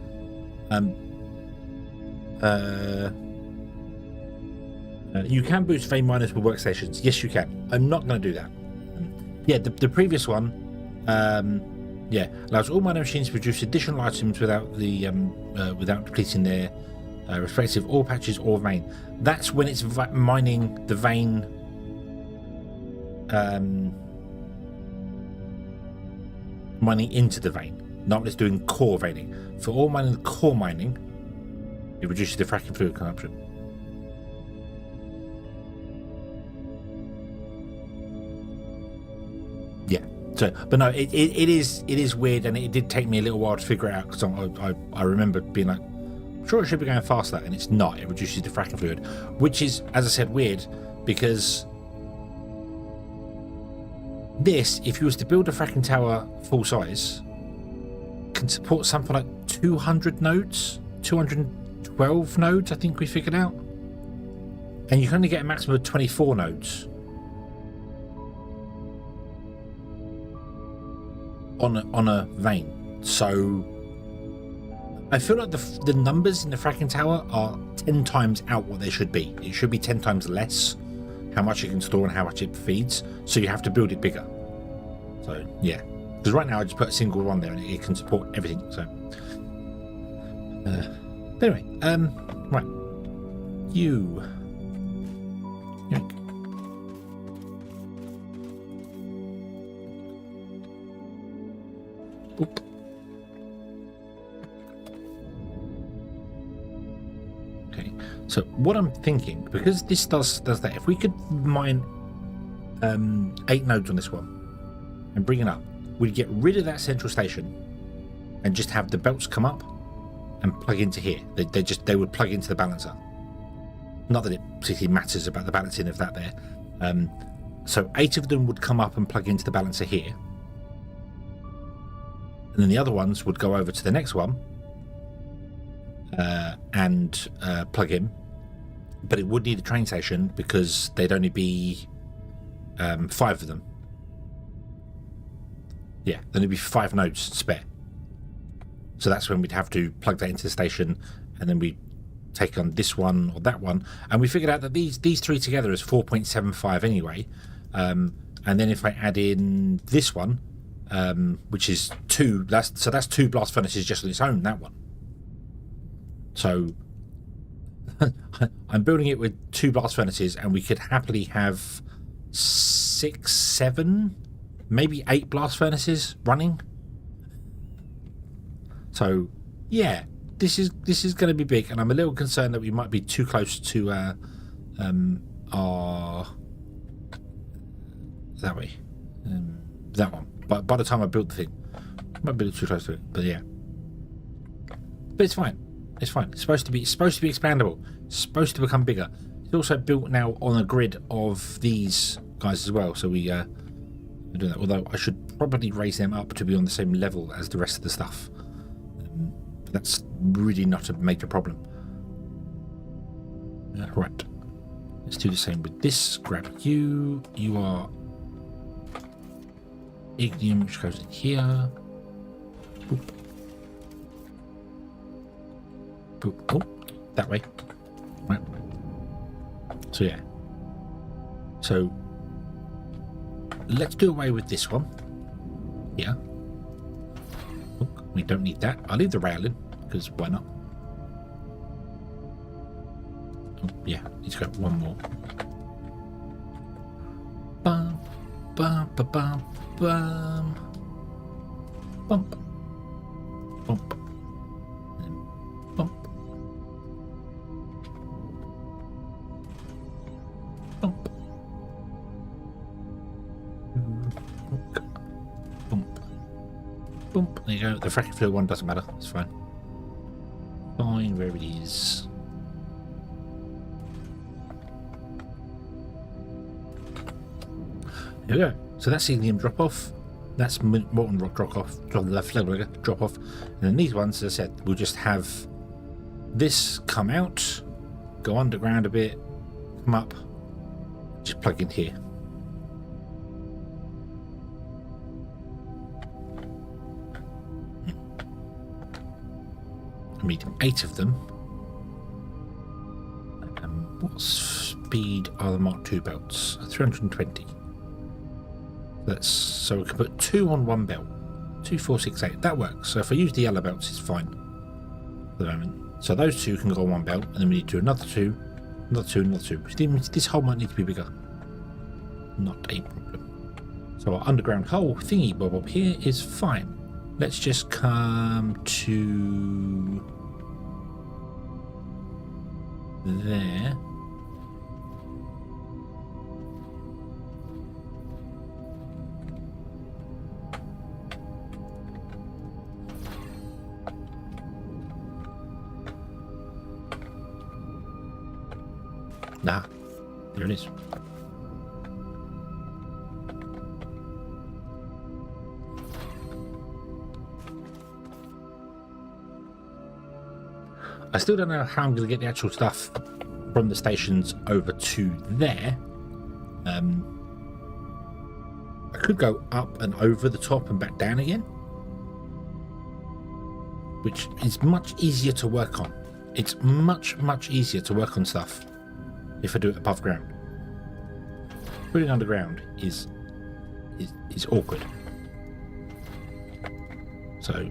You can boost vein miners with workstations. Yes, you can. I'm not going to do that. Yeah, the previous one, yeah, allows all miner machines to produce additional items without depleting their respective ore patches or vein. That's when it's mining the vein. Mining into the vein, not when it's doing core veining. For all mining the core mining, it reduces the fracking fluid consumption. Yeah. So, but no, it is weird, and it did take me a little while to figure it out because I remember being like, sure, it should be going faster, and it's not. It reduces the fracking fluid, which is, as I said, weird because this, if you was to build a fracking tower full size, can support something like 200 nodes, 212 nodes, I think we figured out, and you can only get a maximum of 24 nodes on a vein. So I feel like the numbers in the fracking tower are 10 times out what they should be. It should be 10 times less how much it can store and how much it feeds, so you have to build it bigger. So yeah, because right now I just put a single one there and it can support everything. So anyway, right, you. Yoink. Oop. Okay, so what I'm thinking, because this does that, if we could mine 8 nodes on this one and bring it up, we'd get rid of that central station and just have the belts come up and plug into here. They would plug into the balancer. Not that it particularly matters about the balancing of that there. So 8 of them would come up and plug into the balancer here, and then the other ones would go over to the next one and plug in. But it would need a train station because there'd only be 5 of them. Yeah, there'd only be 5 nodes spare. So that's when we'd have to plug that into the station, and then we take on this one or that one. And we figured out that these 3 together is 4.75 anyway. And then if I add in this one, which is 2, that's 2 blast furnaces just on its own, that one. So I'm building it with 2 blast furnaces, and we could happily have 6, 7, maybe 8 blast furnaces running. So yeah, this is going to be big, and I'm a little concerned that we might be too close to our that way, that one. But by the time I build the thing, I might be a little too close to it. But yeah, but it's fine. It's fine. It's supposed to be expandable. It's supposed to become bigger. It's also built now on a grid of these guys as well. So we do that. Although I should probably raise them up to be on the same level as the rest of the stuff. But that's really not a major problem. Right. Let's do the same with this. Grab you. You are ignium, which goes in here. Boop. Boop. Oh, that way. Right. So yeah. So let's do away with this one. Yeah. Oh, we don't need that. I'll leave the railing because why not? Oh, yeah, he's got one more. Bum, bum, bum, bum, bum. Bump. Bump. Bump. Bump. Bump. Bump. There you go. The fracking fluid one doesn't matter. It's fine. Fine where it is. There we go. So that's helium drop off. That's molten rock drop off. Drop off. And then these ones, as I said, we'll just have this come out, go underground a bit, come up, just plug in here. I'm needing 8 of them. What speed are the Mark II belts? 320. So we can put 2 on one belt. 2, 4, 6, 8. That works. So if I use the yellow belts, it's fine for the moment. So those 2 can go on one belt, and then we need to do another 2, another 2, another 2. Which means this hole might need to be bigger. Not a problem. So our underground hole thingy bob up here is fine. Let's just come to there. Nah, there it is. I still don't know how I'm going to get the actual stuff from the stations over to there. I could go up and over the top and back down again, which is much easier to work on. It's much easier to work on stuff if I do it above ground. Putting underground is awkward. So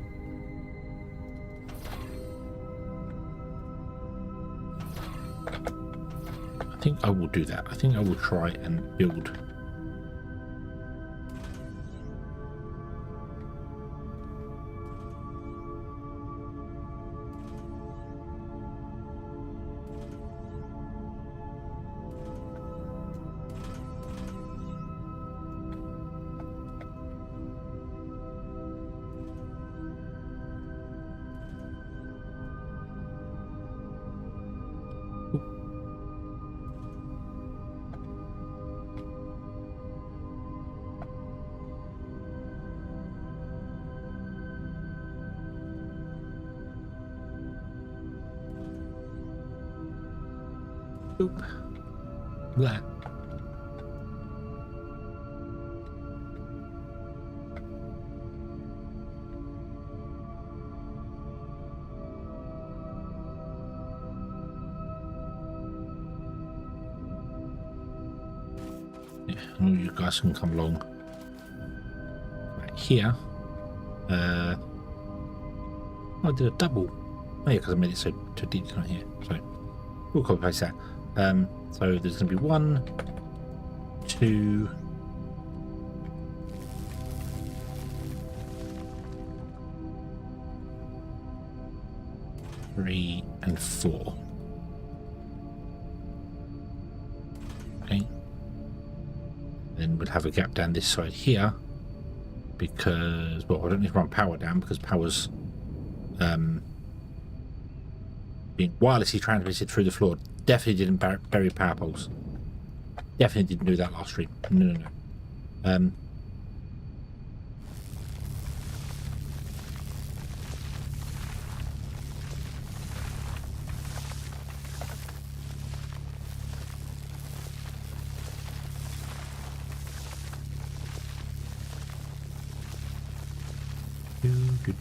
I think I will do that. I think I will try and build Oop. There. Yeah, all you guys can come along. Right here. I did a double. Oh yeah, because I made it so deep it's not here. So we'll copy paste that. So there's going to be 1, 2, 3, and 4. Okay. Then we'll have a gap down this side here because, well, I don't need to run power down because power's being wirelessly transmitted through the floor. Definitely didn't bury power poles. Definitely didn't do that last stream. No.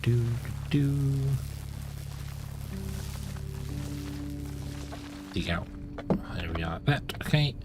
Do. Dig out. There we are. That okay.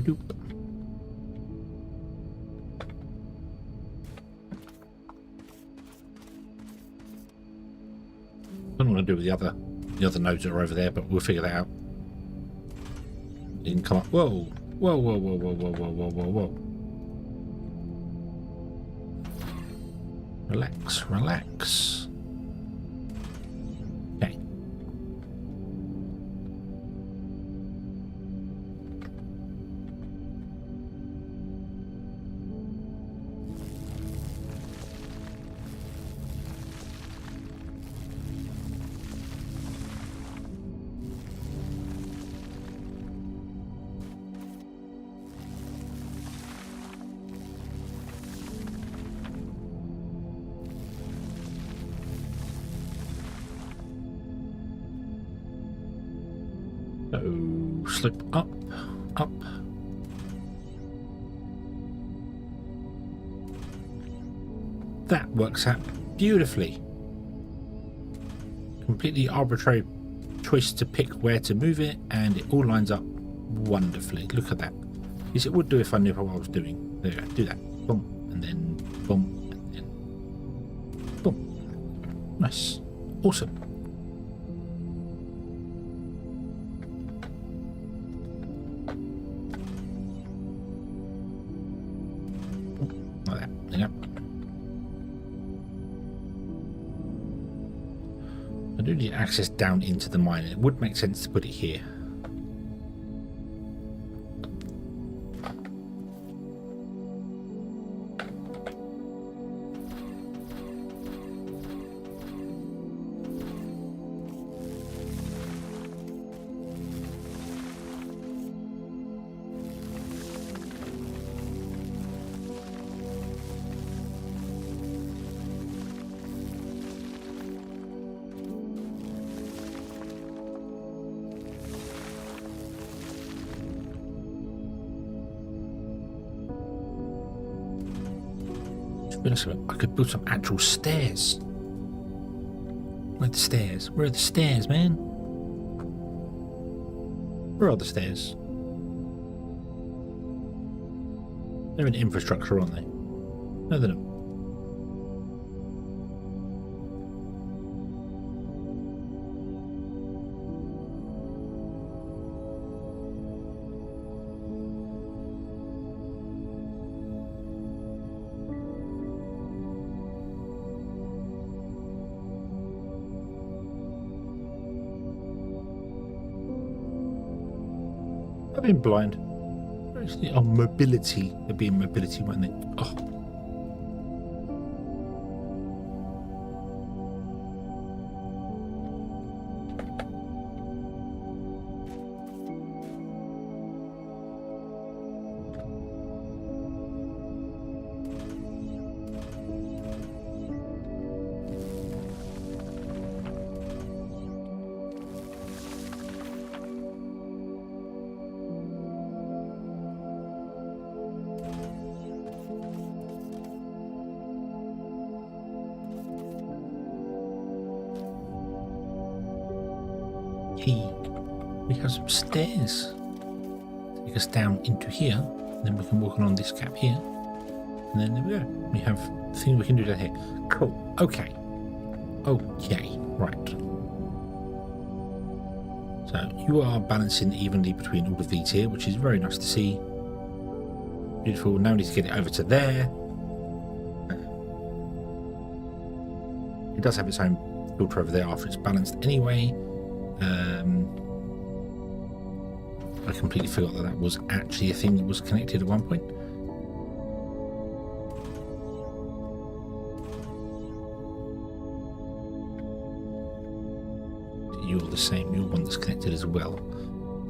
Doop. I don't want to do with the other nodes that are over there, but we'll figure that out. You can come up. Whoa. Relax. Okay. So slip up. That works out beautifully. Completely arbitrary choice to pick where to move it, and it all lines up wonderfully. Look at that. Yes, it would do if I knew what I was doing. There you go. Do that. Boom, and then boom, and then boom. Nice. Awesome. Like that. There you go. I do need access down into the mine. It would make sense to put it here. I could build some actual stairs. Where are the stairs? Where are the stairs, man? Where are the stairs? They're in infrastructure, aren't they? No, they're not. I'm blind. Oh, mobility. There'd be mobility, won't there? Oh. We have some stairs take us down into here, and then we can walk along this gap here, and then there we go. We have the thing we can do down here. Cool. Okay, right. So you are balancing evenly between all of these here, which is very nice to see. Beautiful. Now we need to get it over to there. It does have its own filter over there after it's balanced anyway. I completely forgot that was actually a thing that was connected at one point. You're the same, you're one that's connected as well.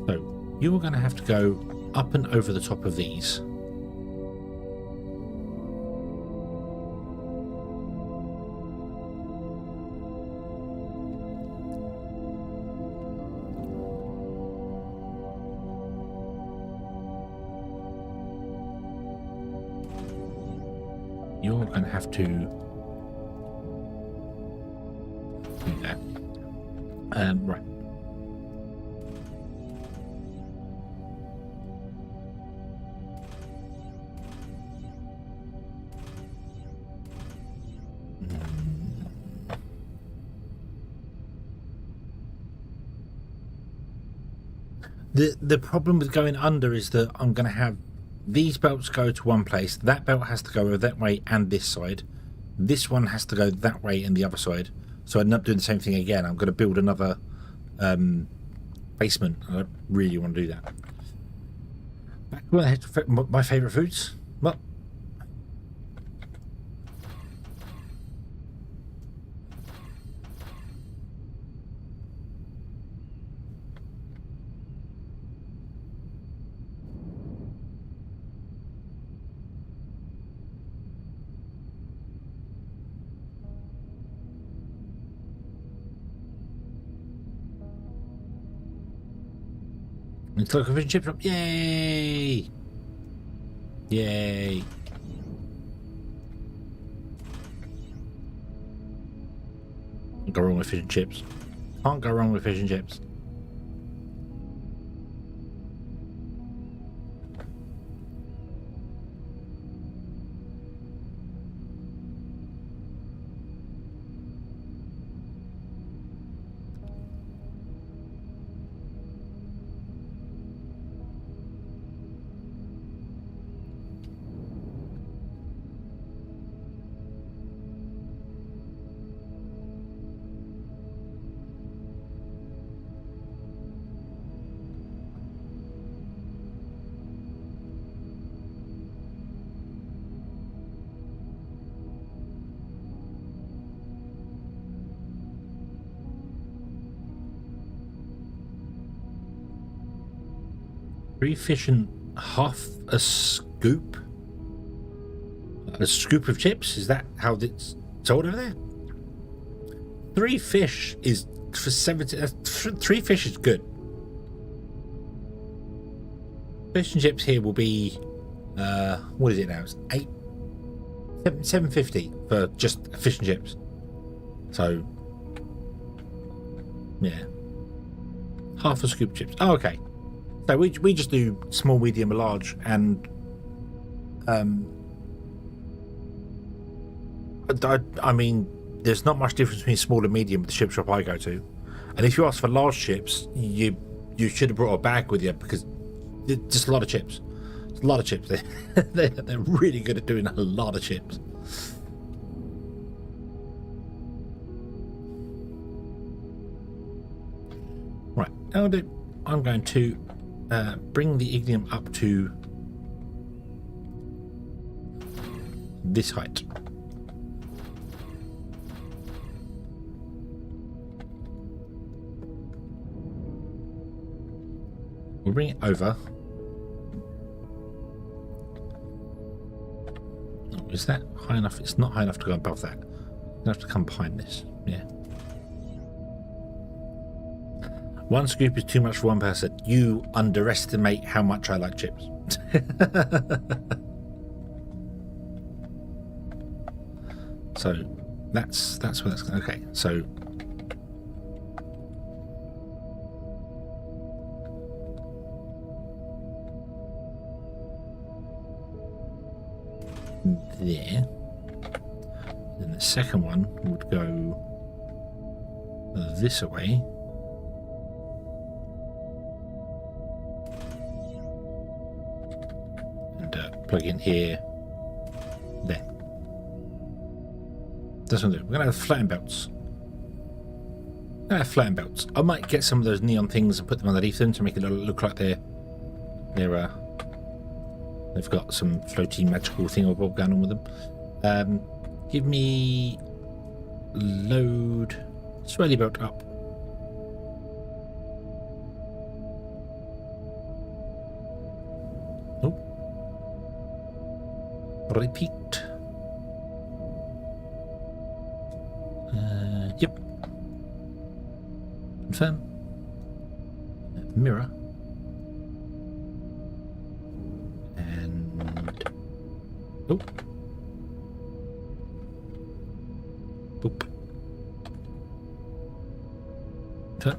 So you're going to have to go up and over the top of these. You're going to have to do that. Right. The problem with going under is that I'm going to have these belts go to one place, that belt has to go that way and this side, this one has to go that way and the other side, so I end up doing the same thing again. I'm going to build another basement. I don't really want to do that. Back to my favourite foods. Well, it's like a fish and chip shop. Yay! Yay! Can't go wrong with fish and chips. Can't go wrong with fish and chips. Three fish and half a scoop? A scoop of chips? Is that how it's sold over there? 3 fish is for 70. 3 fish is good. Fish and chips here will be what is it now? It's 7.50 for just fish and chips. So yeah, half a scoop of chips. Oh, okay. So we just do small, medium, large, and I mean, there's not much difference between small and medium with the chip shop I go to. And if you ask for large chips, you should have brought a bag with you, because it's just a lot of chips. It's a lot of chips. They're really good at doing a lot of chips. Right, I'm going to bring the ignium up to this height. We'll bring it over. Oh, is that high enough? It's not high enough to go above that. You have to come behind this. Yeah. One scoop is too much for one person. You underestimate how much I like chips. So that's where that's going. Okay, so there. Then the second one would go this way. And plug in here. There. That's what I'm doing. We're going to have flattened belts. Flattened belts. I might get some of those neon things and put them underneath them to make it look like they've got some floaty magical thing or going on with them. Give me load swirly belt up. Oh. Repeat. Yep. Confirm. Mirror. And oh. Boop. Turn.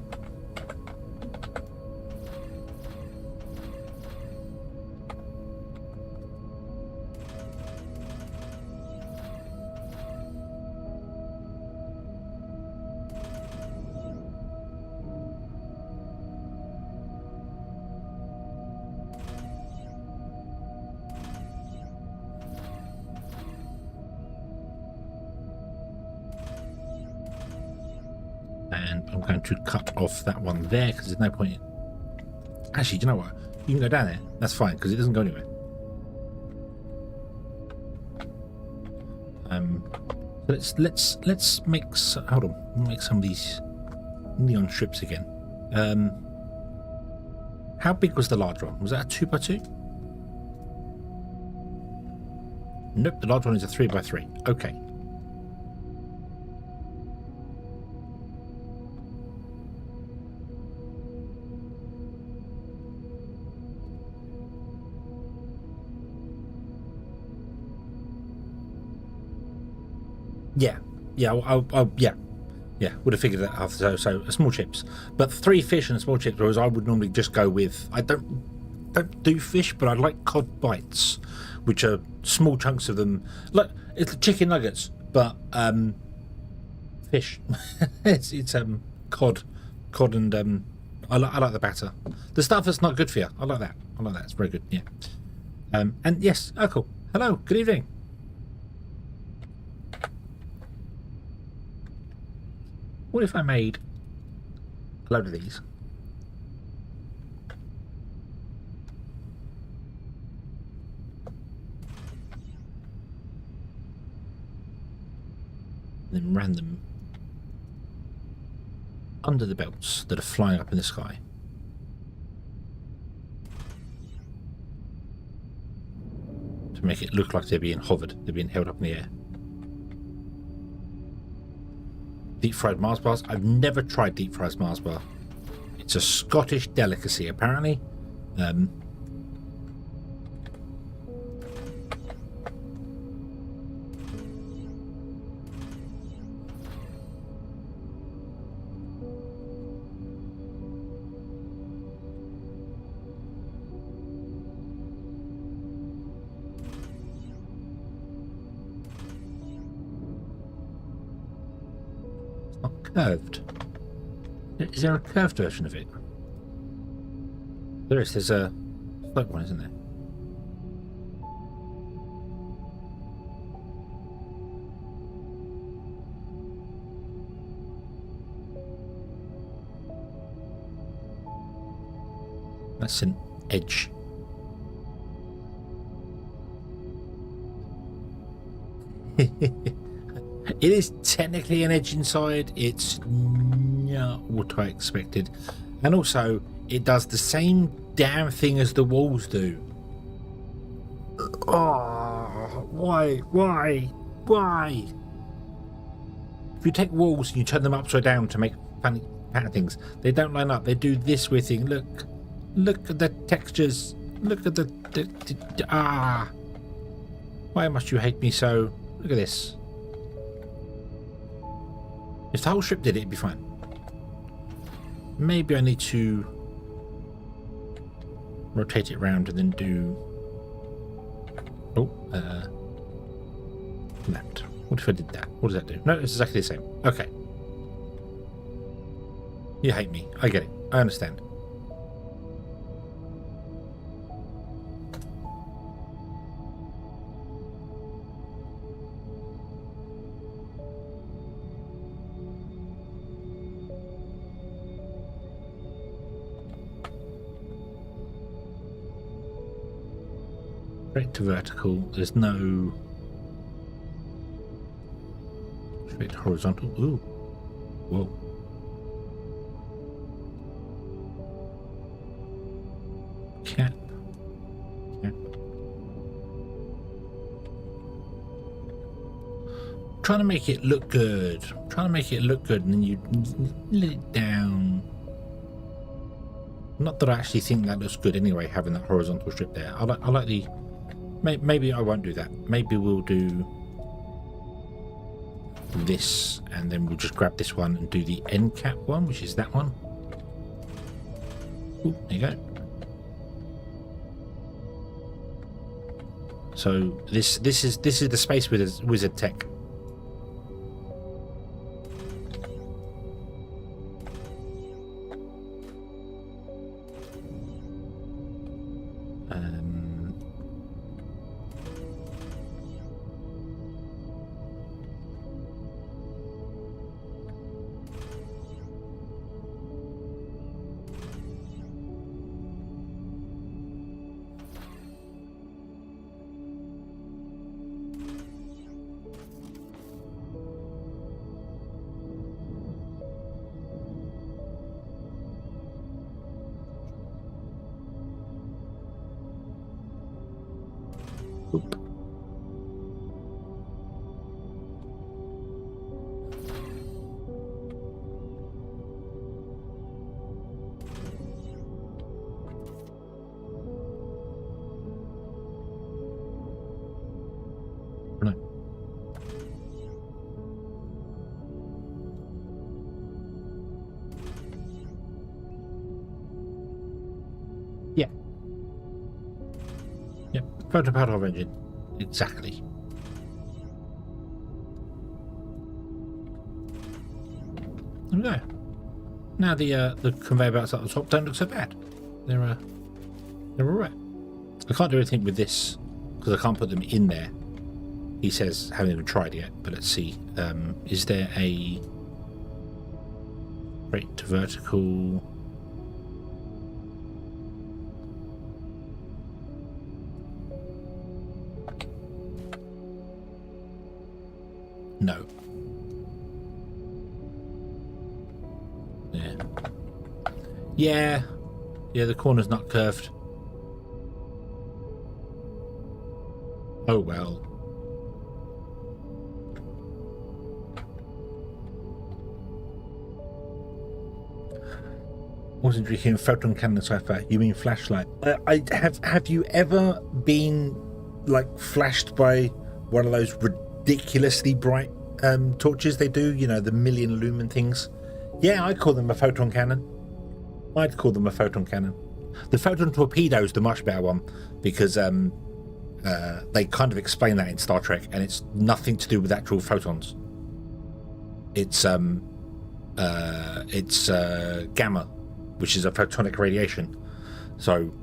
And I'm going to cut off that one there because there's no point in... Actually, do you know what? You can go down there. That's fine because it doesn't go anywhere. Let's make... Hold on. We'll make some of these neon strips again. How big was the large one? Was that a 2x2? Nope, the large one is a 3x3. Okay. Yeah, would have figured that out. So small chips, but 3 fish and small chips. Whereas I would normally just go with, I don't do fish, but I like cod bites, which are small chunks of them. Look, it's chicken nuggets, but fish. it's cod and I like the batter. The stuff that's not good for you. I like that. It's very good. Yeah. And yes, oh cool. Hello, good evening. What if I made a load of these? Then ran them under the belts that are flying up in the sky. To make it look like they're being hovered, they're being held up in the air. Deep fried Mars bars. I've never tried deep fried Mars bar. It's a Scottish delicacy, apparently. Curved. Is there a curved version of it? There is. There's a slope one, isn't there? That's an edge. It is technically an edge inside. It's not what I expected. And also, it does the same damn thing as the walls do. Oh, why? If you take walls and you turn them upside down to make funny pattern things, they don't line up. They do this weird thing. Look at the textures. Look at the Why must you hate me so? Look at this. If the whole strip did it, it'd be fine. Maybe I need to rotate it around and then do... left. What if I did that? What does that do? No, it's exactly the same. Okay. You hate me. I get it. I understand. Straight to vertical. There's no straight to horizontal. Ooh. Whoa. Cap. Trying to make it look good. And then you let it down. Not that I actually think that looks good anyway, having that horizontal strip there. I like the... Maybe I won't do that. Maybe we'll do this, and then we'll just grab this one and do the end cap one, which is that one. Ooh, there you go. So this is the Space Wizard tech. Oop. No. Yeah. Yep. Photon power engine. Exactly. There we go. Now the conveyor belts at the top don't look so bad. They're alright. I can't do anything with this because I can't put them in there. He says haven't even tried yet, but let's see. Is there a straight to vertical? No. Yeah. Yeah, the corner's not curved. Oh well. Wasn't drinking photon cannon sci-fi. You mean flashlight? Have you ever been like flashed by one of those ridiculously bright torches they do? You know, the million lumen things. Yeah, I call them a photon cannon. I'd call them a photon cannon. The photon torpedo is the much better one because they kind of explain that in Star Trek, and it's nothing to do with actual photons. It's gamma, which is a photonic radiation. So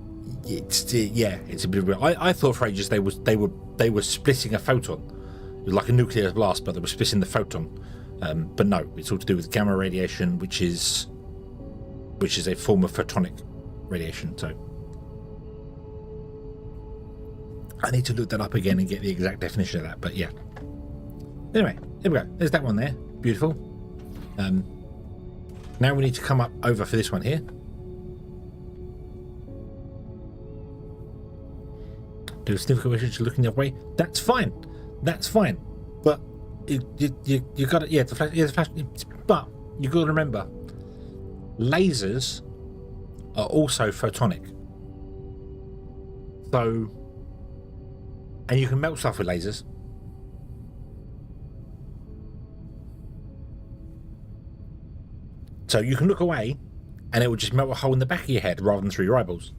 it's a bit weird. I thought for ages they were splitting a photon. It was like a nuclear blast, but they were splitting the photon. But no, it's all to do with gamma radiation, which is a form of photonic radiation. So I need to look that up again and get the exact definition of that. But yeah. Anyway, there we go. There's that one there. Beautiful. Now we need to come up over for this one here. Do a significant wish to looking the other way. That's fine. That's fine. But you got it. Yeah, the flash. But you got to remember, lasers are also photonic. So, and you can melt stuff with lasers. So you can look away, and it will just melt a hole in the back of your head rather than through your eyeballs.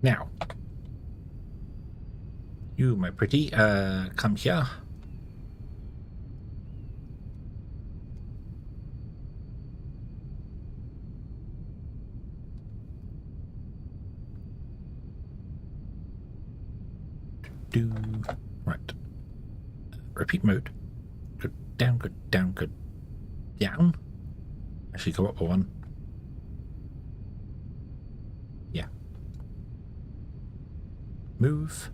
Now, you, my pretty, come here. Right. Repeat mode. Go down, go down, go down. Actually, go up one. Yeah. Move.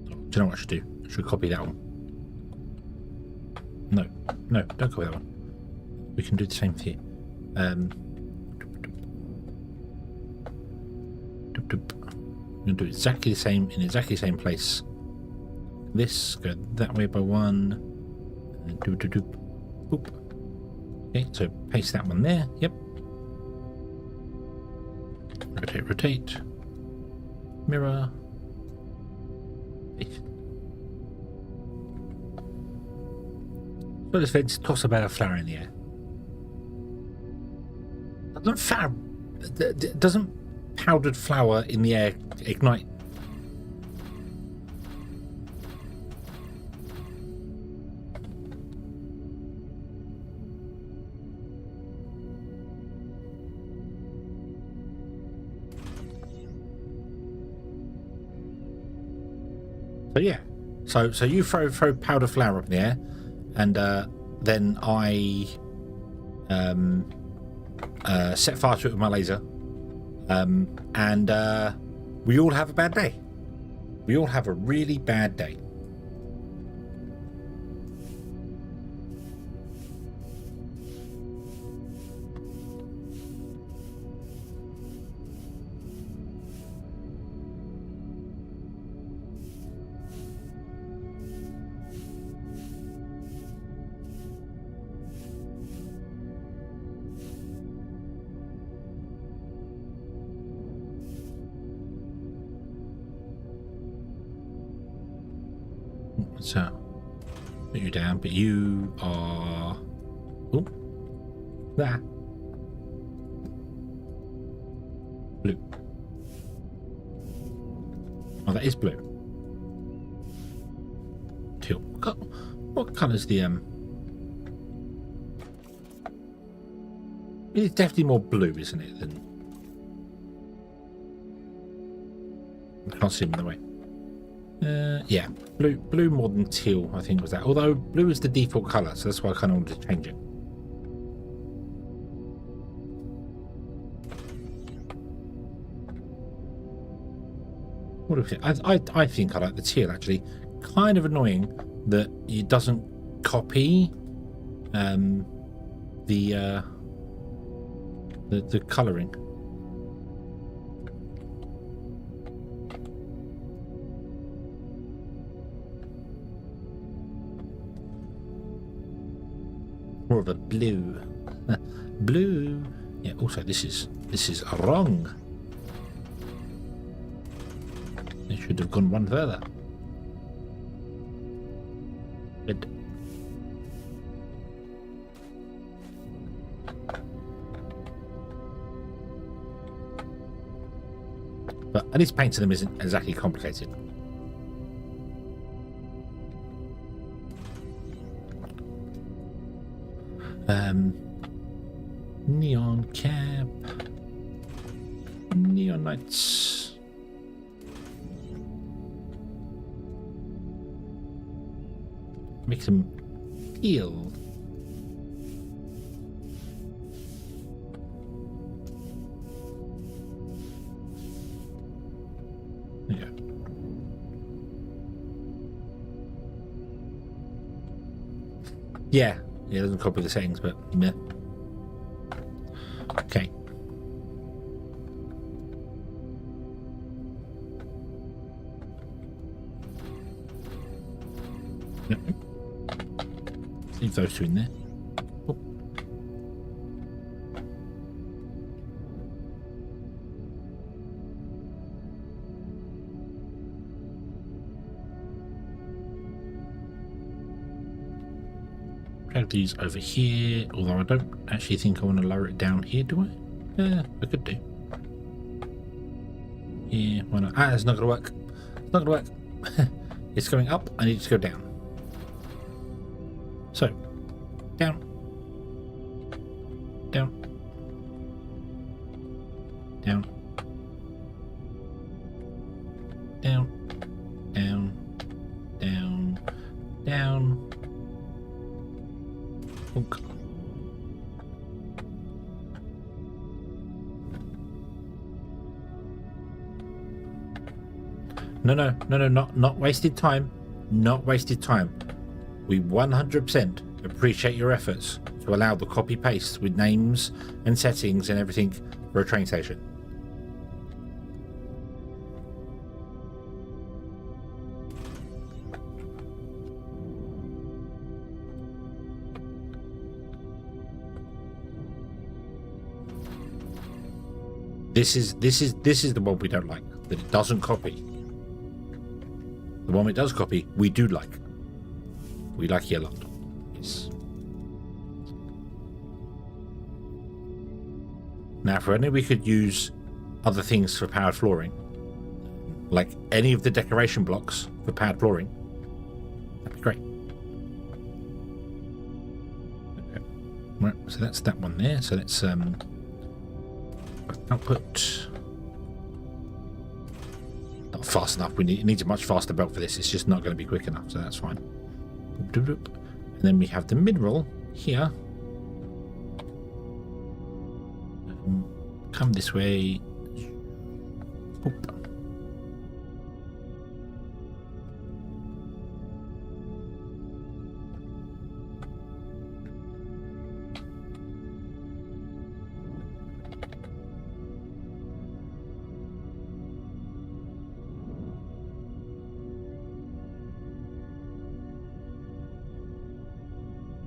Oh, do you know what I should do? I should copy that one. No, no, don't copy that one. We can do the same here. I'm going to do exactly the same in exactly the same place. This, go that way by one. And boop. Okay, so paste that one there. Yep. Rotate. Mirror. Paste. So let's toss about a flower in the air. Doesn't powdered flour in the air ignite? So yeah, so you throw powder flour up in the air, and then I set fire to it with my laser, and we all have a bad day. We all have a really bad day. So, put you down, but you are... Oh, there. Blue. Oh, that is blue. Teal. What colour's the... It's definitely more blue, isn't it, than... I can't see him in the way. Yeah, blue more than teal, I think was that. Although blue is the default colour, so that's why I kind of wanted to change it. What do we think? I think I like the teal actually. Kind of annoying that it doesn't copy the colouring. More of a blue. Blue. Yeah, also this is wrong. It should have gone one further. Red. But at least painting them isn't exactly complicated. Neon cap. Neon lights. Make them feel. There you go. Yeah, it doesn't copy the settings, but meh. Okay. Leave those two in there. Oh. Drag these over here, although I don't actually think I want to lower it down here, do I? Yeah, I could do. Yeah, why not? Ah, it's not going to work. It's not going to work. It's going up, I need it to go down. So, down, down, down, down, down, down, down. Honk. No, not wasted time. Not wasted time. We 100% appreciate your efforts to allow the copy paste with names and settings and everything for a train station. This is the one we don't like, that it doesn't copy. The one it does copy, we do like. We like it a lot. Yes. Now, if only we could use other things for powered flooring, like any of the decoration blocks for powered flooring, that'd be great. Okay. Right, so that's that one there. So let's output. Not fast enough. It needs a much faster belt for this. It's just not going to be quick enough, so that's fine. And then we have the mineral here. Come this way. Oop.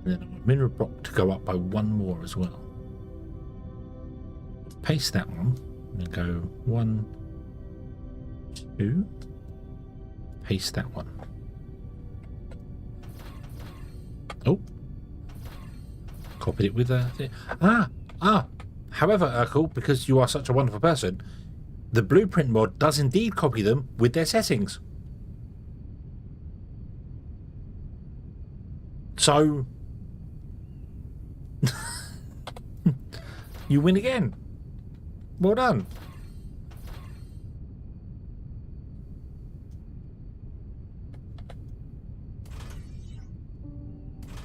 And then I want mineral block to go up by one more as well. Paste that one and go 1, 2. Paste that one. Oh, copied it with a however, Urkel, because you are such a wonderful person, the blueprint mod does indeed copy them with their settings. So you win again. Well done.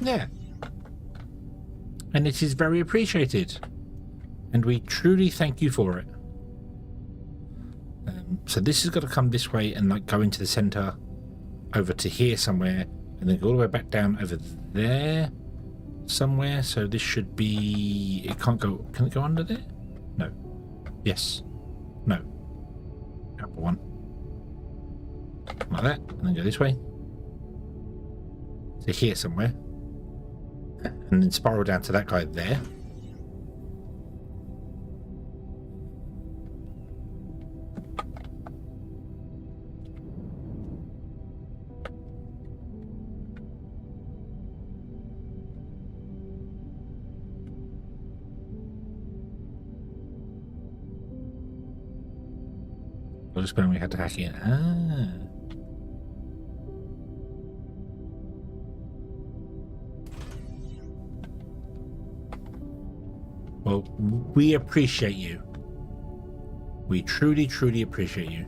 Yeah. And it is very appreciated. And we truly thank you for it. So this has got to come this way and like go into the center over to here somewhere and then go all the way back down over there somewhere. So this should be, it can't go, can it go under there? No. Yes. No. Upper one. Like that. And then go this way. So here somewhere. And then spiral down to that guy there. I just found we had to hack it. Well, we appreciate you. We truly, truly appreciate you.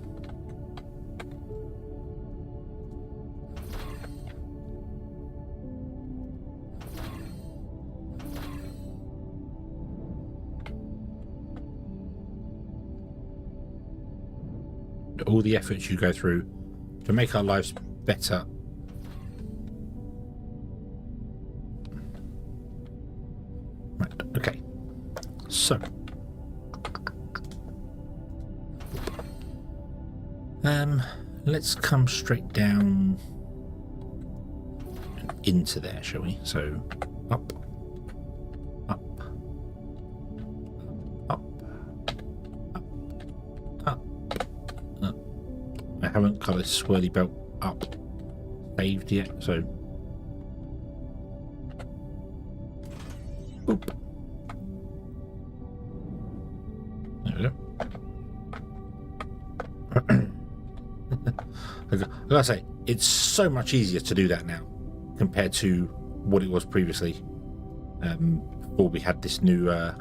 All the efforts you go through to make our lives better. Right, okay. So. Let's come straight down and into there, shall we? So, up, up, up, up, up. I haven't got a swirly belt up saved yet, so. Boop. There we go. Like I say, it's so much easier to do that now compared to what it was previously. Before we had this new the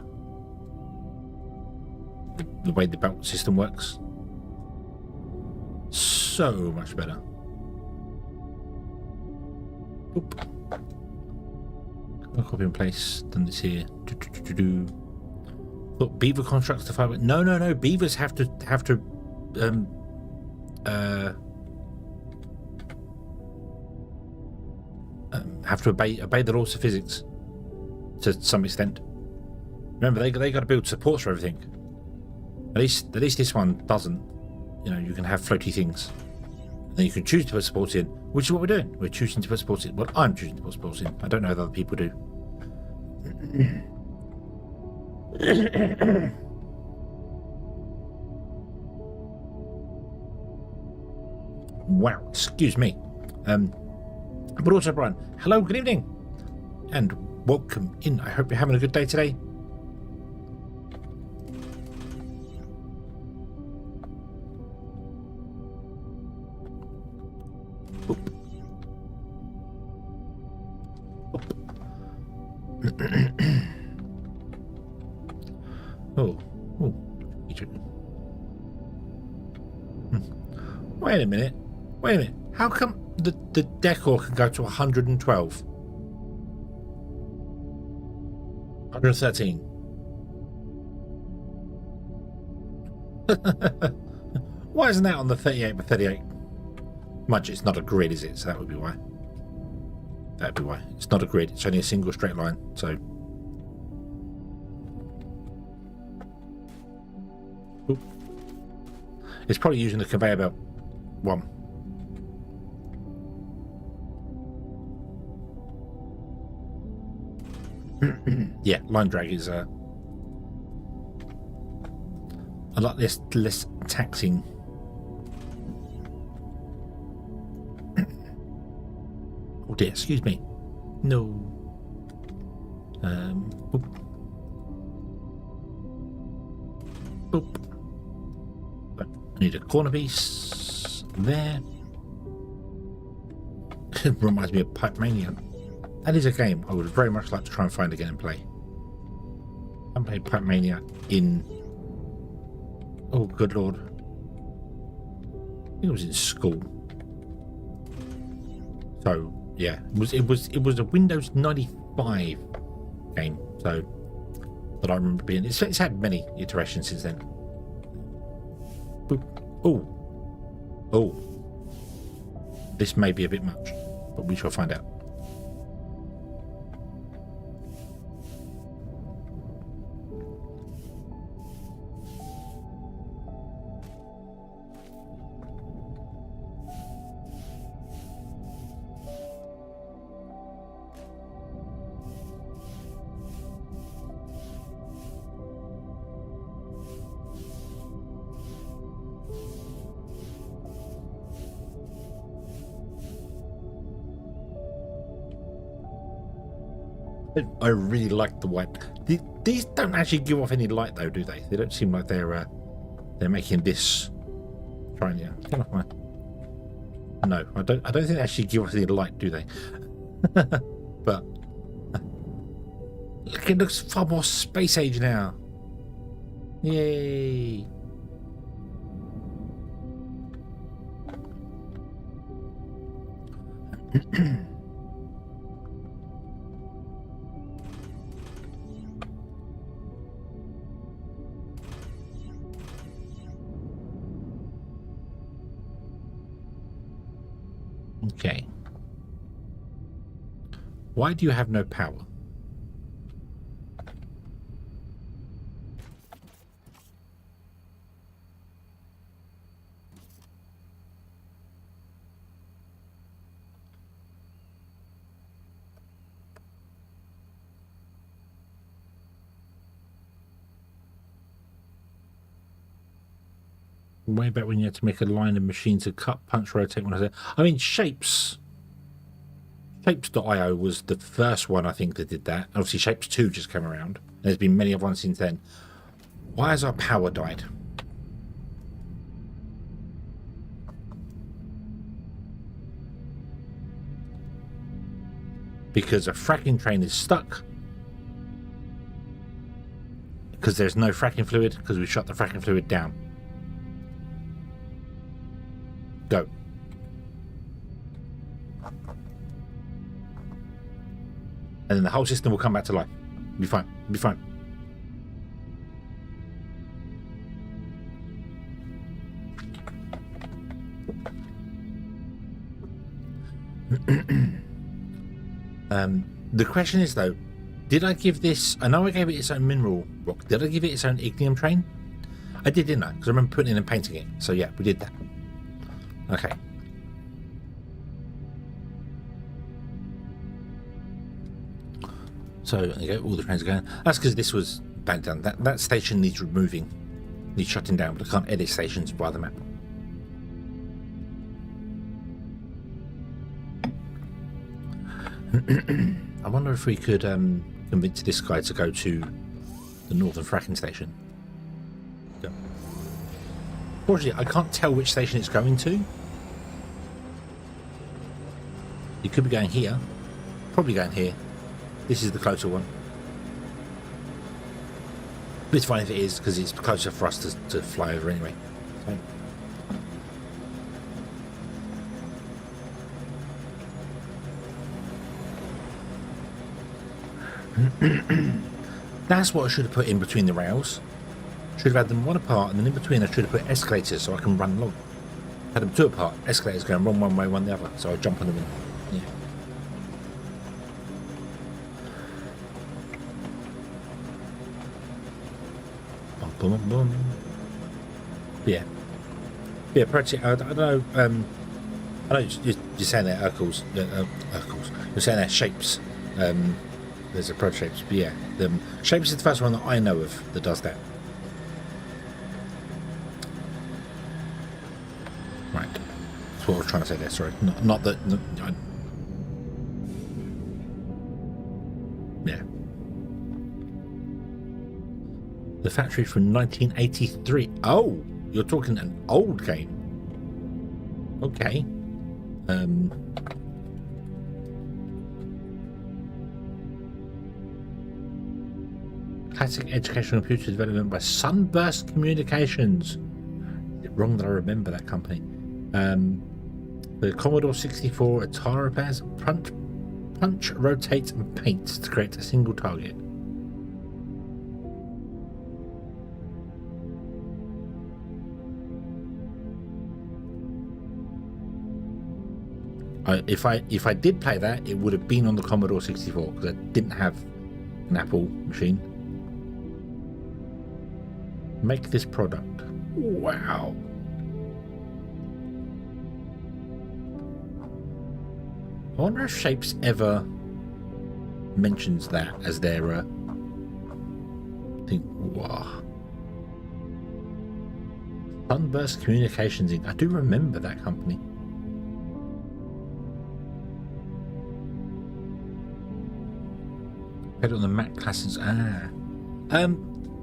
way the belt system works. So much better. Oop. Copy in place. Done this here. Look, beaver constructs to fire. No. Beavers have to obey the laws of physics to some extent. Remember, they got to build supports for everything. At least this one doesn't. You know, you can have floaty things. And then you can choose to put supports in, which is what we're doing. We're choosing to put supports in. Well, I'm choosing to put supports in. I don't know if other people do. Wow, excuse me. But also, Brian, hello, good evening, and welcome in. I hope you're having a good day today. Oop. Oop. Oh, wait a minute. How come the decor can go to 112? 113. Why isn't that on the 38 by 38? Much, it's not a grid, is it? So that would be why. That'd be why. It's not a grid. It's only a single straight line. So. Oop. It's probably using the conveyor belt one. Yeah, line drag is a lot less taxing. Oh dear, excuse me. No. Boop. Boop. I need a corner piece there. Reminds me of Pipe Mania. That is a game I would very much like to try and find again and play. I played Pipe Mania in... Oh, good lord. I think it was in school. So, yeah. It was a Windows 95 game. So, that I remember being... It's had many iterations since then. Boop. Oh. Oh. This may be a bit much, but we shall find out. I really like the white. These don't actually give off any light though, do they? They don't seem like they're making this. Trying, yeah. Turn off my. No, I don't think they actually give off any light, do they? But Look, it looks far more space age now. Yay. Okay. Why do you have no power? Way back when you had to make a line of machines to cut, punch, rotate. When I said, I mean, Shapes.io was the first one I think that did that. Obviously, Shapes 2 just came around. There's been many other ones since then. Why has our power died? Because a fracking train is stuck. Because there's no fracking fluid. Because we shut the fracking fluid down. Go. And then the whole system will come back to life. Be fine. Be fine. The question is though, did I give this? I know I gave it its own mineral rock. Did I give it its own ignium train? I did, didn't I? Because I remember putting it in and painting it. So yeah, we did that. Okay. So there you go, all the trains are going. That's because this was back down. That station needs removing, needs shutting down, but I can't edit stations via the map. I wonder if we could convince this guy to go to the northern fracking station. Go. Fortunately, I can't tell which station it's going to. It could be going here. Probably going here. This is the closer one. But it's fine if it is, because it's closer for us to fly over anyway. So. That's what I should have put in between the rails. Should have had them one apart, and then in between I should have put escalators so I can run along. Had them two apart, escalators going one way, one the other, so I jump on them. Yeah. Boom, boom, boom. Yeah. Yeah, project. I don't know. I know you're saying they're Urkels. Urkels. You're saying they're shapes. There's a pro shapes, but yeah, the shapes is the first one that I know of that does that. Right. That's what I was trying to say there. Sorry, not that. Yeah. The factory from 1983. Oh, you're talking an old game. Okay. Classic educational computer development by Sunburst Communications. Is it wrong that I remember that company? The Commodore 64 Atari repairs, punch, rotate, and paint to create a single target. If I did play that, it would have been on the Commodore 64 because I didn't have an Apple machine. Make this product. Wow. I wonder if Shapes ever mentions that as their thing. Wow. Sunburst Communications Inc. I do remember that company. Put it on the Mac classes.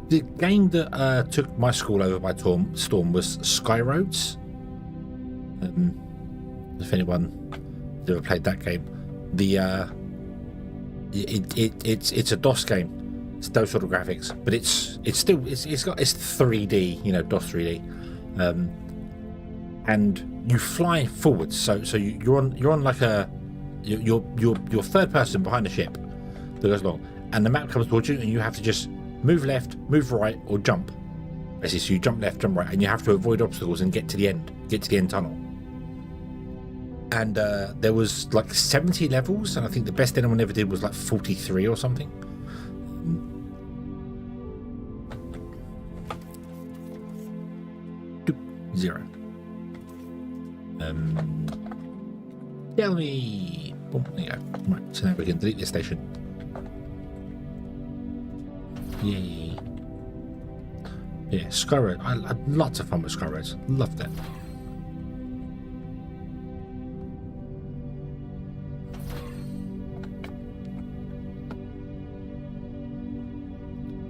The game that took my school over by storm was Sky Roads. If anyone has ever played that game, It's a DOS game. It's those sort of graphics, but it's 3D, you know, DOS 3D, and you fly forwards. So you're on like you're third person behind the ship that goes along, and the map comes towards you, and you have to just move left, move right, or jump. Basically, so you jump left, jump right, and you have to avoid obstacles and get to the end tunnel. And there was like 70 levels, and I think the best anyone ever did was like 43 or something. Zero. Yeah, let me. Oh, there you go. Right, so now we can delete this station. Yay. Yeah, Skyroad. I had lots of fun with Skyroads. Loved it.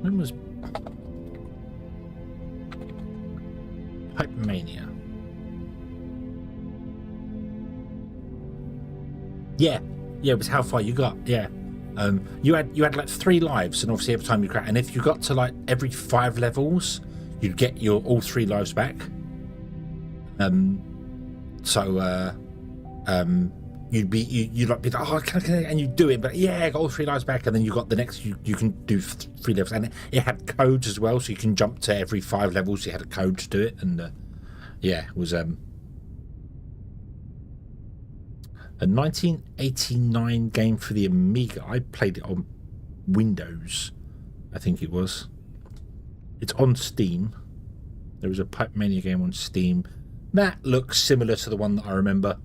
When was Pipe Mania? Yeah, it was how far you got. Yeah, you had like 3 lives, and obviously every time you crack, and if you got to like every 5 levels, you'd get your all 3 lives back. You'd like be like, oh, can I, and you do it, but yeah, I got all 3 lives back, and then you got the next. You can do 3 levels, and it had codes as well, so you can jump to every 5 levels. You had a code to do it, and yeah, it was a 1989 game for the Amiga. I played it on Windows, I think it was. It's on Steam. There was a Pipe Mania game on Steam that looks similar to the one that I remember,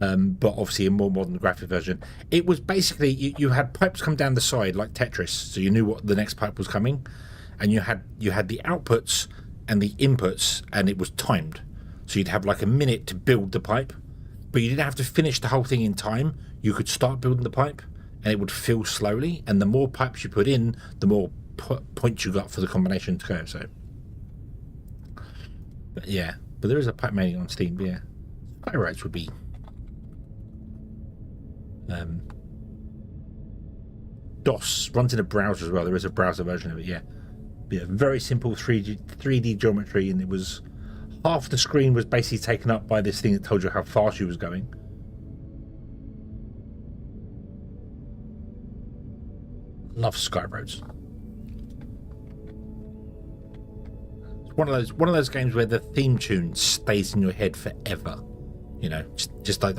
but obviously a more modern graphic version. It was basically you had pipes come down the side like Tetris, so you knew what the next pipe was coming, and you had the outputs and the inputs, and it was timed. So you'd have like a minute to build the pipe, but you didn't have to finish the whole thing in time. You could start building the pipe, and it would fill slowly, and the more pipes you put in, the more points you got for the combination to go. So, but there is a Pipe Mania on Steam. Yeah, Pirates would be DOS, runs in a browser as well. There is a browser version of it. Yeah, very simple 3D geometry, and it was half the screen was basically taken up by this thing that told you how fast you was going. Love Skyroads. It's one of those games where the theme tune stays in your head forever. You know, just I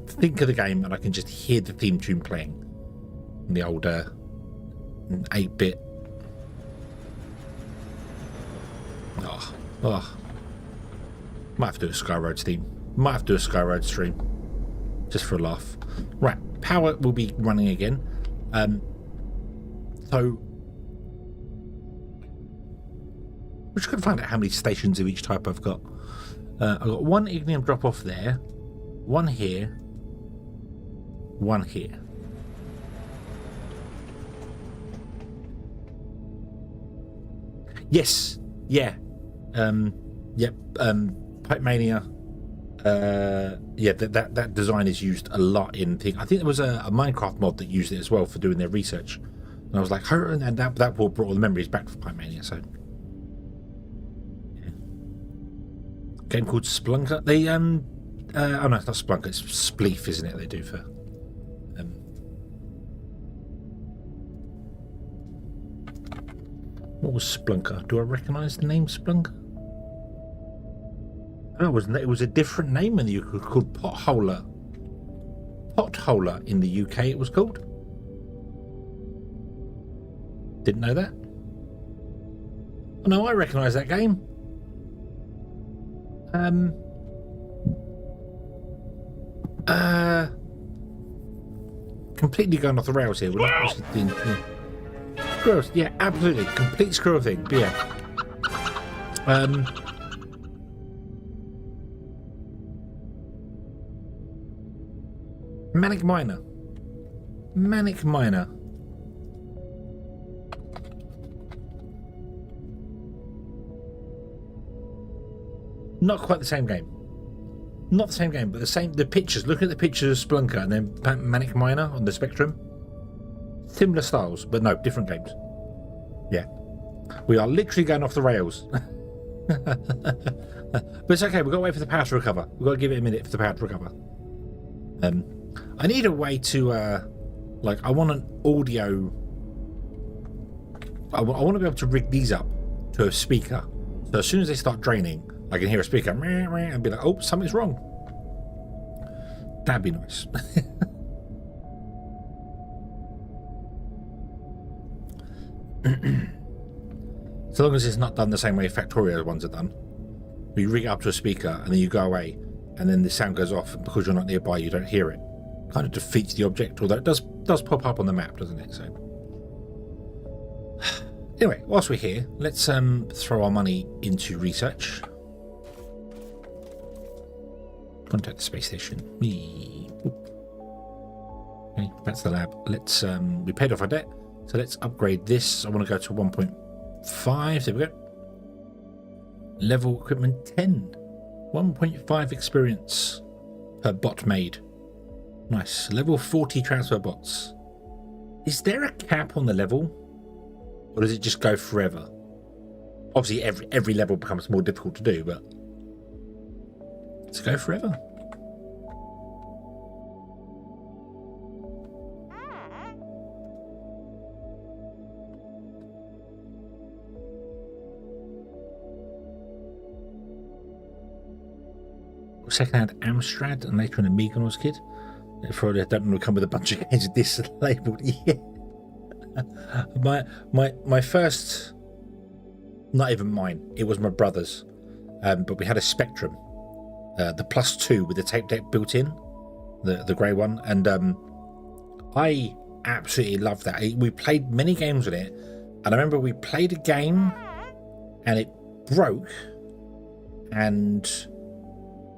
think of the game and I can just hear the theme tune playing. The old 8-bit. Might have to do a Skyroads theme. Might have to do a Skyroads stream. Just for a laugh. Right, power will be running again. So we're just going to find out how many stations of each type I've got. I've got 1 ignium drop off there, 1 here, 1 here. Yes, yeah, yep. Pipe Mania. That design is used a lot in things. I think there was a Minecraft mod that used it as well for doing their research, and I was like, and that brought all the memories back for Pipe Mania. So, yeah. Game called Splunker. They oh no, it's not Splunker. It's Spleef, isn't it? They do for. What was Splunker? Do I recognise the name Splunker? Oh, it was a different name in the UK, called Potholer. Potholer in the UK it was called. Didn't know that. Oh, no, I recognise that game. Completely going off the rails here. We're not Screw, yeah, absolutely. Complete screw thing. But yeah. Manic Miner. Manic Miner. Not quite the same game. Not the same game, but the pictures. Look at the pictures of Splunker and then Manic Miner on the Spectrum. Similar styles, but no, different games. Yeah. We are literally going off the rails. But it's okay, we've got to wait for the power to recover. We've got to give it a minute for the power to recover. I need a way to, like, I want an audio... I want to be able to rig these up to a speaker. So as soon as they start draining, I can hear a speaker and be like, oh, something's wrong. That'd be nice. So long as it's not done the same way Factorio ones are done. You rig it up to a speaker and then you go away and then the sound goes off, and because you're not nearby you don't hear it. Kind of defeats the object, although it does pop up on the map, doesn't it? So anyway, whilst we're here, let's throw our money into research. Contact the space station. Okay, that's the lab. Let's we paid off our debt, so let's upgrade this. I want to go to 1.5. There we go. Level equipment 10. 1.5 experience per bot made. Nice. Level 40 transfer bots. Is there a cap on the level, or does it just go forever? Obviously every level becomes more difficult to do, but let's go forever. Secondhand Amstrad, and later an Amiga when I was a kid. Therefore, I don't want to come with a bunch of games dislabeled. Yeah. my first, not even mine, it was my brother's. But we had a Spectrum, the +2 with the tape deck built in, the grey one, and I absolutely loved that. We played many games with it, and I remember we played a game, and it broke, and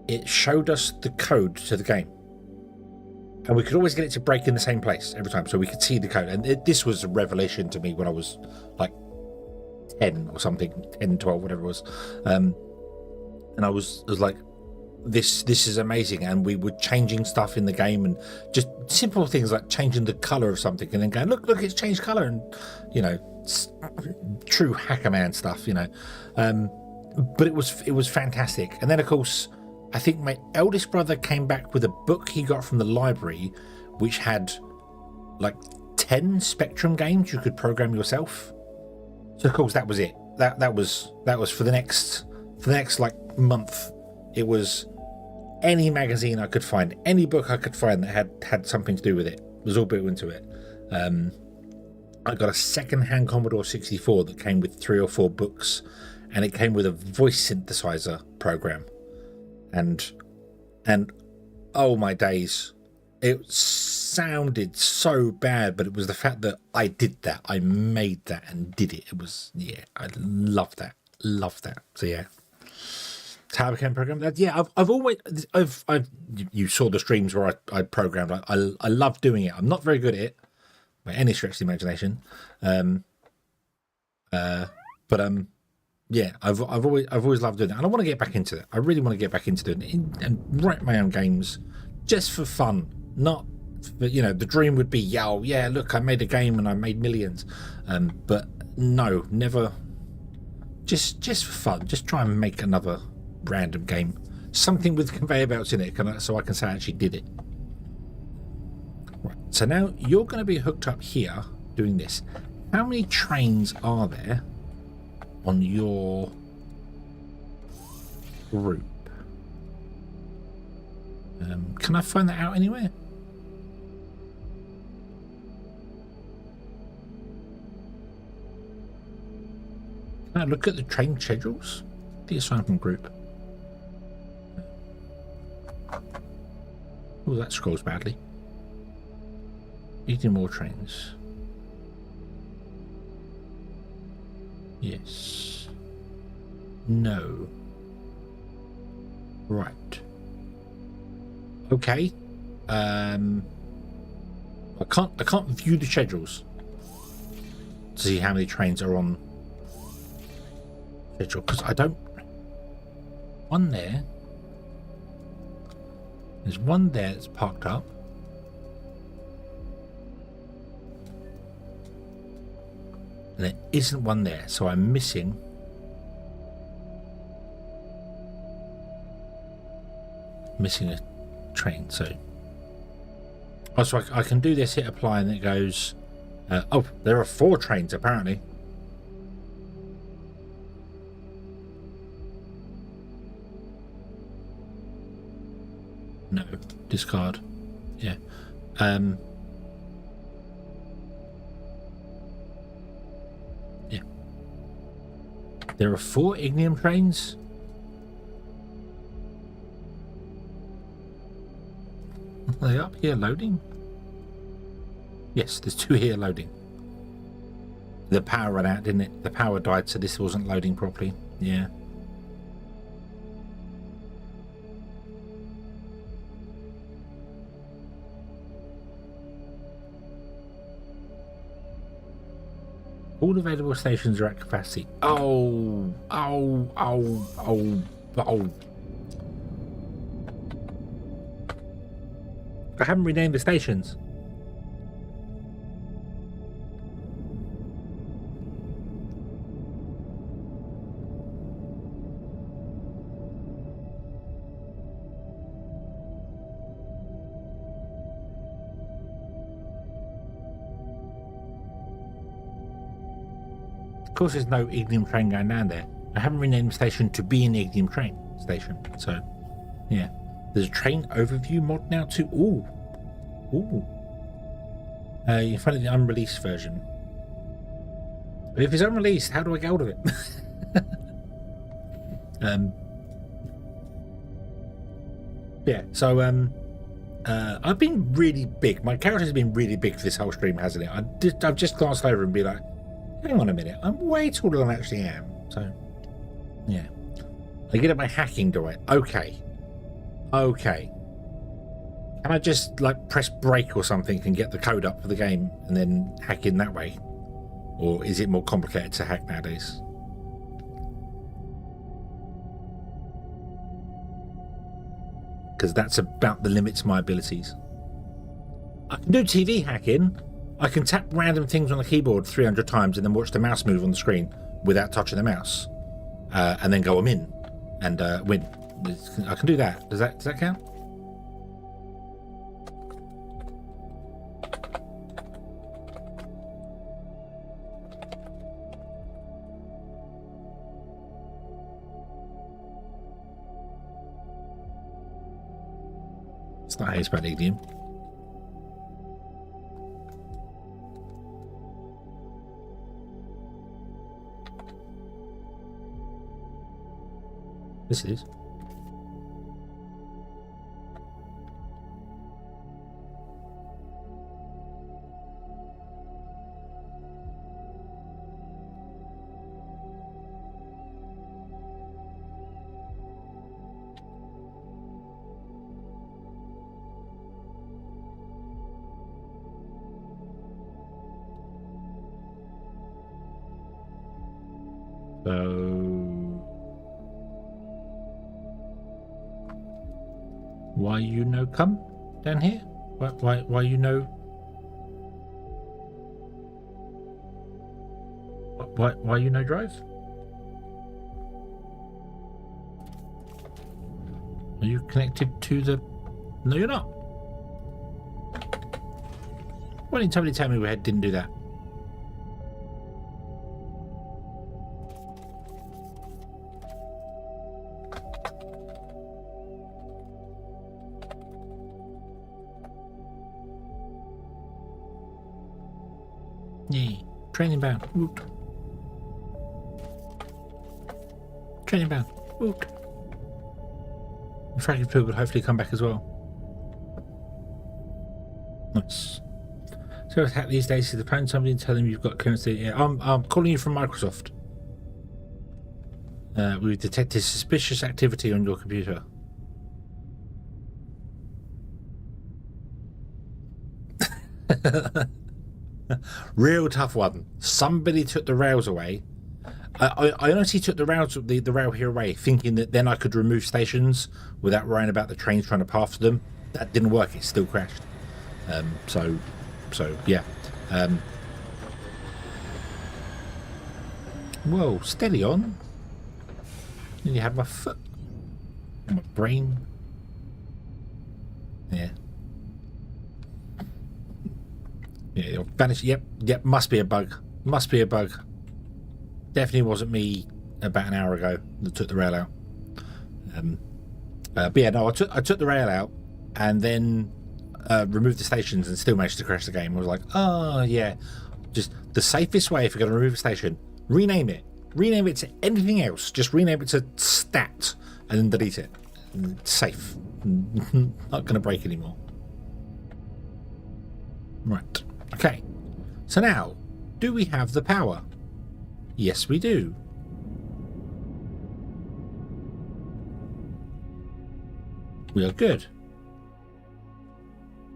it showed us the code to the game, and we could always get it to break in the same place every time, so we could see the code. And this was a revelation to me when I was like 10 or something, 10, 12, whatever it was. And I was like, this is amazing. And we were changing stuff in the game, and just simple things like changing the color of something, and then going, look, it's changed color, and you know, true hacker man stuff, you know. But it was fantastic. And then of course, I think my eldest brother came back with a book he got from the library, which had like 10 Spectrum games you could program yourself. So of course that was it. That was for the next like month. It was any magazine I could find, any book I could find that had something to do with it. It was all built into it. I got a second-hand Commodore 64 that came with 3 or 4 books, and it came with a voice synthesizer program. And oh my days, it sounded so bad, but it was the fact that I did that, I made that and did it. It was, yeah, I love that. So yeah, that's how I became programmed. Yeah, I've you saw the streams where I programmed. I love doing it. I'm not very good at it by any stretch of the imagination, but yeah, I've always loved doing that, and I want to get back into it. I really want to get back into doing it and write my own games just for fun. Not, but you know, the dream would be, yeah, look, I made a game and I made millions. But no, never. Just for fun. Just try and make another random game, something with conveyor belts in it, so I can say I actually did it. Right. So now you're going to be hooked up here doing this. How many trains are there on your group? Can I find that out anywhere? Can I look at the train schedules? The assignment group. Oh, that scrolls badly. Eating more trains. Yes. No. Right. Okay. I can't view the schedules to see how many trains are on schedule, because I don't. One there. There's one there that's parked up. And there isn't one there, so I'm missing a train. So also I can do this, hit apply, and it goes oh, there are 4 trains apparently. No, discard. Yeah. Yeah. There are 4 ignium trains. Are they up here loading? Yes, there's 2 here loading. The power ran out, didn't it? The power died, so this wasn't loading properly. Yeah. All available stations are at capacity. Oh. I haven't renamed the stations. Of course, there's no ignium train going down there. I haven't renamed the station to be an ignium train station. So, yeah. There's a train overview mod now too. Ooh. You can find it in the unreleased version. But if it's unreleased, how do I get hold of it? Yeah, so I've been really big. My character's been really big for this whole stream, hasn't it? I've just glanced over and be like, hang on a minute, I'm way taller than I actually am. So, yeah. I get at my hacking, do I? Okay. Can I just, like, press break or something and get the code up for the game and then hack in that way? Or is it more complicated to hack nowadays? Because that's about the limits of my abilities. I can do TV hacking. I can tap random things on the keyboard 300 times and then watch the mouse move on the screen without touching the mouse. And then go, I'm in and win. I can do that. Does that count? It's not how you spell ignium. This is. Why you no come down here? Why you no? Why you no drive? Are you connected to the? No, you're not. Why didn't somebody tell me we didn't do that? Yeah, training bound. Woot. Training bound. Woot. The fracking food will hopefully come back as well. Nice. So what's happening these days is the phone somebody and tell them you've got clearance. Yeah, I'm calling you from Microsoft. We've detected suspicious activity on your computer. Real tough one. Somebody took the rails away. I honestly took the rail here away, thinking that then I could remove stations without worrying about the trains trying to pass them. That didn't work. It still crashed. So yeah. Whoa, steady on. Nearly had my foot. My brain. Yeah. Yeah, it'll vanish. Yep, must be a bug. Must be a bug. Definitely wasn't me about an hour ago that took the rail out. But yeah, no, I took the rail out and then removed the stations and still managed to crash the game. I was like, oh yeah, just the safest way if you're going to remove a station, rename it. Rename it to anything else. Just rename it to stat and then delete it. It's safe. Not going to break anymore. Right. Okay. So now, do we have the power? Yes, we do. We are good.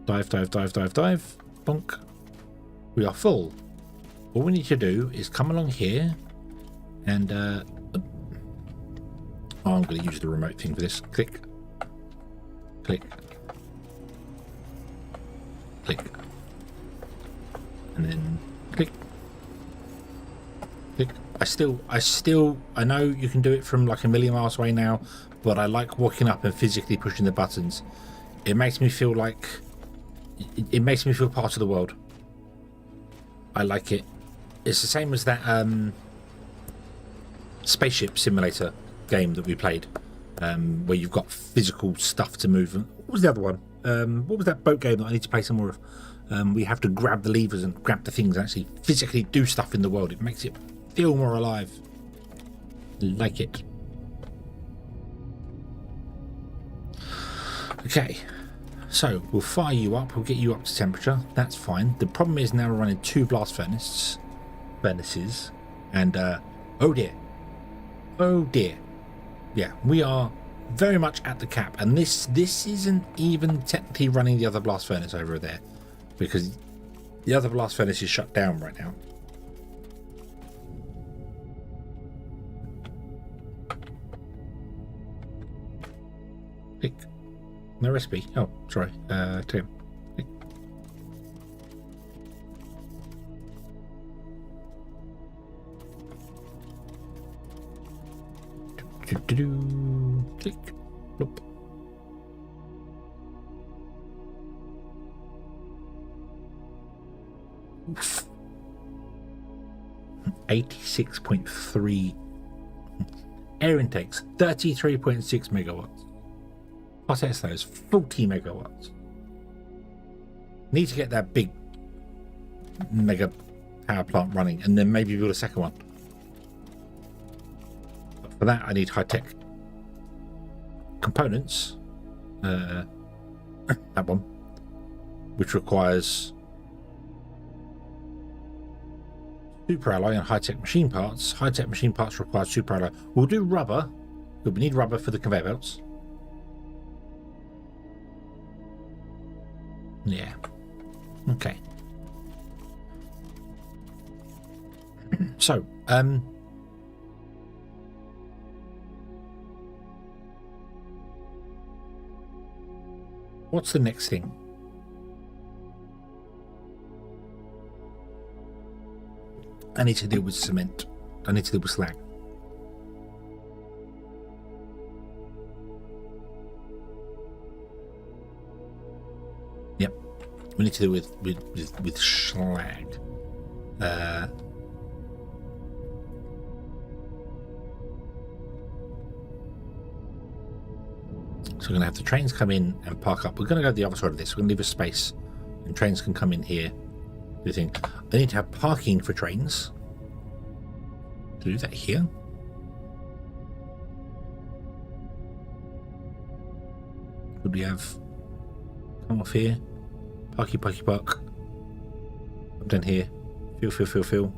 Dive, dive, dive, dive, dive. Bonk. We are full. All we need to do is come along here and oh, I'm going to use the remote thing for this. Click. Click. Click. And then click. Click. I know you can do it from like a million miles away now, but I like walking up and physically pushing the buttons. It makes me feel like it makes me feel part of the world. I like it. It's the same as that spaceship simulator game that we played, where you've got physical stuff to move. What was the other one? What was that boat game that I need to play some more of? We have to grab the levers and grab the things and actually physically do stuff in the world. It makes it feel more alive. Like it. Okay, so we'll fire you up. We'll get you up to temperature. That's fine. The problem is now we're running 2 blast furnaces, and oh dear, oh dear. Yeah, we are very much at the cap, and this isn't even technically running the other blast furnace over there, because the other blast furnace is shut down right now. Click. No recipe. Oh, sorry. Tim. Click. Click. Bloop. Oof. 86.3 air intakes, 33.6 megawatts. I'll test those 40 megawatts. Need to get that big mega power plant running and then maybe build a second one. But for that I need high-tech components, that one, which requires super alloy and high-tech machine parts. High-tech machine parts require super alloy. We'll do rubber, but we need rubber for the conveyor belts. Yeah. Okay. So, what's the next thing? I need to deal with cement. I need to deal with slag. Yep. We need to deal with slag. So we're going to have the trains come in and park up. We're going to go the other side of this. We're going to leave a space and trains can come in here. Do thing. I need to have parking for trains. Do that here. Could we have come off here? Parky, parky, park. Up down here. Fill.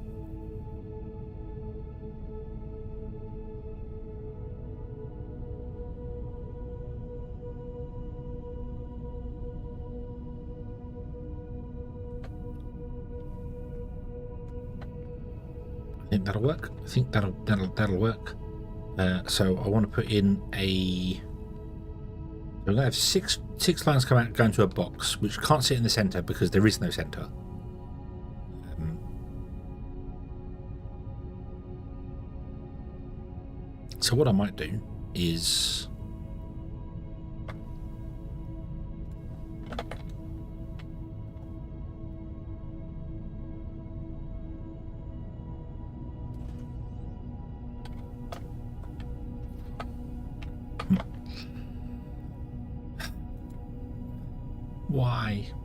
I think that'll work. I think that'll work. So I want to put in a. I'm going to have six lines come out going to a box, which can't sit in the center because there is no center. So what I might do is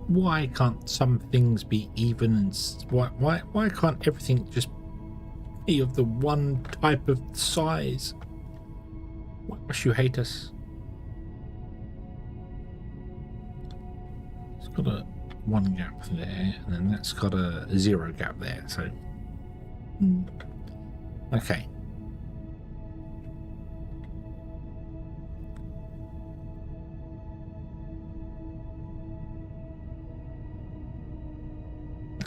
why can't some things be even, and why can't everything just be of the one type of size? Why must you hate us? It's got a 1 gap there, and then that's got a 0 gap there, so okay.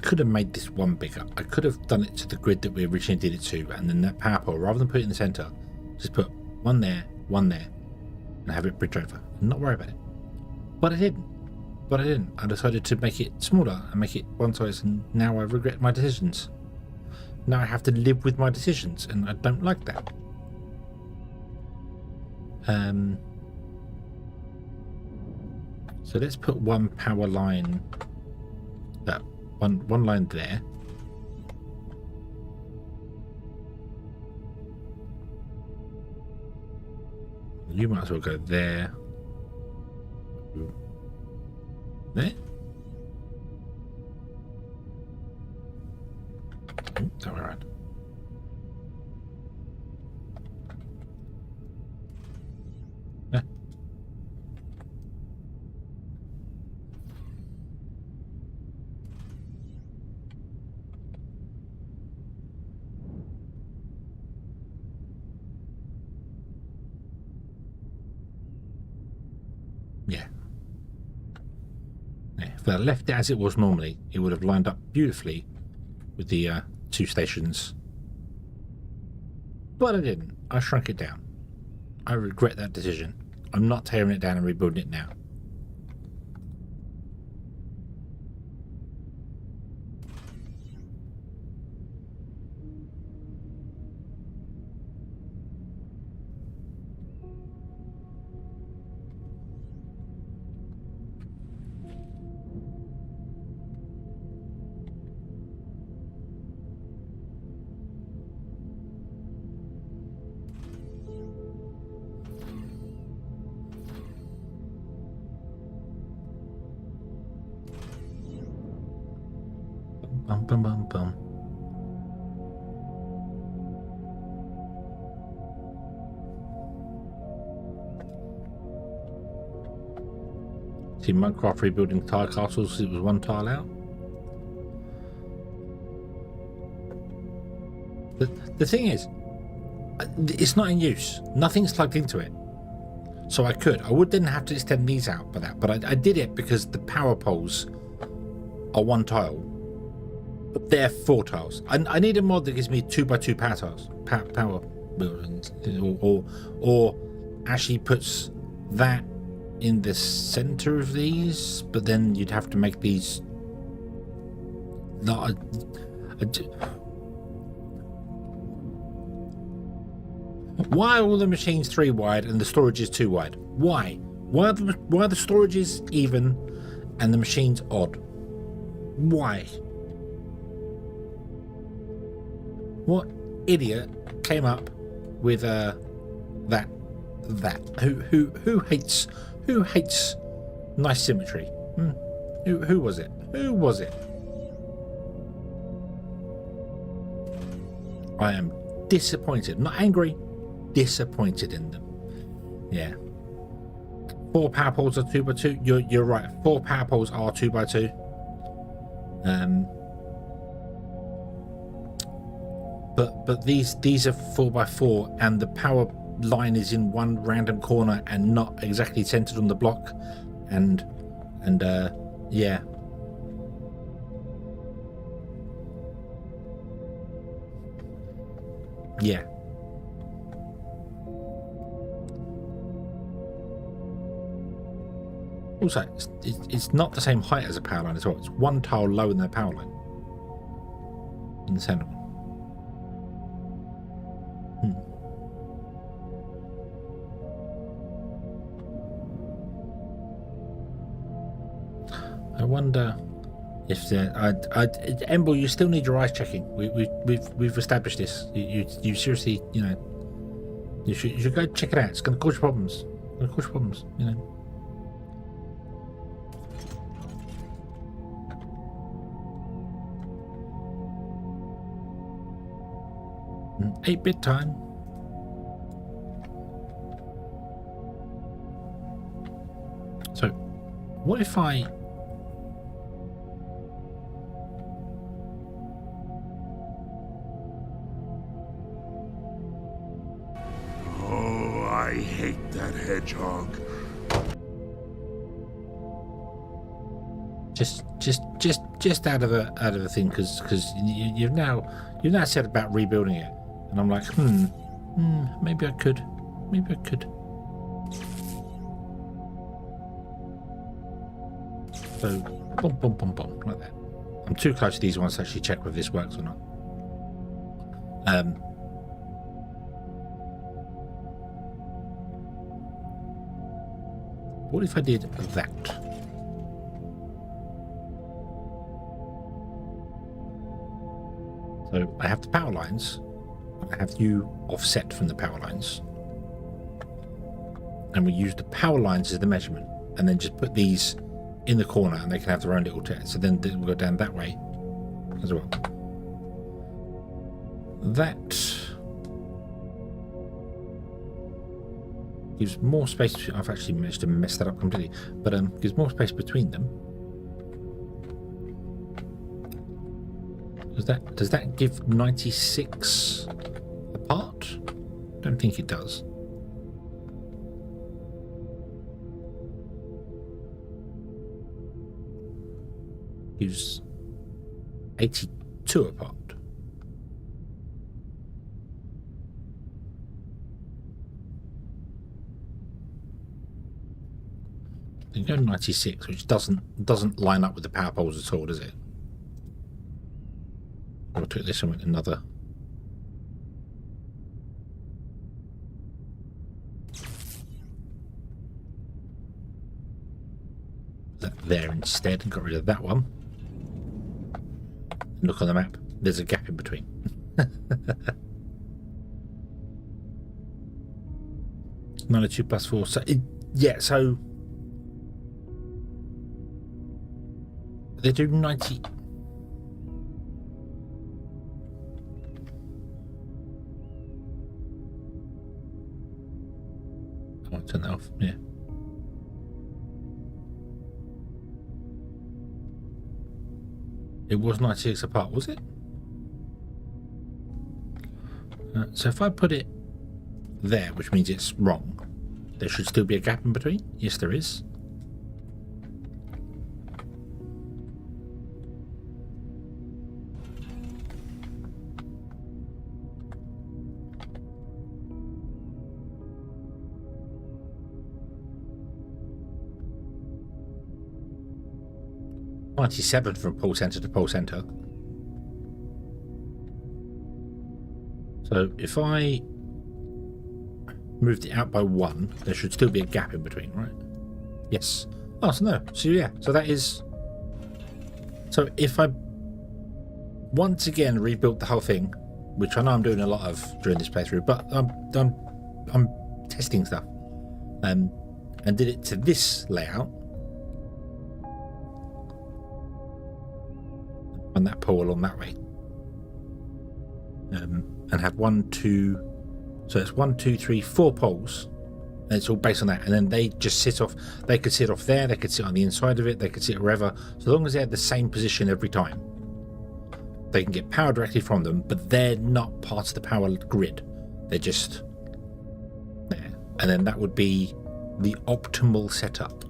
Could have made this one bigger. I could have done it to the grid that we originally did it to, and then that power pole, rather than put it in the center, just put one there, and have it bridge over and not worry about it. But I didn't. I decided to make it smaller and make it one size, and now I regret my decisions. Now I have to live with my decisions, and I don't like that. So let's put one power line, one line there. You might as well go there. There. That way around. There. Yeah. If I left it as it was normally, it would have lined up beautifully with the 2 stations. But I didn't. I shrunk it down. I regret that decision. I'm not tearing it down and rebuilding it now. Bum, bum, bum, bum. See, Minecraft rebuilding tile castles, it was 1 tile out. The thing is, it's not in use. Nothing's plugged into it. So I wouldn't have to extend these out for that, but I did it because the power poles are 1 tile, but they're 4 tiles. I need a mod that gives me 2x2 power tiles, power buildings, or actually puts that in the center of these, but then you'd have to make these not why are all the machines 3 wide and the storage is 2 wide? Why are the storages even and the machines odd? Why? What idiot came up with that who hates nice symmetry? Who was it? Who was it? I am disappointed, not angry, disappointed in them. Yeah. 4 power poles are 2x2. You're right. 4 power poles are 2x2. But these are 4x4, and the power line is in one random corner and not exactly centered on the block, and yeah. Yeah. Also, it's not the same height as a power line as well. It's 1 tile lower than the power line in the center one. wonder if there. Emble, you still need your eyes checking. We've established this. You seriously, you know, you should go check it out. It's going to cause you problems. It's going to cause you problems. You know. 8-bit time. So, what if I... Oh, I hate that hedgehog. Just out of the thing, because you've now said about rebuilding it, and I'm like, maybe I could. So, boom, boom, boom, boom, like that. I'm too close to these ones to actually check whether this works or not. What if I did that? So I have the power lines. I have you offset from the power lines. And we use the power lines as the measurement. And then just put these in the corner and they can have their own little test. So then we'll go down that way as well. That gives more space. I've actually managed to mess that up completely. But gives more space between them. Does that give 96 apart? Don't think it does. Gives 82 apart. Then go 96, which doesn't line up with the power poles at all, does it? I took this and went another. That there instead and got rid of that one. Look on the map, there's a gap in between. 92 plus 4. So yeah, so they do 90. Oh, turn that off. Yeah. It was 96 apart, was it? So if I put it there, which means it's wrong, there should still be a gap in between. Yes, there is. .97 from pole center to pole center. So if I moved it out by 1, there should still be a gap in between, right? Yes. Oh, so no. So yeah. So that is. So if I once again rebuilt the whole thing, which I know I'm doing a lot of during this playthrough, but I'm testing stuff, and did it to this layout. And that pole along that way, and have 1, 2, so it's 1, 2, 3, 4 poles, and it's all based on that. And then they just sit off. They could sit off there. They could sit on the inside of it. They could sit wherever, so long as they're the same position every time. They can get power directly from them, but they're not part of the power grid. They're just there, and then that would be the optimal setup.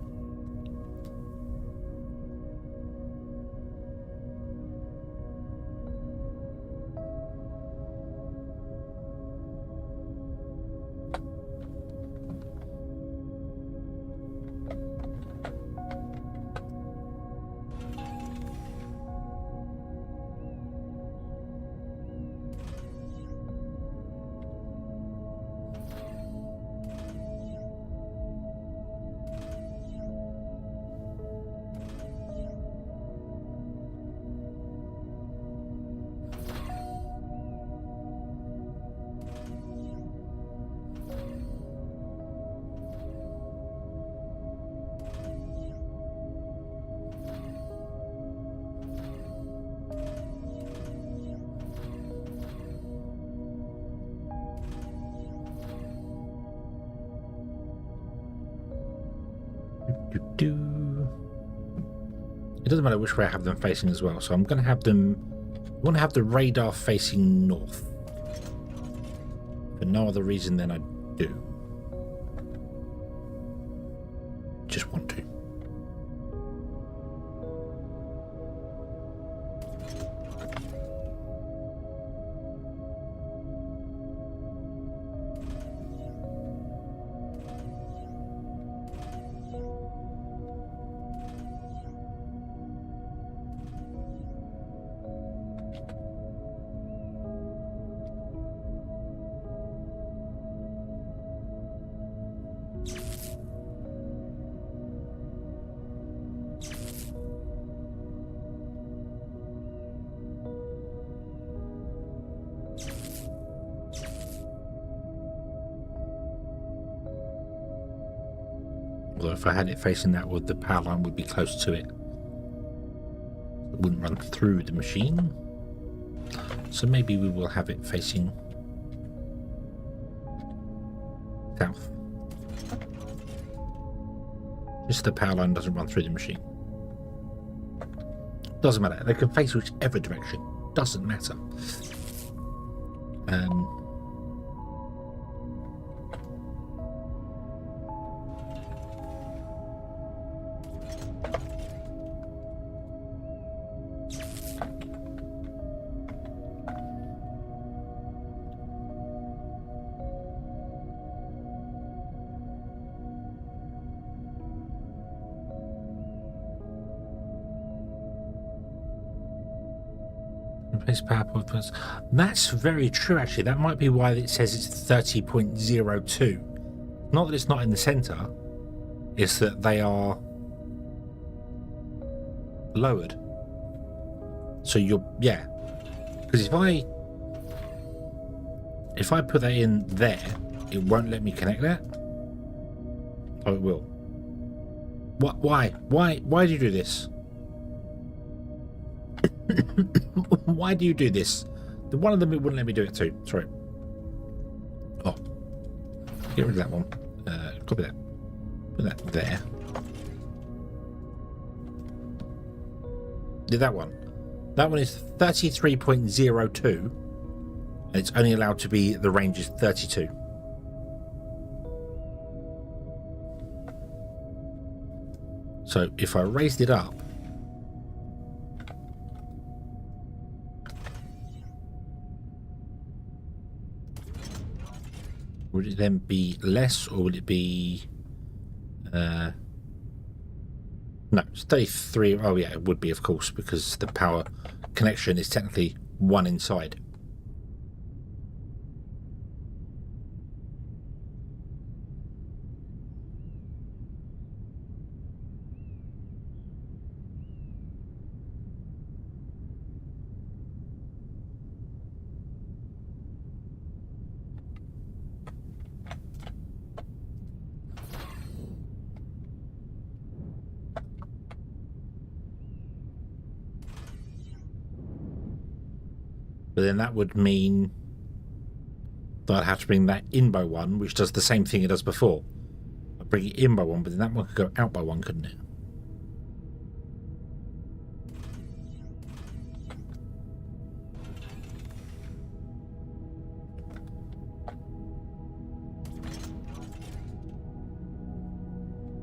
Do-do. It doesn't matter which way I have them facing as well, so I'm going to have them. I want to have the radar facing north for no other reason than I do. Just want to. Although if I had it facing that way, the power line would be close to it. It wouldn't run through the machine. So maybe we will have it facing south. Just the power line doesn't run through the machine. Doesn't matter. They can face whichever direction. Doesn't matter. That's very true, actually. That might be why it says it's 30.02. Not that it's not in the center, it's that they are lowered. So you're, yeah. Because if I put that in there, it won't let me connect that. Oh, it will. What? Why do you do this? Why do you do this? The one of them it wouldn't let me do it too. Sorry. Oh, get rid of that one. Copy that. Put that there. Did that one? That one is 33.02, and it's only allowed to be, the range is 32. So if I raised it up, would it then be less, or would it be... no, it's 33. Oh yeah, it would be, of course, because the power connection is technically one inside. But then that would mean that I'd have to bring that in by one, which does the same thing it does before. I'd bring it in by one, but then that one could go out by one, couldn't it?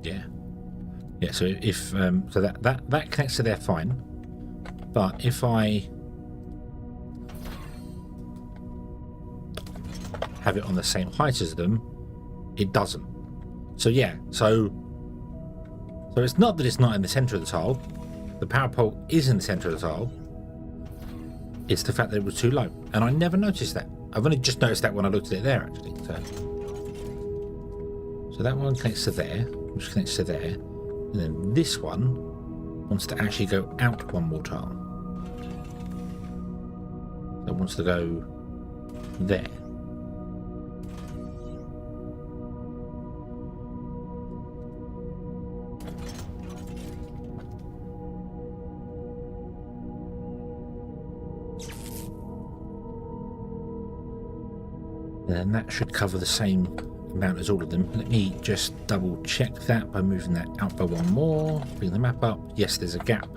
Yeah. Yeah, so if so that connects to there fine. But if I have it on the same height as them, it doesn't. So yeah, so it's not that it's not in the center of the tile. The power pole is in the center of the tile. It's the fact that it was too low, and I never noticed that. I've only just noticed that when I looked at it there, actually. So that one connects to there, which connects to there, and then this one wants to actually go out one more tile. So it wants to go there. And that should cover the same amount as all of them. Let me just double check that by moving that out by one more. Bring the map up. Yes, there's a gap.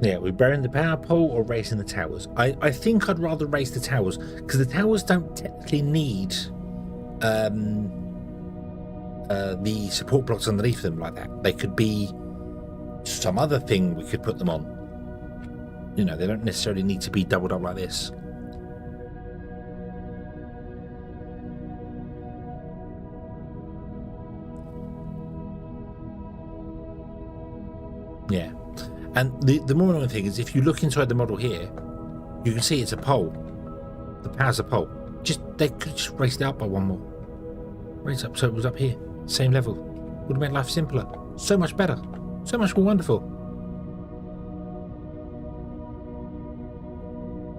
Yeah, we're burying the power pole or raising the towers. I think I'd rather raise the towers because the towers don't technically need the support blocks underneath them like that. They could be some other thing we could put them on. You know, they don't necessarily need to be doubled up like this. Yeah. And the more annoying thing is if you look inside the model here, you can see it's a pole. The power's a pole. They could just raise it up by one more. Raise it up so it was up here. Same level. Would have made life simpler. So much better. So much more wonderful.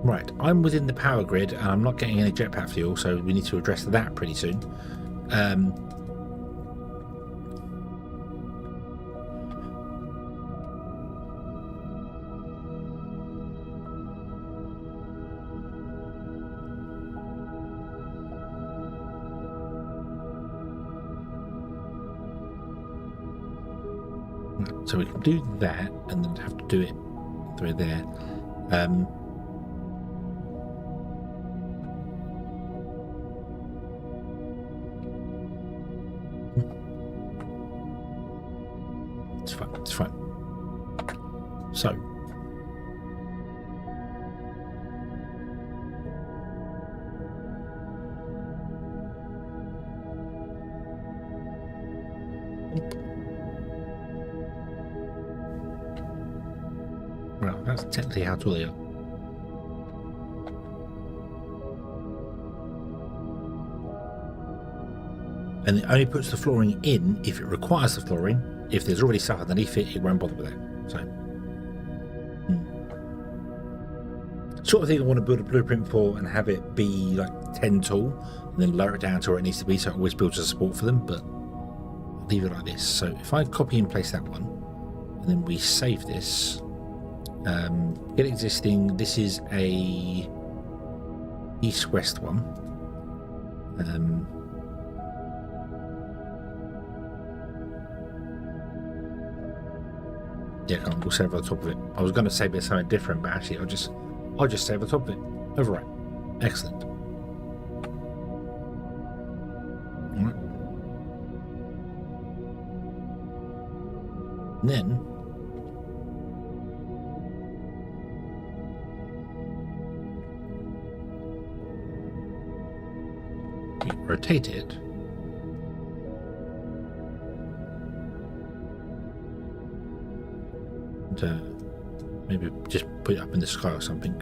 Right, I'm within the power grid and I'm not getting any jetpack fuel, so we need to address that pretty soon. So we can do that and then have to do it through there. It's fine, it's fine. So well, that's technically how tall they are. And it only puts the flooring in if it requires the flooring. If there's already stuff underneath it, it won't bother with that. So, sort of thing I want to build a blueprint for and have it be like 10 tall, and then lower it down to where it needs to be, so it always builds a support for them. But I'll leave it like this. So if I copy and place that one, and then we save this. Get existing. This is a east-west one. Yeah, come on, we'll save on the top of it. I was going to save it something different, but actually, I'll just save on top of it. Overwrite. Excellent. All right. And then. Rotate it. And maybe just put it up in the sky or something.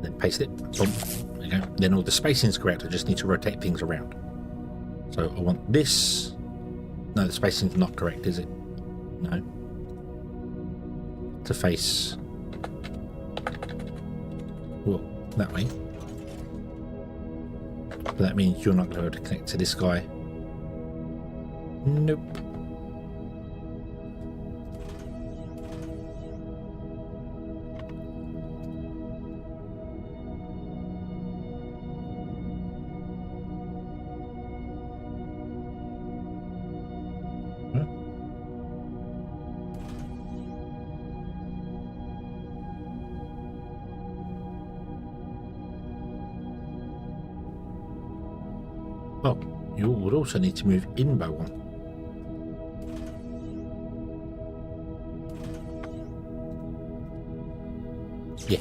Then paste it. Boom. There you go. Then all the spacing's correct. I just need to rotate things around. So I want this. No, the spacing's not correct, is it? No. To face. Well, that way. But that means you're not going to be able to connect to this guy. Nope. Huh? Oh, you would also need to move in by one. Yeah.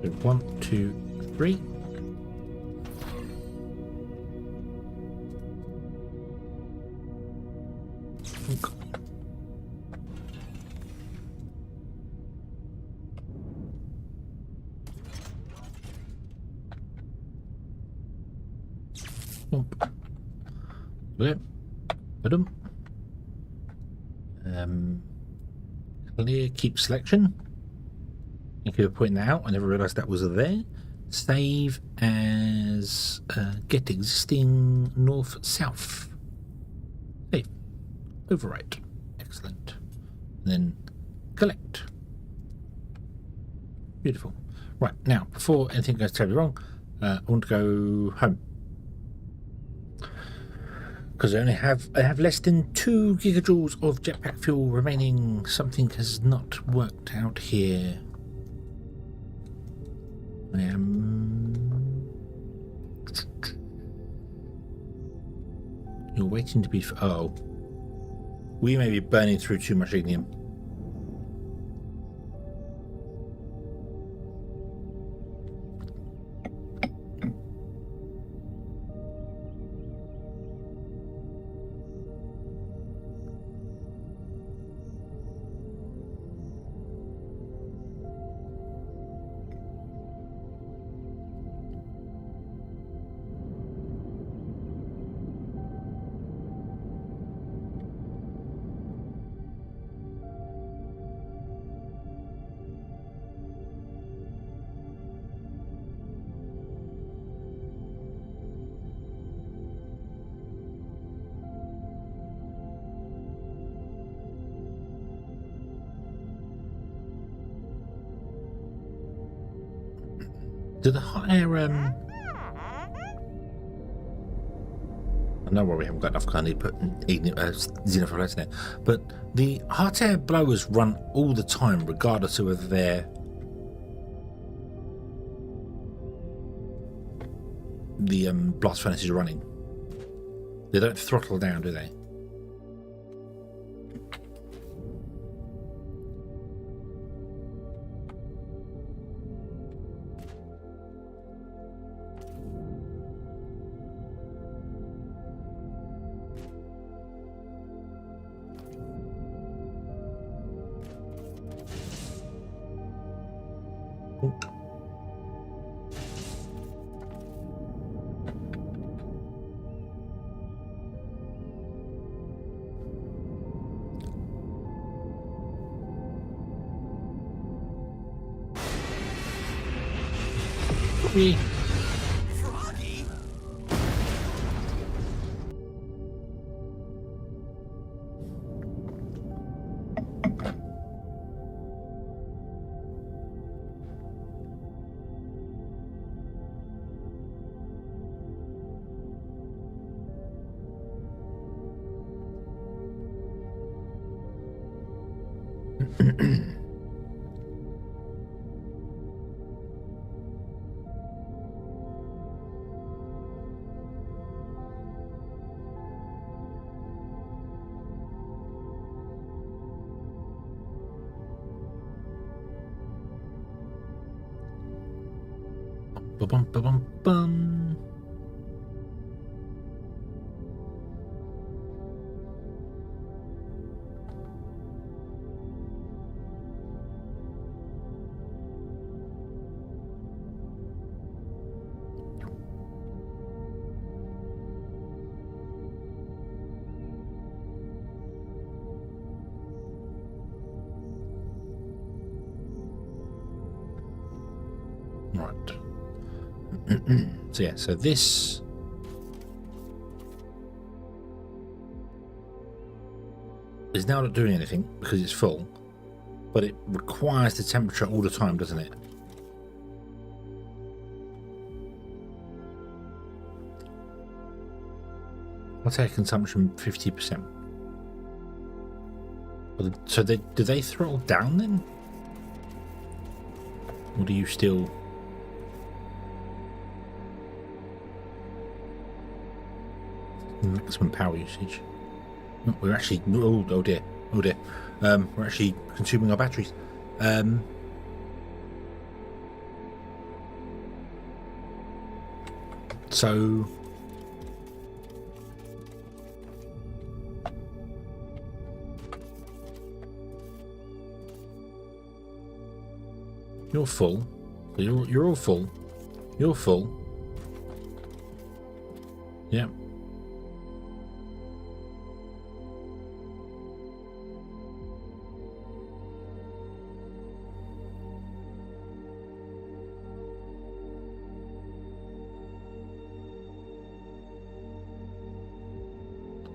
So 1, 2, 3. Clear, keep selection. Thank you for pointing that out. I never realised that was there. Save as get existing north south. Save. Overwrite. Excellent. And then collect. Beautiful. Right, now before anything goes terribly wrong, I want to go home. Because I have less than 2 gigajoules of jetpack fuel remaining. Something has not worked out here. I am... You're waiting to be... Oh. We may be burning through too much helium. Do the higher I know why we haven't got enough kind of put Xeno Power Plant in there, but the hot air blowers run all the time, regardless of whether they're the blast furnace is running. They don't throttle down, do they? Froggy. Bum bum bum bum. Right. So yeah, so this is now not doing anything because it's full, but it requires the temperature all the time, doesn't it? What's our consumption? 50%. So do they throttle down then? Or do you still... Maximum power usage. Oh, we're actually... Oh dear. Oh dear. We're actually consuming our batteries. So you're full. You're all full. You're full. Yeah.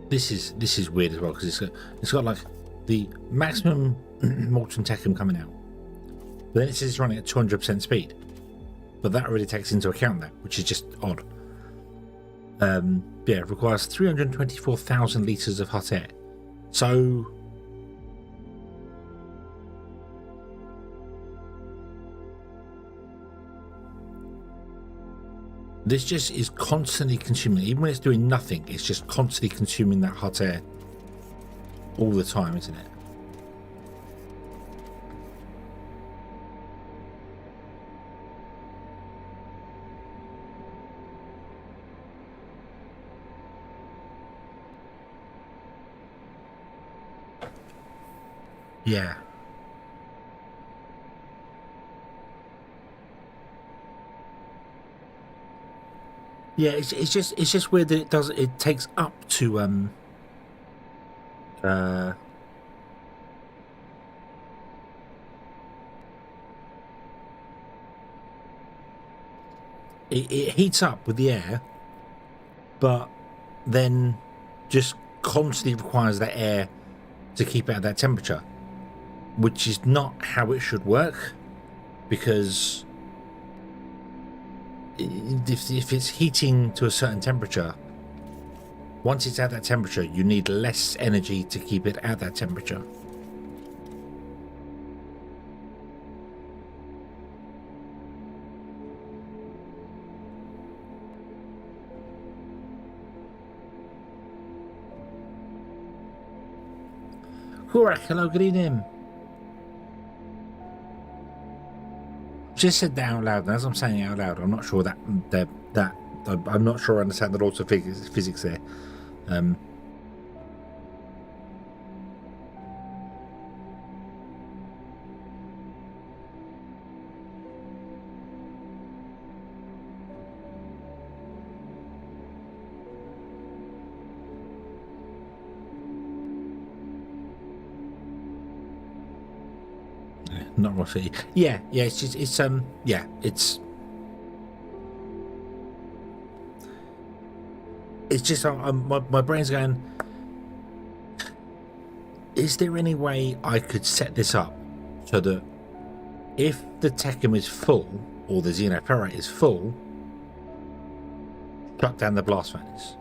This is weird as well, because it's got like the maximum molten techum coming out, but then it says it's running at 200% speed, but that already takes into account that, which is just odd. Yeah, it requires 324,000 litres of hot air. So this just is constantly consuming, even when it's doing nothing, it's just constantly consuming that hot air all the time, isn't it? Yeah. Yeah, it's just weird that it takes up to it heats up with the air, but then just constantly requires that air to keep it at that temperature, which is not how it should work, because if it's heating to a certain temperature, once it's at that temperature, you need less energy to keep it at that temperature. Kurak, hello, good evening. Just said that out loud, and as I'm saying it out loud, I'm not sure I'm not sure I understand the laws of physics there. Not roughly. Yeah, it's just it's just my brain's going, is there any way I could set this up so that if the techum is full, or the Xeno Power is full, shut down the blast furnace?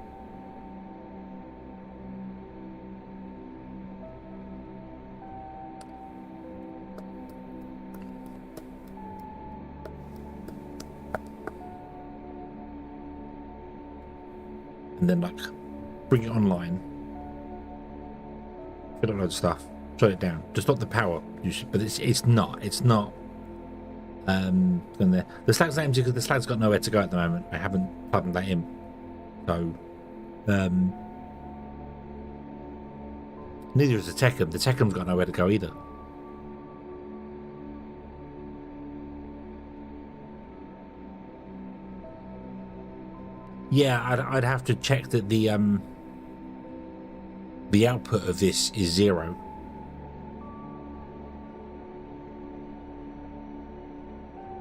And then like bring it online, fill a load of stuff, shut it down, just stop the power usually, but it's not the slag's not empty because the slag's got nowhere to go at the moment. I haven't plugged that in, so neither is the techum's got nowhere to go either. Yeah, I'd have to check that the output of this is 0.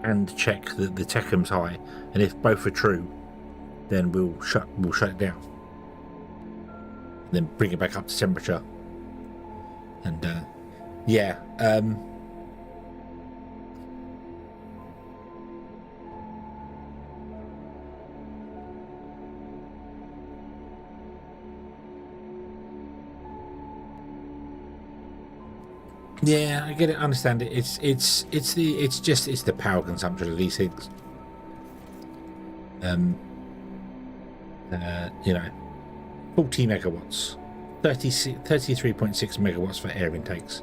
And check that the techum's high, and if both are true, then we'll shut it down. And then bring it back up to temperature. And yeah, yeah, I get it, I understand it. It's the power consumption of these things. You know, 40 megawatts, 33.6 megawatts for air intakes.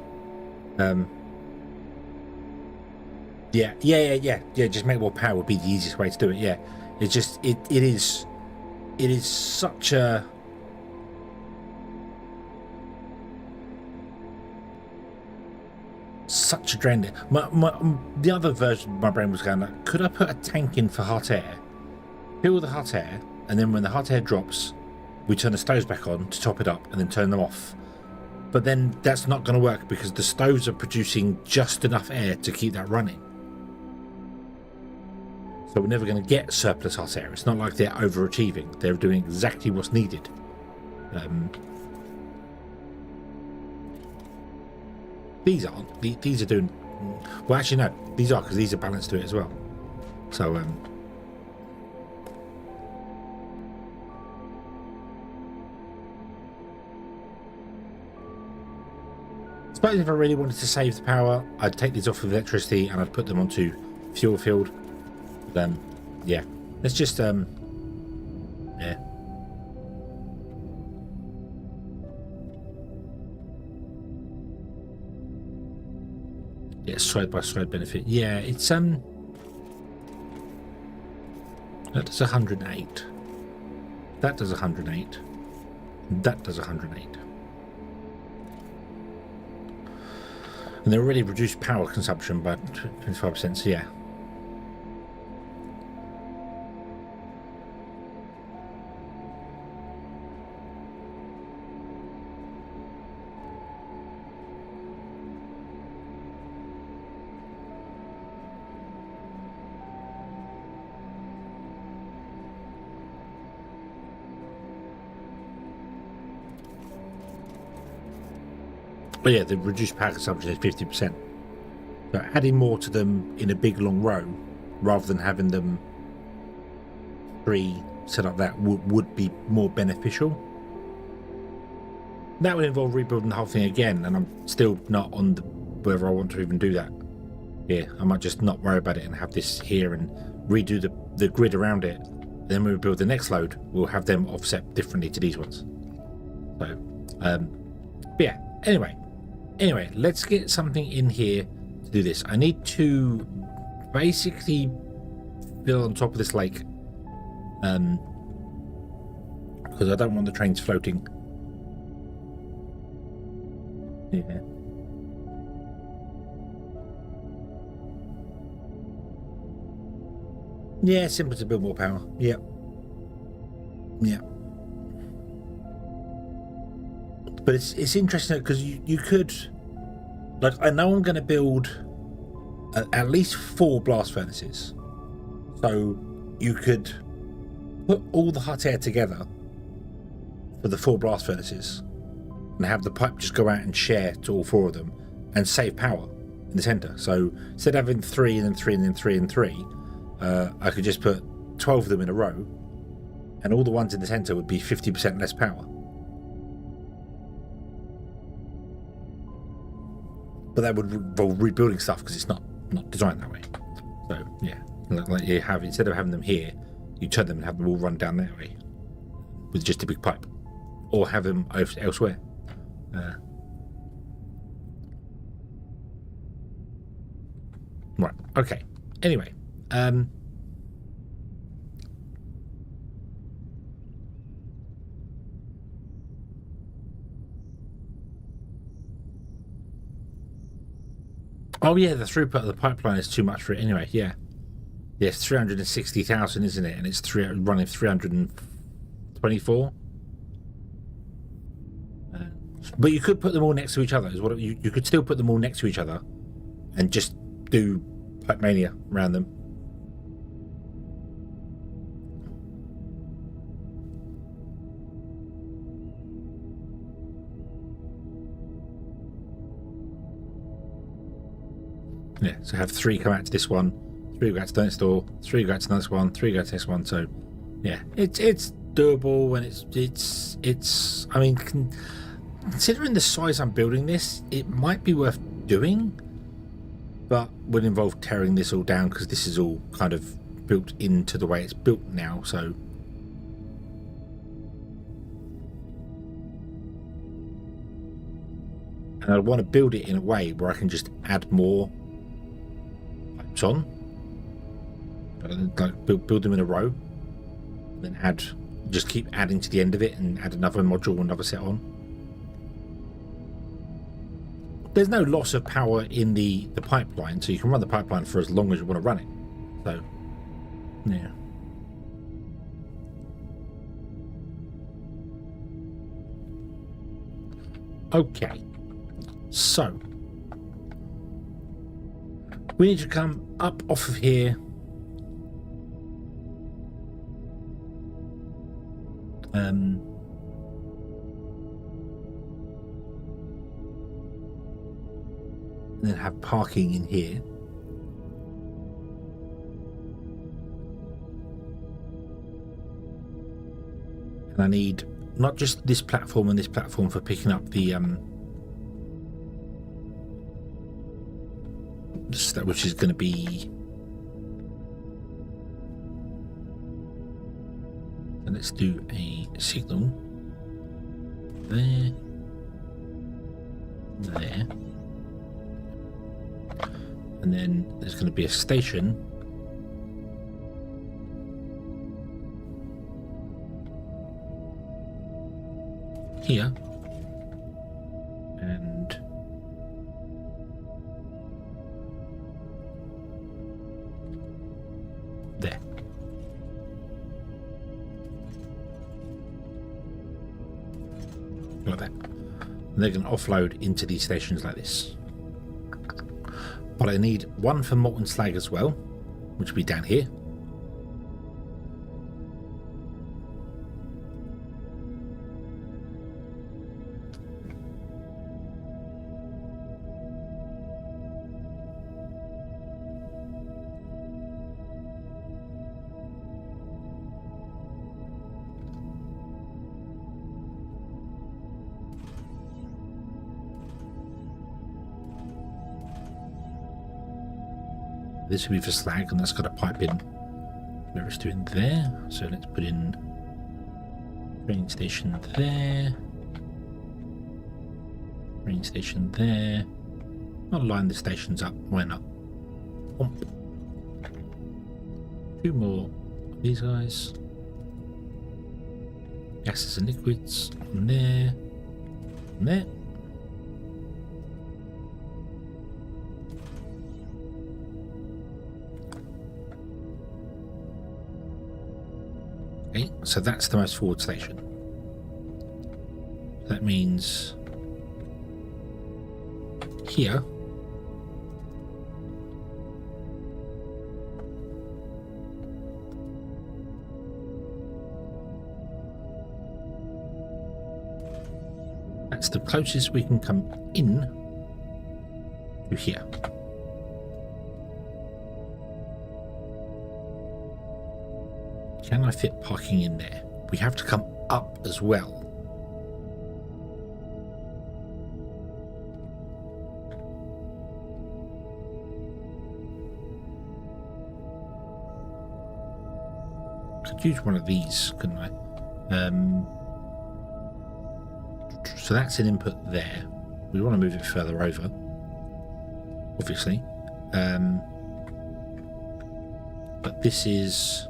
Yeah. Just make more power would be the easiest way to do it. Yeah, It's just it is such a drain. The other version of my brain was going like, could I put a tank in for hot air, fill the hot air, and then when the hot air drops, we turn the stoves back on to top it up and then turn them off. But then that's not going to work because the stoves are producing just enough air to keep that running. So we're never going to get surplus hot air. It's not like they're overachieving. They're doing exactly what's needed. These aren't. These are doing... Well, actually, no. These are, because these are balanced to it as well. So, I suppose if I really wanted to save the power, I'd take these off of electricity and I'd put them onto fuel field. Then, yeah. Let's just, yeah. Yeah, side by side benefit. Yeah, it's, that does 108. That does 108. That does 108. And they already reduced power consumption by 25%, so yeah. But yeah, the reduced power consumption is 50%. So adding more to them in a big long row, rather than having them 3 set up that, would be more beneficial. That would involve rebuilding the whole thing again, and I'm still not on whether I want to even do that. Yeah, I might just not worry about it and have this here and redo the grid around it. Then when we build the next load, we'll have them offset differently to these ones. So, but yeah, Anyway, let's get something in here to do this. I need to basically build on top of this lake. Because I don't want the trains floating. Yeah. Yeah, simple to build more power. Yep. Yeah. But it's interesting because you could, like, I know I'm going to build at least 4 blast furnaces. So you could put all the hot air together for the 4 blast furnaces and have the pipe just go out and share to all 4 of them and save power in the center. So instead of having 3 and then 3 and then 3 and 3, I could just put 12 of them in a row and all the ones in the center would be 50% less power. But that would involve rebuilding stuff because it's not designed that way. So yeah, like you have, instead of having them here, you turn them and have them all run down that way with just a big pipe, or have them elsewhere. Right. Okay. Anyway. Oh yeah, the throughput of the pipeline is too much for it anyway. Yeah, it's 360,000, isn't it? And it's running 324. But you could put them all next to each other. Is what you could still put them all next to each other, and just do Pipe Mania around them. Yeah, so have 3 come out to this one, 3 go out to the next door, 3 go out to the next one, 3 go to this one. So yeah, it's doable, and it's I mean, considering the size I'm building this, it might be worth doing, but would involve tearing this all down because this is all kind of built into the way it's built now. So and I want to build it in a way where I can just add more pipes on, like build them in a row then just keep adding to the end of it and add another module, another set on. There's no loss of power in the pipeline, so you can run the pipeline for as long as you want to run it. So, yeah. Okay, so we need to come up off of here. And then have parking in here. And I need not just this platform and this platform for picking up the which is going to be, and let's do a signal there, there, and then there's going to be a station here, and there. Like that. And they're going to offload into these stations like this. But I need one for molten slag as well, which will be down here. This will be for slag, and that's got a pipe in where it's doing there. So let's put in train station there, train station there. I'll line the stations up. Why not? Bump. Two more of these guys. Gases and liquids on there, on there. Okay, so that's the most forward station. That means here that's the closest we can come in to here. Can I fit parking in there? We have to come up as well. Could use one of these, couldn't I? So that's an input there. We want to move it further over, obviously. But this is...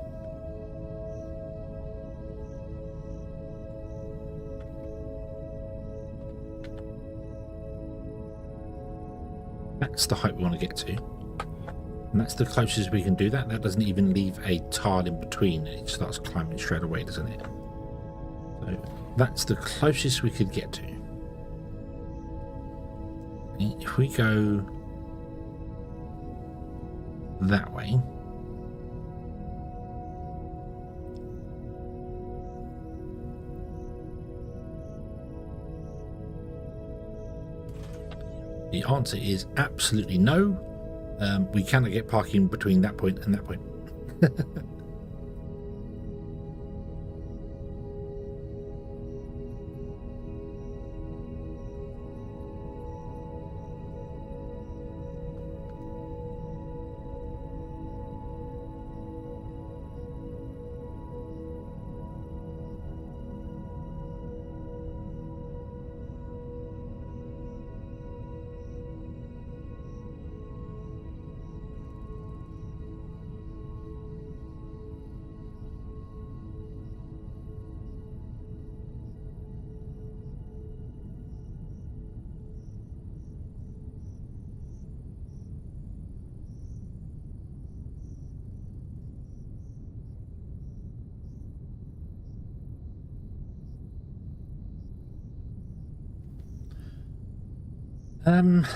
that's the height we want to get to, and that's the closest we can do that. That doesn't even leave a tile in between. It starts climbing straight away, doesn't it? So that's the closest we could get to. If we go that way, the answer is absolutely no. We cannot get parking between that point and that point. Um.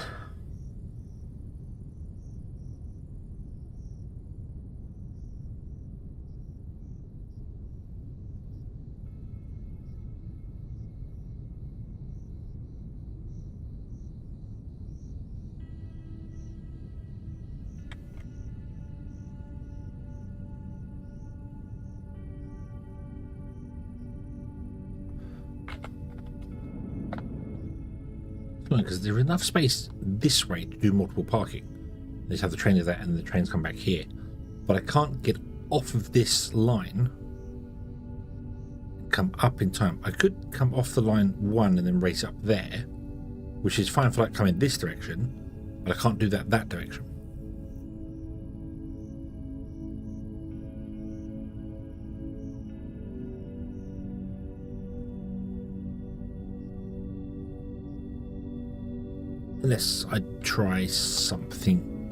Because there's enough space this way to do multiple parking. They just have the train do that and the trains come back here. But I can't get off of this line and come up in time. I could come off the line 1 and then race up there, which is fine for like coming this direction, but I can't do that direction. Unless I try something.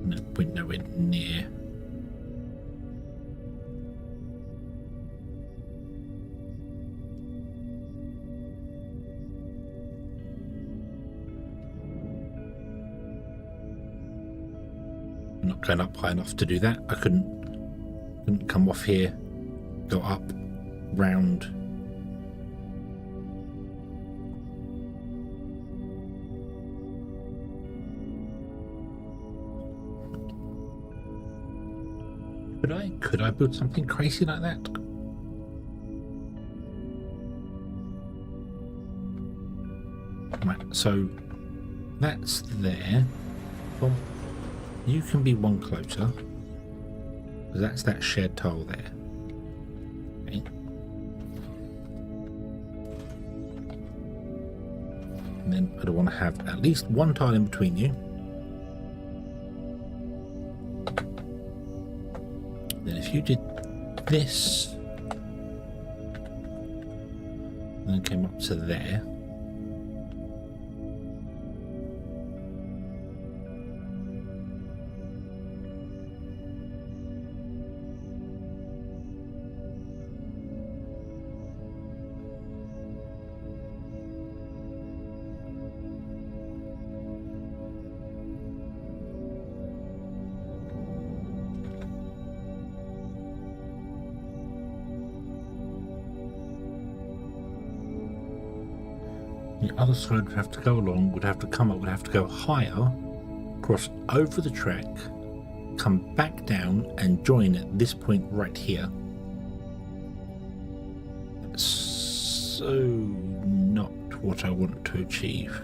No, we're nowhere near. I'm not going up high enough to do that. I couldn't come off here, go up, round. Could I build something crazy like that? Right, so that's there. Well, you can be one closer, because that's that shared tile there. Okay. And then I'd want to have at least one tile in between you. Then if you did this, and then came up to there, the other side would have to go along, would have to come up, would have to go higher, cross over the track, come back down and join at this point right here. That's so not what I want to achieve.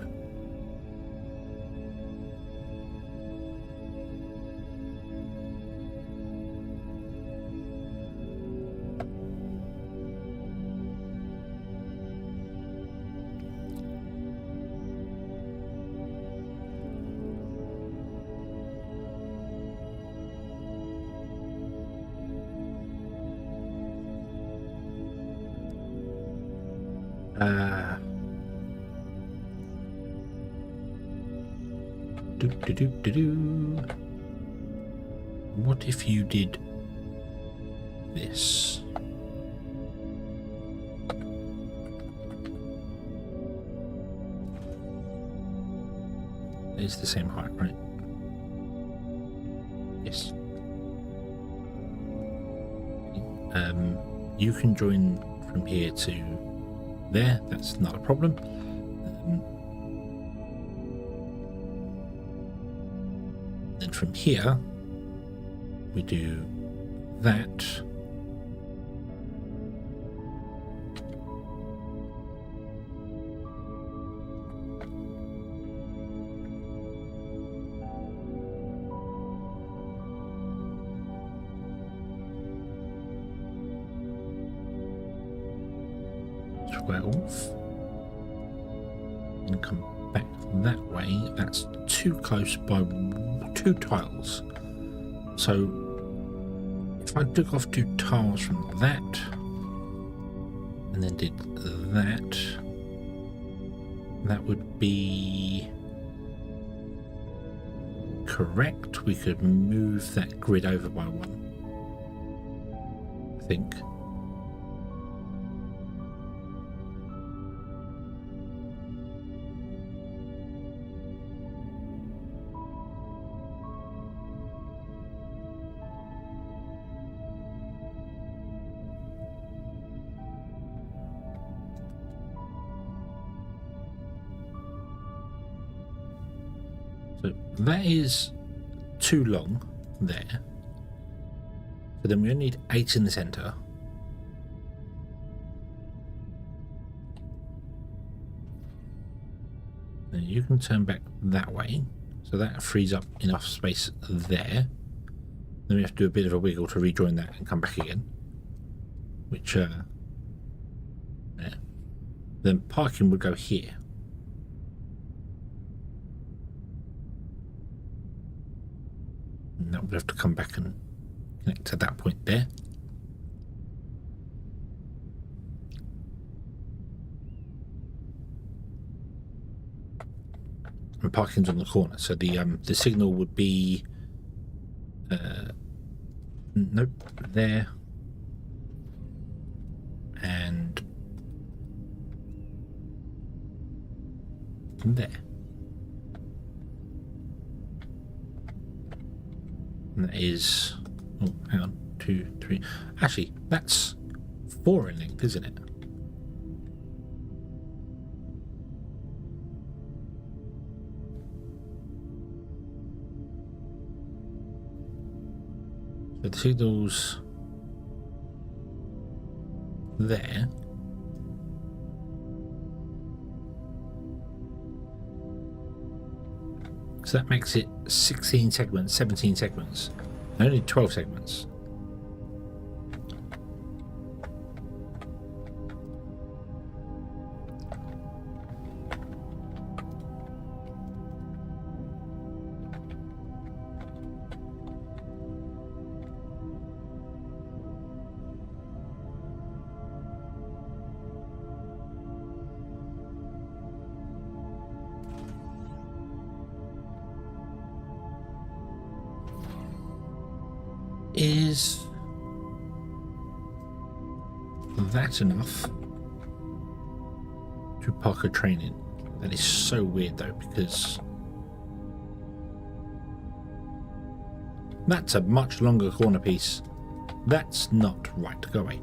What if you did this? It's the same height, right? Yes. You can join from here to there, that's not a problem. Then from here we do that. And come back that way. That's too close by 2 tiles. So if I took off 2 tiles from that and then did that, that would be correct. We could move that grid over by 1, I think. So that is too long there. So then we only need 8 in the center. Then you can turn back that way. So that frees up enough space there. Then we have to do a bit of a wiggle to rejoin that and come back again. Which, there. Then parking would go here. And that would have to come back and connect to that point there. And parking's on the corner, so the signal would be nope, there and there. And that is, oh, hang on, 2, 3. Actually, that's 4 in length, isn't it? So the signal's there. So that makes it 16 segments, 17 segments. Only 12 segments. Is that enough to park a train in? That is so weird though, because that's a much longer corner piece. That's not right. Go away.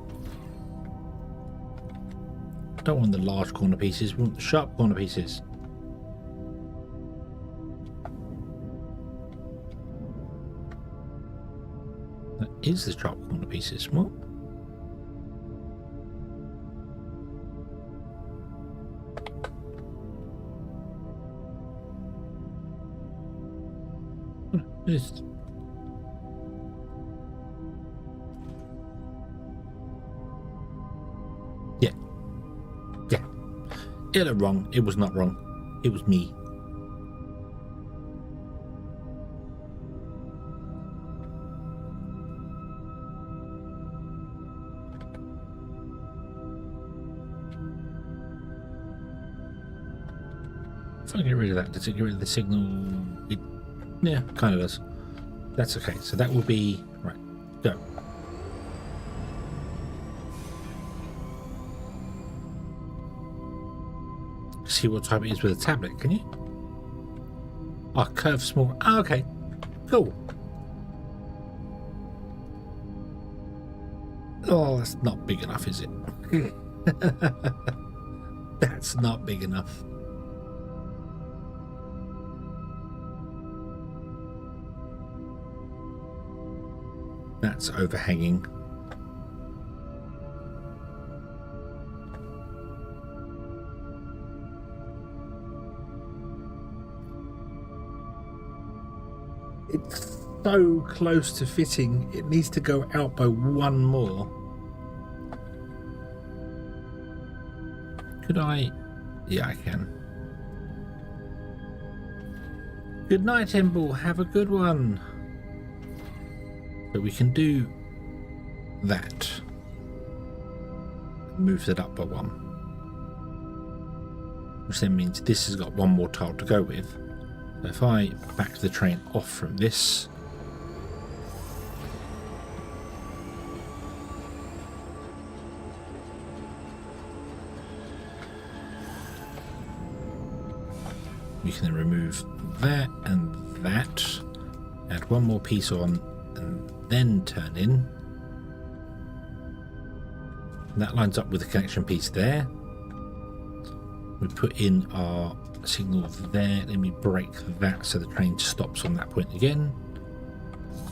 Don't want the large corner pieces, we want the sharp corner pieces. That is the sharp corner pieces. What? Just yeah. It was wrong. It was not wrong. It was me. If I get rid of that, does it get rid of the signal? Yeah, kind of does. That's okay. So that will be right. Go. See what type it is with a tablet, can you? Oh, curve small. Oh, okay. Cool. Oh, that's not big enough, is it? That's not big enough. That's overhanging. It's so close to fitting. It needs to go out by one more. Could I? Yeah, I can. Good night, Emble. Have a good one. So we can do that. Moves it up by 1. Which then means this has got one more tile to go with. So if I back the train off from this, we can then remove that and that, add one more piece on, and then turn in. That lines up with the connection piece there. We put in our signal there. Let me break that so the train stops on that point again.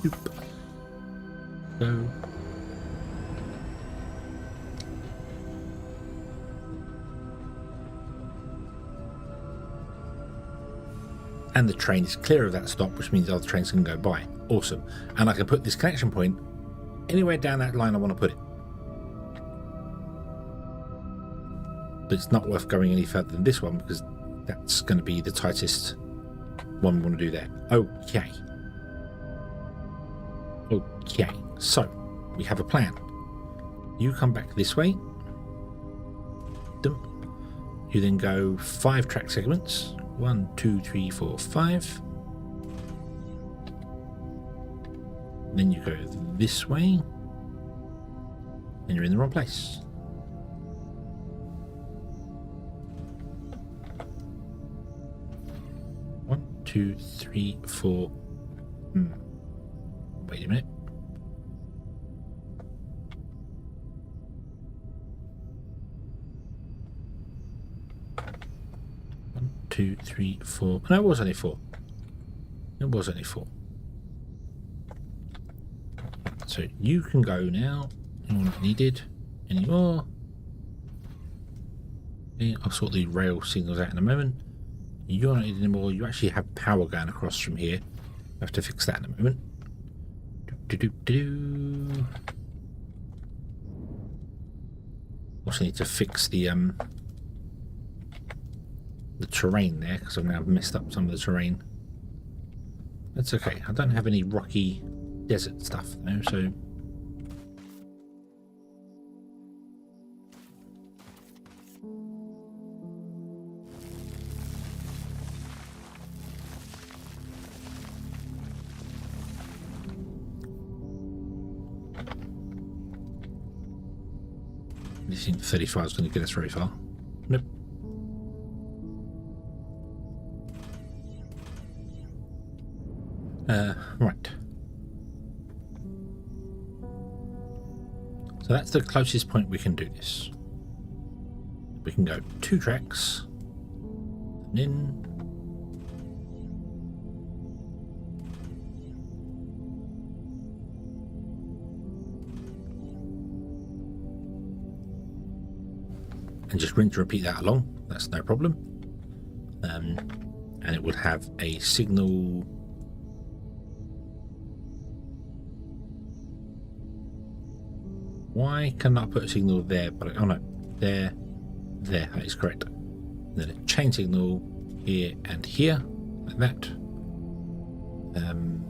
Oop. Go. And the train is clear of that stop, which means other trains can go by. Awesome. And I can put this connection point anywhere down that line I want to put it. But it's not worth going any further than this one because that's going to be the tightest one we want to do there. Okay. Okay. So, we have a plan. You come back this way. You then go 5 track segments. 1, 2, 3, 4, 5. Then you go this way. And you're in the wrong place. One, 2, 3, 4. Wait a minute. One, 2, 3, 4. No, it was only 4. It was only 4. So you can go now. You're not needed anymore. Okay, I'll sort the rail signals out in a moment. You're not needed anymore. You actually have power going across from here. I have to fix that in a moment. Also need to fix the terrain there because I've now messed up some of the terrain. That's okay. I don't have any rocky desert stuff though, so you think 35 is going to get us very far? Nope. Right. So that's the closest point we can do this. We can go 2 tracks, and in. And just rinse and repeat that along. That's no problem. And it would have a signal. Why can I put a signal there? But oh no, there, that is correct. And then a chain signal here and here, like that. And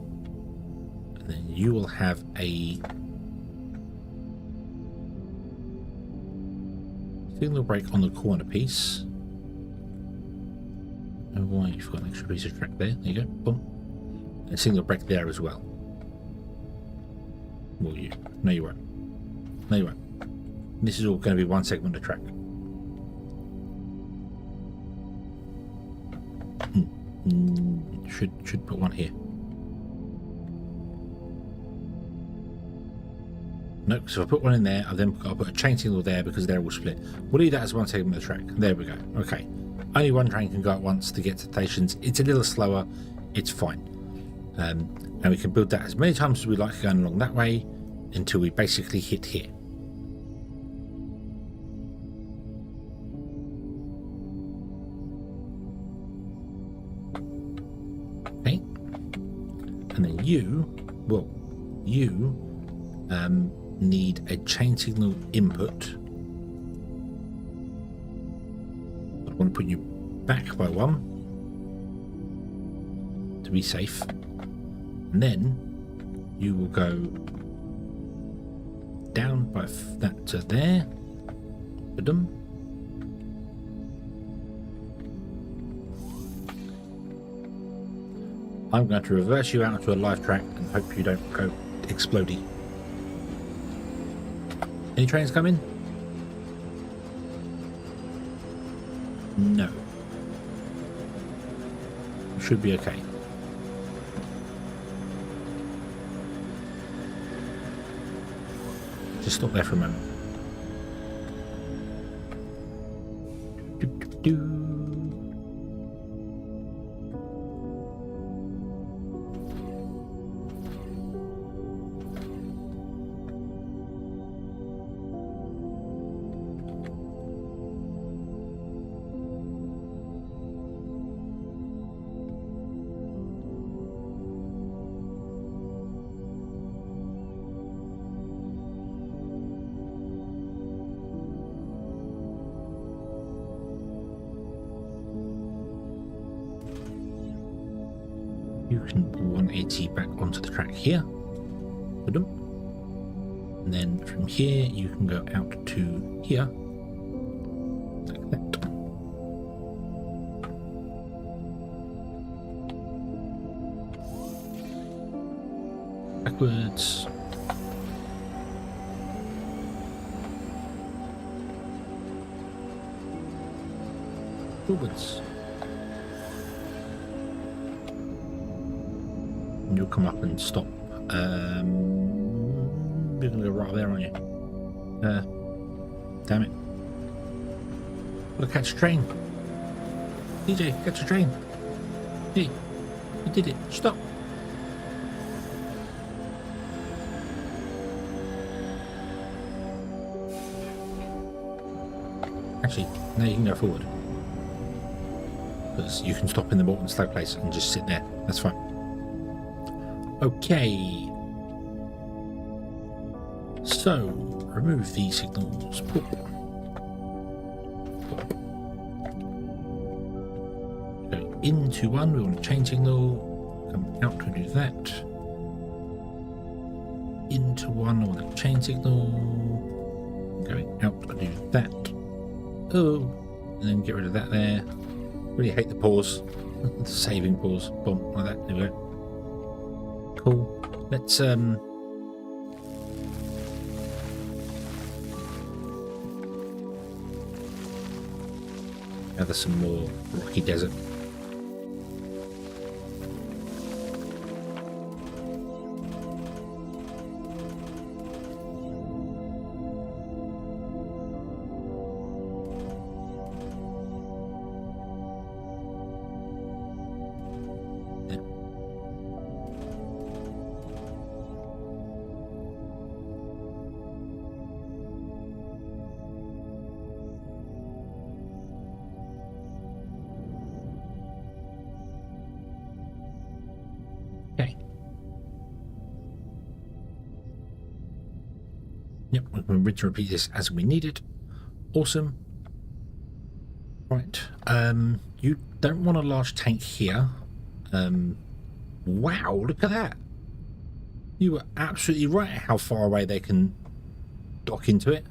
then you will have a signal break on the corner piece. Oh, why you've got an extra piece of track there? There you go. Boom. And a signal break there as well. Will you? No, you won't. No, you won't. This is all going to be one segment of track. Should put one here. No, so if I put one in there, I've then got to put a chain signal there because they're all split. We'll leave that as one segment of the track. There we go. Okay. Only one train can go at once to get to the stations. It's a little slower. It's fine. And we can build that as many times as we like going along that way until we basically hit here. Okay. And then you need a chain signal input. I want to put you back by 1 to be safe, and then you will go down by that to there. Ba-dum. I'm going to reverse you out to a live track and hope you don't go explodey. Any trains coming? No. Should be okay. Just stop there for a moment. You can 180 back onto the track here. And then from here you can go out to here. Like that. Backwards. Forwards. And you'll come up and stop. You're gonna go right there, aren't you? Damn it. Gotta catch a train. DJ, catch a train. Hey, you did it. Stop. Actually, now you can go forward. Because you can stop in the molten slow place and just sit there. That's fine. Okay. So, remove these signals. Pop. Go into one, we want a chain signal. Come out to do that. Into one, I want a chain signal. Going out to do that. Oh, and then get rid of that there. Really hate the pause. The saving pause. Boom, like that. There we go. Cool. Let's gather some more rocky desert. Yep, we can rinse and repeat this as we need it. Awesome. Right, you don't want a large tank here. Wow, look at that. You were absolutely right how far away they can dock into it.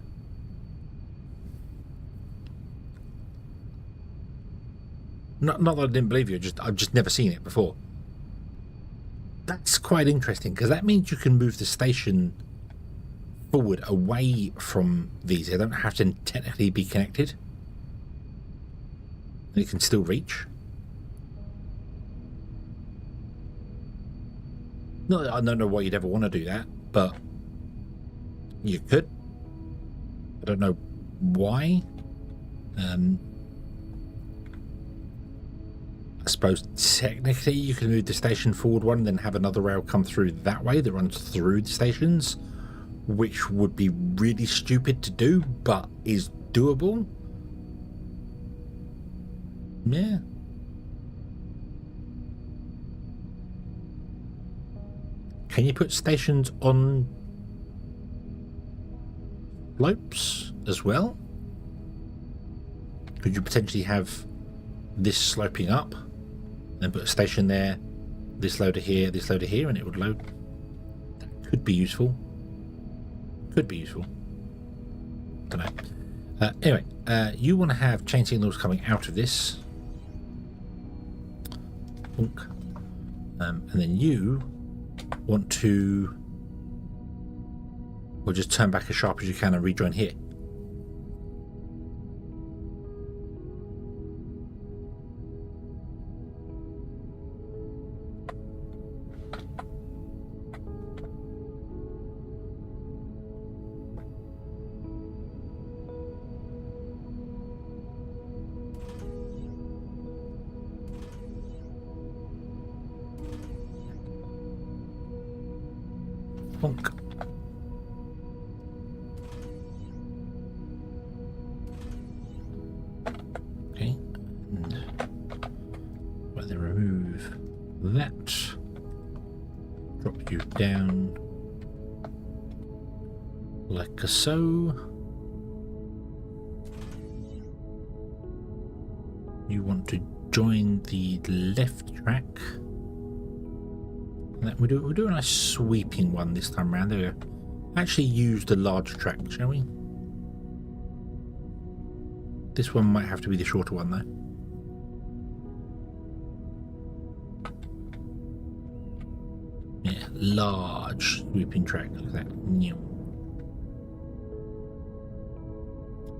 Not that I didn't believe you, I've just never seen it before. That's quite interesting, because that means you can move the station forward away from these. They don't have to technically be connected. They can still reach. No, I don't know why you'd ever want to do that, but you could. I don't know why. I suppose technically you can move the station forward one and then have another rail come through that way that runs through the stations, which would be really stupid to do, but is doable. Yeah. Can you put stations on slopes as well? Could you potentially have this sloping up, then put a station there, this loader here, and it would load? That could be useful. Could be useful. Don't know. Anyway, you want to have chain signals coming out of this. Bonk. And then you want to, or just turn back as sharp as you can and rejoin here. Bonk. Okay, and well, then remove that. Drop you down like so. You want to join the left track We'll do a nice sweeping one this time around. There we go. Actually use the larger track, shall we? This one might have to be the shorter one though. Yeah, large sweeping track. Look at that.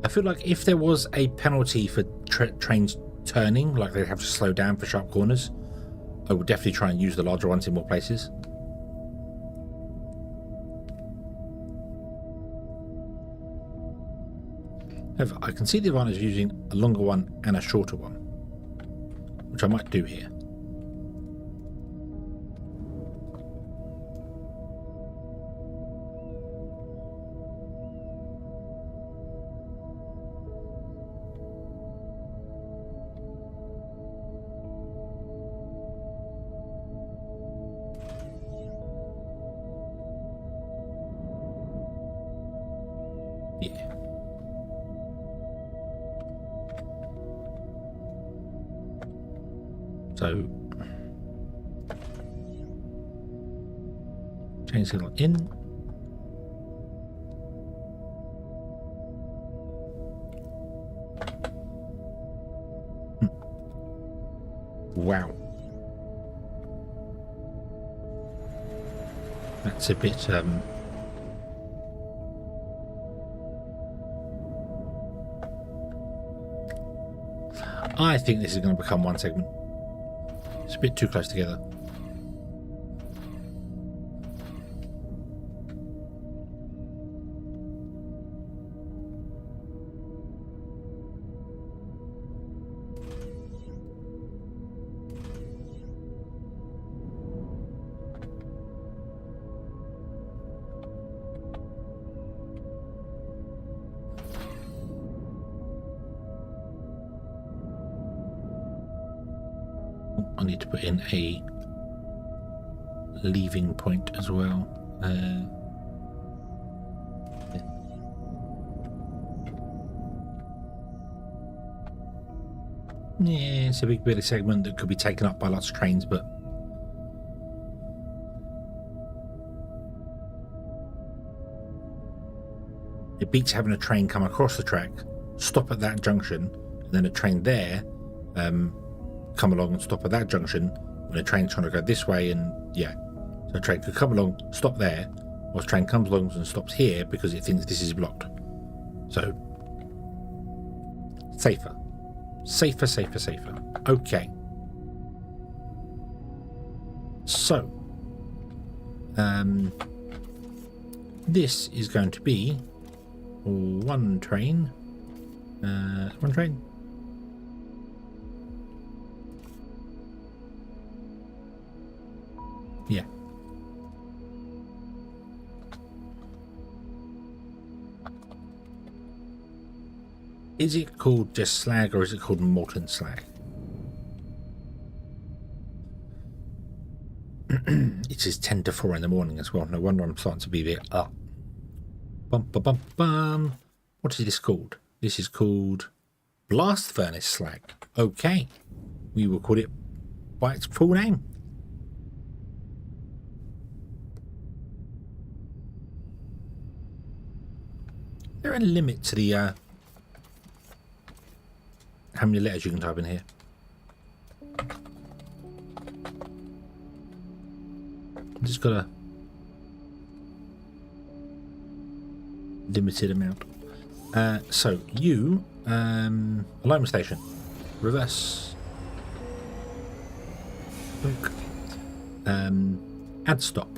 I feel like if there was a penalty for trains turning, like they'd have to slow down for sharp corners, I would definitely try and use the larger ones in more places. However, I can see the advantage of using a longer one and a shorter one, which I might do here. Yeah. So, change signal in. Wow. That's a bit, I think this is going to become one segment. It's a bit too close together. I need to put in a leaving point as well. Yeah, it's a big bit of segment that could be taken up by lots of trains, but it beats having a train come across the track, stop at that junction, and then a train there come along and stop at that junction when a train's trying to go this way. And yeah, so a train could come along, stop there, or a train comes along and stops here because it thinks this is blocked. So safer. Okay, so this is going to be one train. Yeah. Is it called just slag or is it called molten slag? It is 10 to 4 in the morning as well. No wonder I'm starting to be a bit up. What is this called? This is called blast furnace slag. Okay. We will call it by its full name. Is there a limit to the how many letters you can type in here? Just got a limited amount. So you alignment station, reverse, add stop,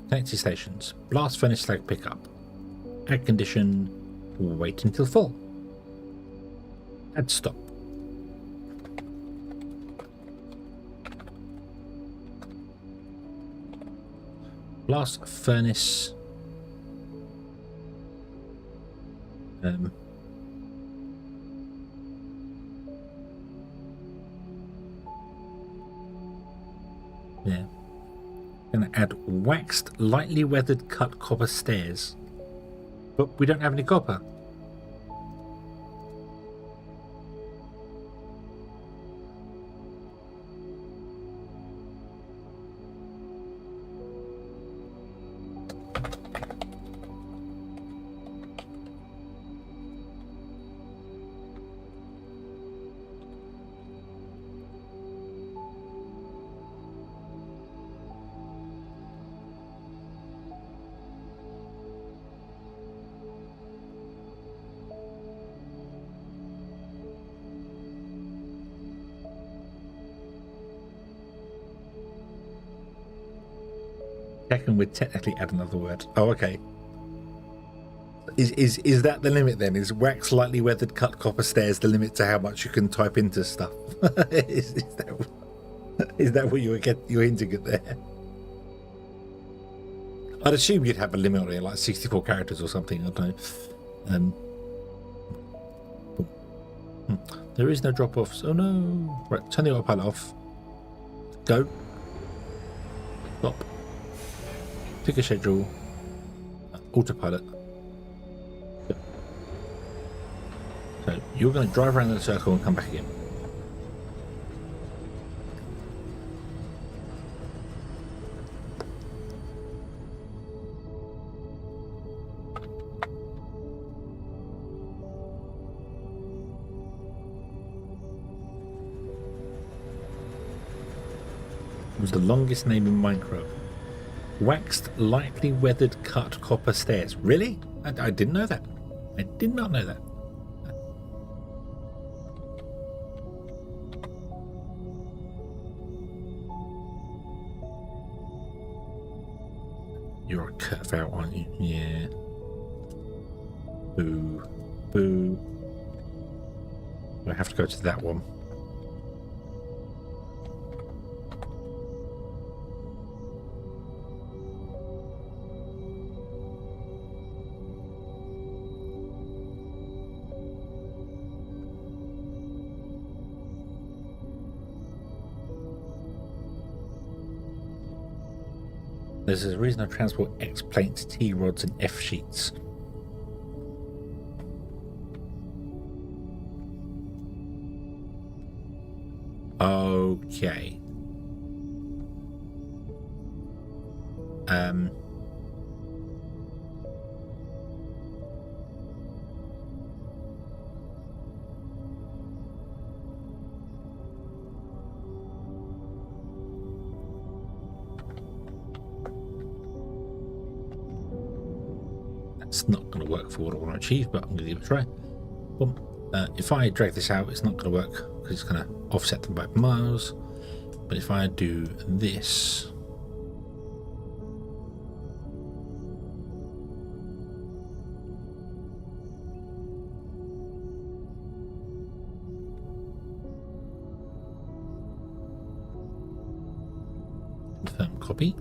connected stations, blast furnace slag pickup, add condition, wait until full, add stop. Blast furnace yeah. Gonna add waxed, lightly weathered cut copper stairs. But we don't have any copper. Checking would technically add another word. Oh, okay. Is that the limit then? Is wax lightly weathered cut copper stairs the limit to how much you can type into stuff? is that what you're hinting at there? I'd assume you'd have a limit on it, like 64 characters or something. I don't know. There is no drop-offs. Oh no! Right, turn the autopilot off. Go. Stop. Pick a schedule. Autopilot. Go. So you're going to drive around in a circle and come back again. Was the longest name in Minecraft. Waxed, lightly weathered cut copper stairs. Really? I didn't know that. I did not know that. You're a curve out, aren't you? Yeah. Boo. Boo. I have to go to that one. There's a reason I transport X plates, T rods, and F sheets. Okay. It's not going to work for what I want to achieve, but I'm going to give it a try. Boom. If I drag this out, it's not going to work because it's going to offset them by miles. But if I do this, confirm copy.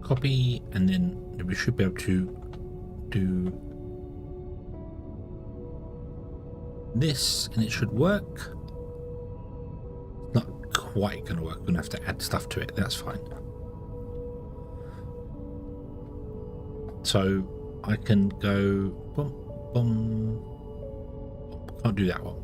Copy, and then we should be able to do this and it should work. Not quite going to work. We're going to have to add stuff to it. That's fine. So I can go boom, boom. Can't do that one.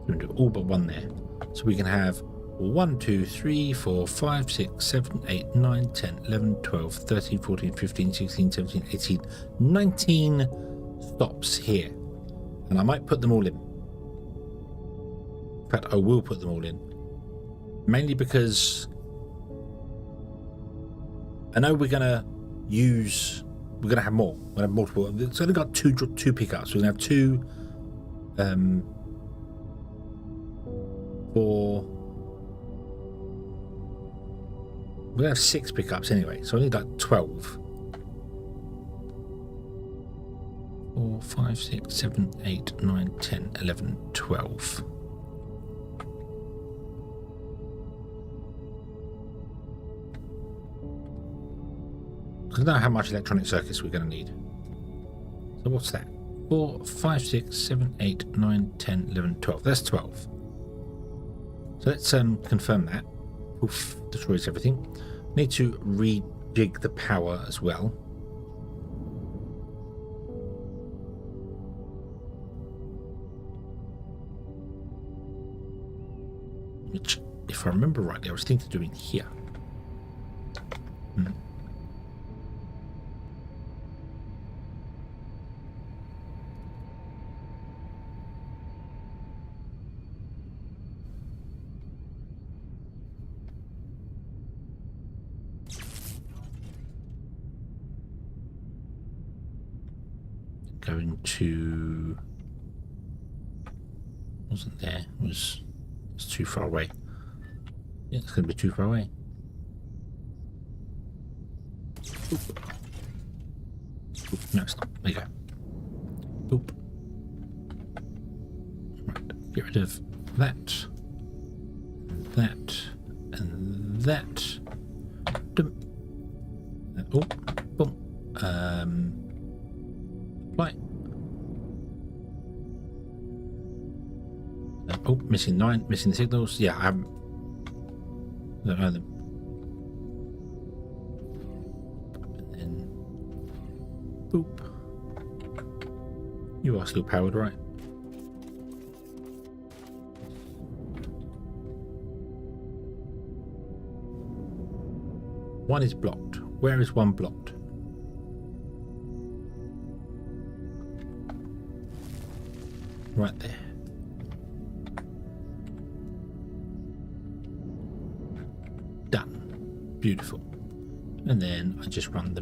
We're going to do all but one there. So we can have 1, 2, 3, 4, 5, 6, 7, 8, 9, 10, 11, 12, 13, 14, 15, 16, 17, 18, 19 stops here. And I might put them all in. In fact, I will put them all in. Mainly because I know we're going to have more. We're going to have multiple. It's only got two pickups. We're going to have two for... We're going to have 6 pickups anyway, so I need like 12. 4, 5, 6, 7, 8, 9, 10, 11, 12. I don't know how much electronic circuits we're going to need. So what's that? 4, 5, 6, 7, 8, 9, 10, 11, 12. That's 12. So let's confirm that. Oof, destroys everything. Need to rejig the power as well. Which, if I remember rightly, I was thinking of doing here. going to... Wasn't there. It's too far away. Yeah, it's going to be too far away. Oop. Oop, no, it's not. There you go. Oop. Right, get rid of that. That. And that. Dum. Oh, boom. Apply. Oh, missing 9, missing the signals. Yeah, I don't know them. And then, boop. You are still powered, right? One is blocked. Where is one blocked? Right there. Done. Beautiful. And then I just run the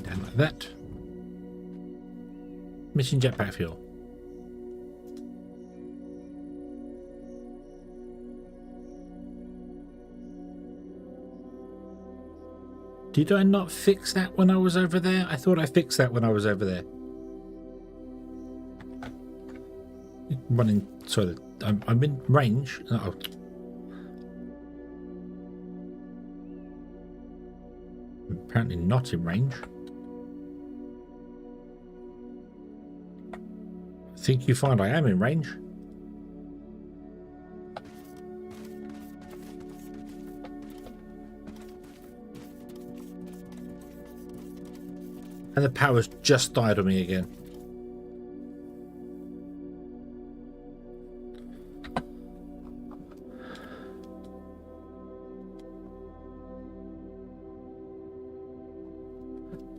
down like that. Missing jetpack fuel. Did I not fix that when I was over there? I thought I fixed that when I was over there. Running, sorry, I'm in range. Oh. Apparently not in range. I think you find I am in range. And the power's just died on me again.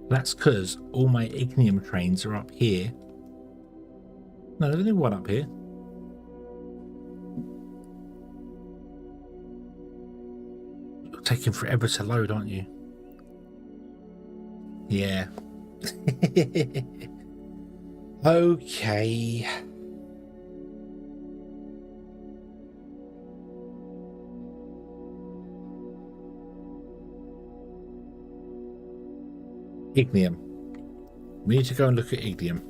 That's because all my ignium trains are up here. No, there's only one up here. You're taking forever to load, aren't you? Yeah. Okay. Ignium. We need to go and look at ignium.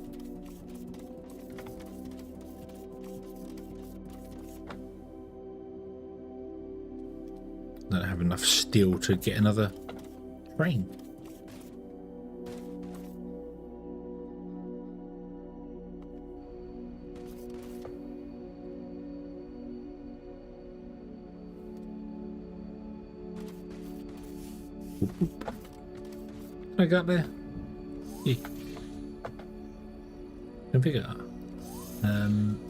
Don't have enough steel to get another train. Can I get up there? Yeah. Configure.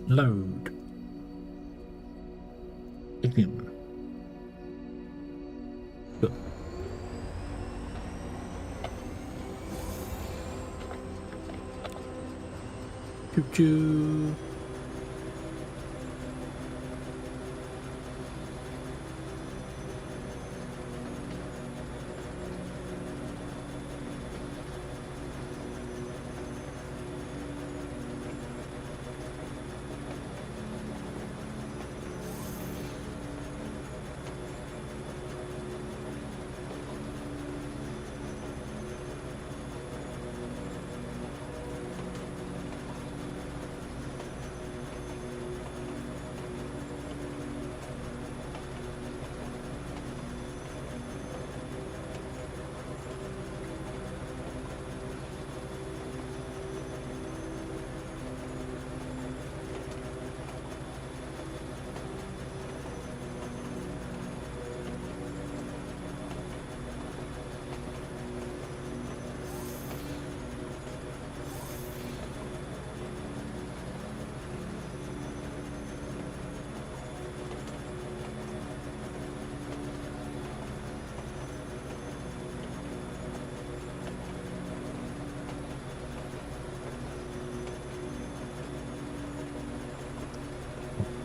Load. Ignium. Go. Choo-choo.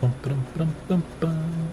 Bum, bum, bum, bum, bum.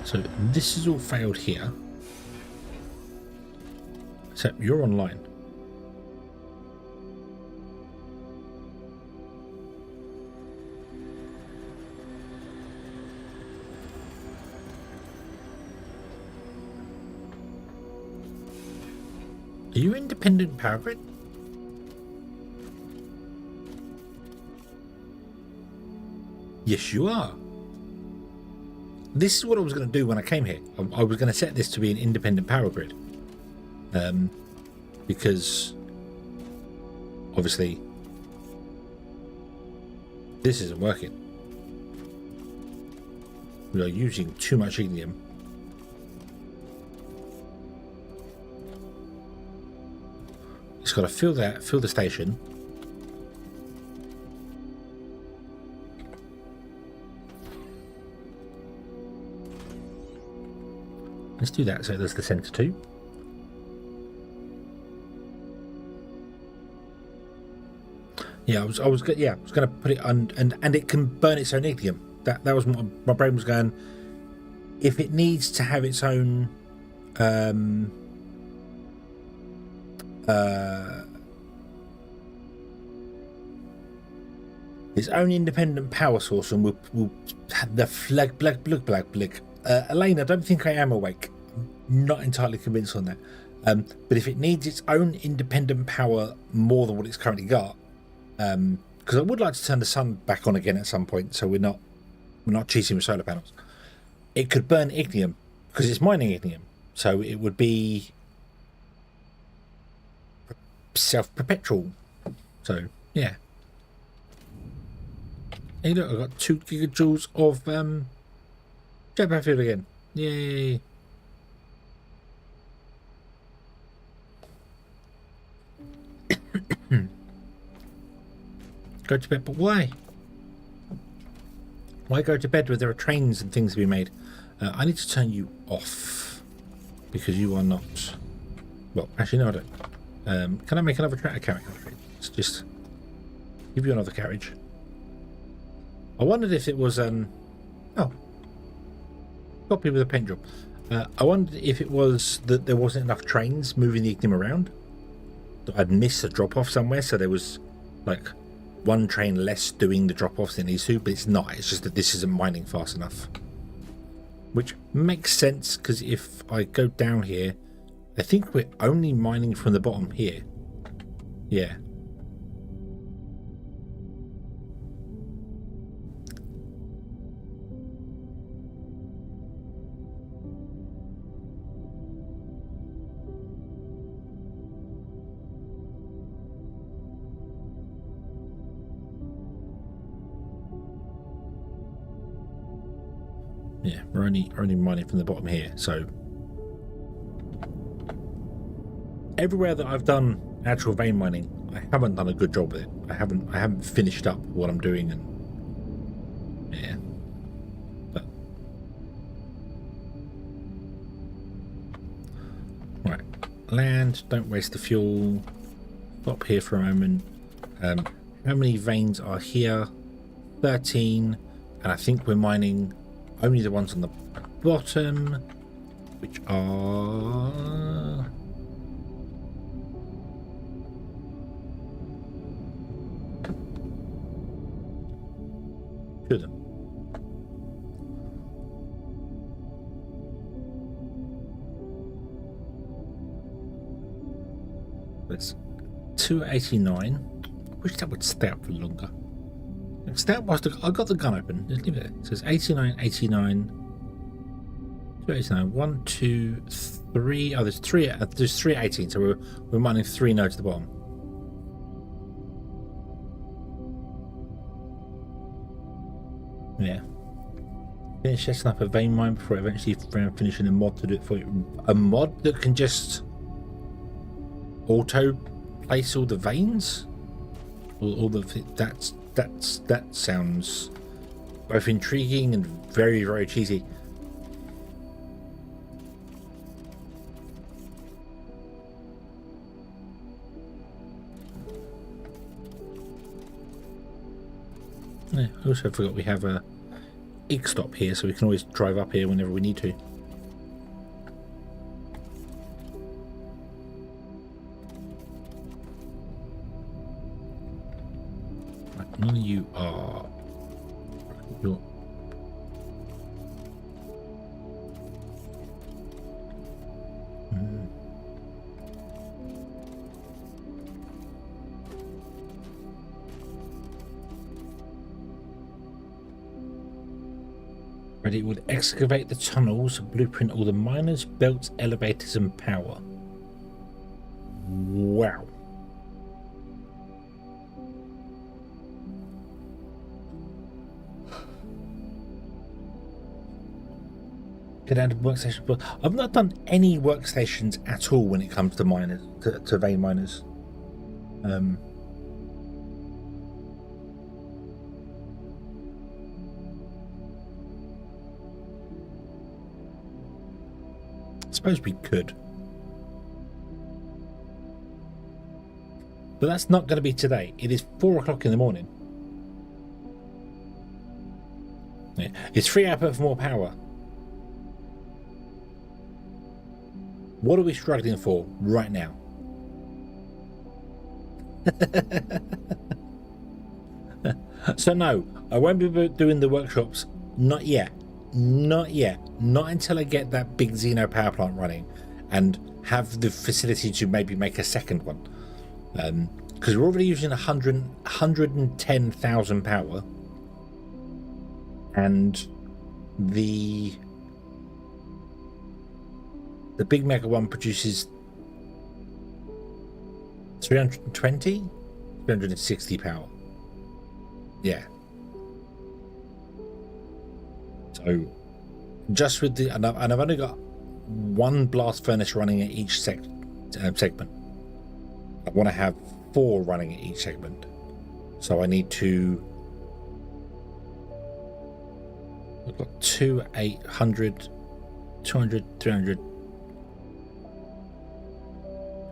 So this has all failed here. Except you're online. Are you independent power grid? Yes, you are. This is what I was going to do when I came here. I was going to set this to be an independent power grid. Because obviously this isn't working. We are using too much helium. It's got to fill the station. Let's do that. So there's the center too. Yeah, I was going to put it on, and it can burn its own helium. That was my brain was going. If it needs to have its own independent power source, and we'll have the flag. Elaine, I don't think I am awake. I'm not entirely convinced on that. But if it needs its own independent power more than what it's currently got, because I would like to turn the sun back on again at some point, so we're not cheating with solar panels. It could burn ignium because it's mining ignium, so it would be self-perpetual. So yeah. Hey look, I've got 2 gigajoules of jet battlefield again. Yay. Go to bed, but why? Why go to bed where there are trains and things to be made? I need to turn you off because you are not. Well, actually, no, I don't. Can I make another carriage? Let's just give you another carriage. I wondered if it was oh, copy with a paint job. I wondered if it was that there wasn't enough trains moving the ignium around. That I'd missed a drop off somewhere, so there was like one train less doing the drop-offs than it needs to, but it's not. It's just that this isn't mining fast enough. Which makes sense, because if I go down here, I think we're only mining from the bottom here. Yeah. Yeah, we're only mining from the bottom here. So everywhere that I've done actual vein mining, I haven't done a good job with it. I haven't finished up what I'm doing, and yeah. But right, land. Don't waste the fuel. Stop here for a moment. How many veins are here? 13, and I think we're mining only the ones on the bottom, which are two of them. That's 289. Wish that would stay up for longer. That was I got the gun open. Just leave it there. It says 89, 89, 289, 1, 2, 3. Oh, there's 3. There's 3 at 18. So we're mining 3 nodes at the bottom. Yeah. Finish setting up a vein mine before eventually finishing a mod to do it for you. A mod that can just auto place all the veins. All the that sounds both intriguing and very, very cheesy. Yeah, I also forgot we have a ig stop here, so we can always drive up here whenever we need to. Right, none of you are. You're. Ready, it would excavate the tunnels, blueprint all the miners, belts, elevators, and power. Wow. Get down to workstation. I've not done any workstations at all when it comes to miners, to vein miners. I suppose we could, but that's not going to be today. It is 4 o'clock in the morning. Yeah. It's free output for more power. What are we struggling for right now? So no, I won't be doing the workshops. Not yet. Not yet. Not until I get that big Xeno Power Plant running and have the facility to maybe make a second one. Because we're already using 110,000 power. And the big mega one produces 320? 360 power. Yeah. So just with the and I've only got one blast furnace running at each segment. I want to have 4 running at each segment, so I need to. I've got 2 800 200 300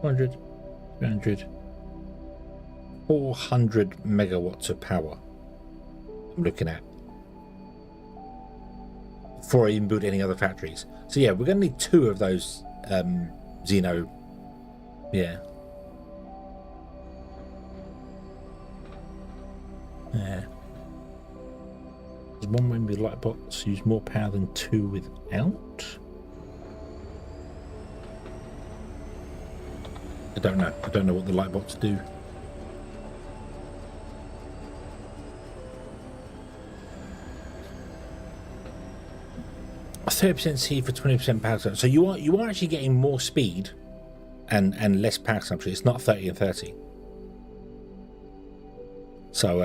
200 300 400 megawatts of power I'm looking at before I even build any other factories. So yeah, we're going to need 2 of those Xeno. Yeah. Yeah. Does 1 Wembley light box use more power than 2 without? I don't know. I don't know what the light box do. A 30% speed for 20% power consumption. So you are actually getting more speed and less power consumption. It's not 30 and 30. So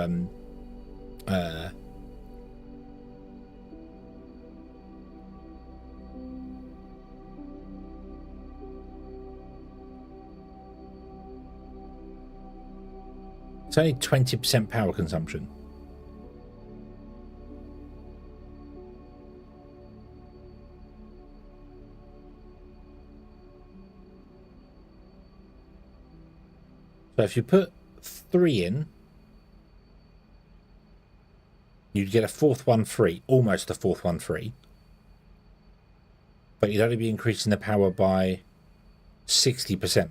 it's only 20% power consumption. So if you put 3 in, you'd get a 4th one free, almost a 4th one free. But you'd only be increasing the power by 60%.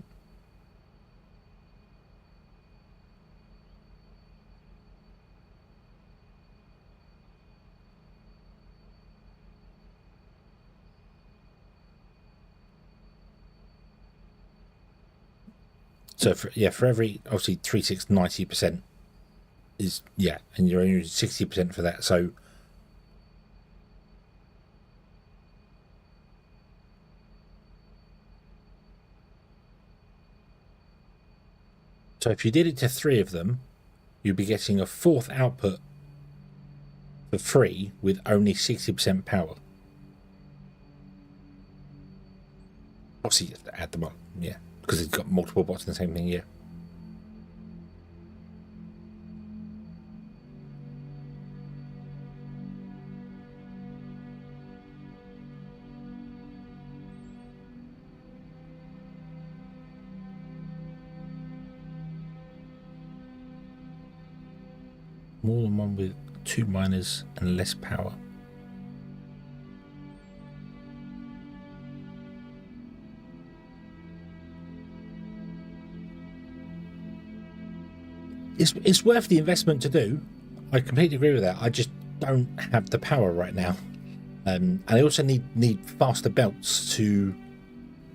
So for every obviously 90% is and you're only using 60% for that. So if you did it to 3 of them, you'd be getting a 4th output for free with only 60% power. Obviously, you have to add them up, because it's got multiple bots in the same thing, More than one with 2 miners and less power. it's worth the investment to do. I completely agree with that. I just don't have the power right now, and I also need faster belts to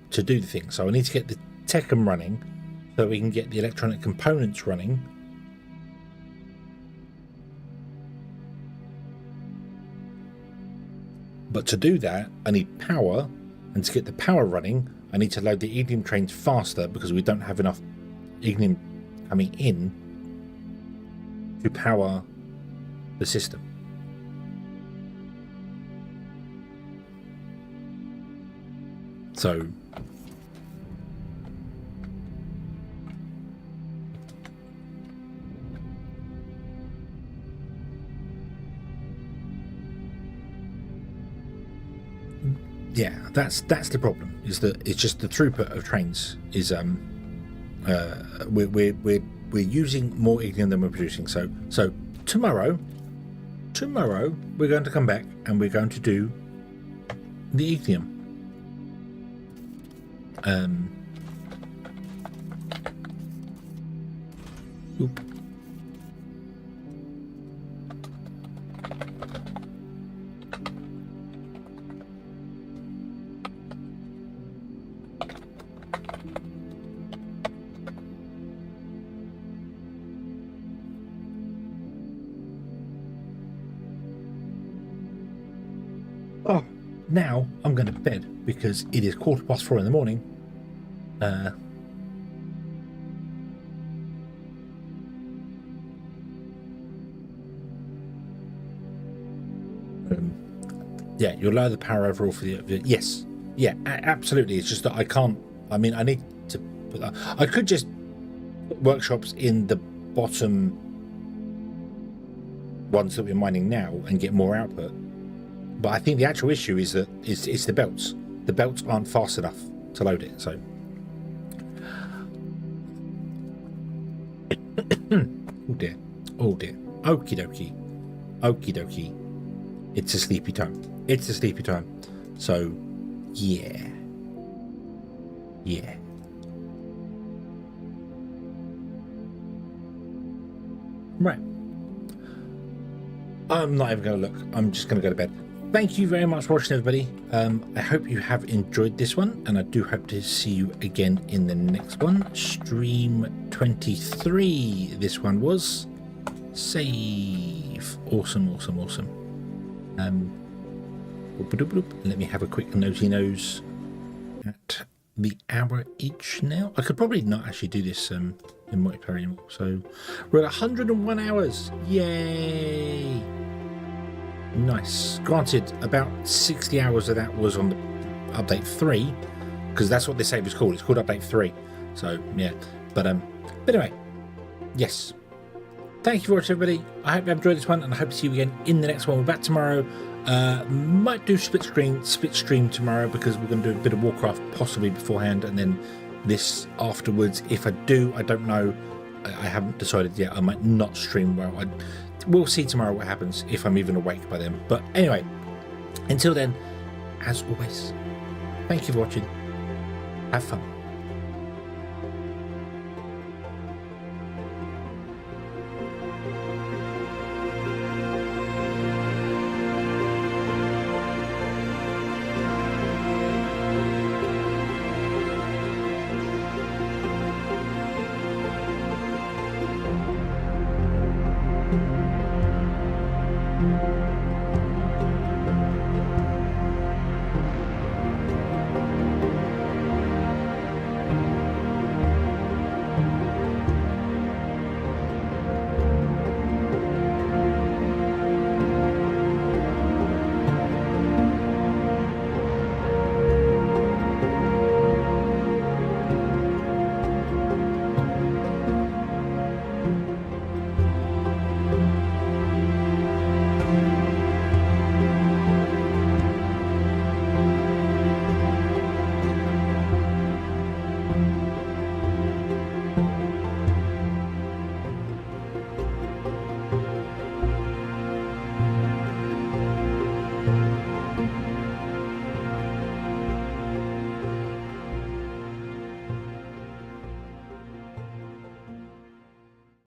do the thing. So I need to get the Tekken running so we can get the electronic components running. But to do that, I need power, and to get the power running, I need to load the Ignium trains faster because we don't have enough Ignium coming in to power the system. So yeah, that's the problem. Is that it's just the throughput of trains is we're using more Ignium than we're producing. So tomorrow we're going to come back and we're going to do the Ignium. Oop. Oh, now I'm going to bed because it is 4:15 in the morning. Yeah, you'll lower the power overall for the yes, yeah, absolutely. It's just that I can't. I mean, I need to put that. I could just put workshops in the bottom ones that we're mining now and get more output. But I think the actual issue is that it's the belts. The belts aren't fast enough to load it. So, oh dear, oh dear. Okie dokie, okie dokie. It's a sleepy time. It's a sleepy time. So, yeah. Right. I'm not even going to look. I'm just going to go to bed. Thank you very much for watching, everybody. I hope you have enjoyed this one, and I do hope to see you again in the next one. Stream 23. This one was. Save. Awesome. Let me have a quick nosy nose at the hour each now. I could probably not actually do this in multiplayer anymore. So we're at 101 hours. Yay! Nice. Granted, about 60 hours of that was on the update 3, because that's what this save is called. It's called update 3. So yeah, but anyway, yes. Thank you for watching, everybody. I hope you enjoyed this one, and I hope to see you again in the next one. We're back tomorrow. Might do split stream tomorrow, because we're going to do a bit of Warcraft possibly beforehand, and then this afterwards. If I do, I don't know. I haven't decided yet. I might not stream. Well, we'll see tomorrow what happens, if I'm even awake by then. But anyway, until then, as always, thank you for watching. Have fun.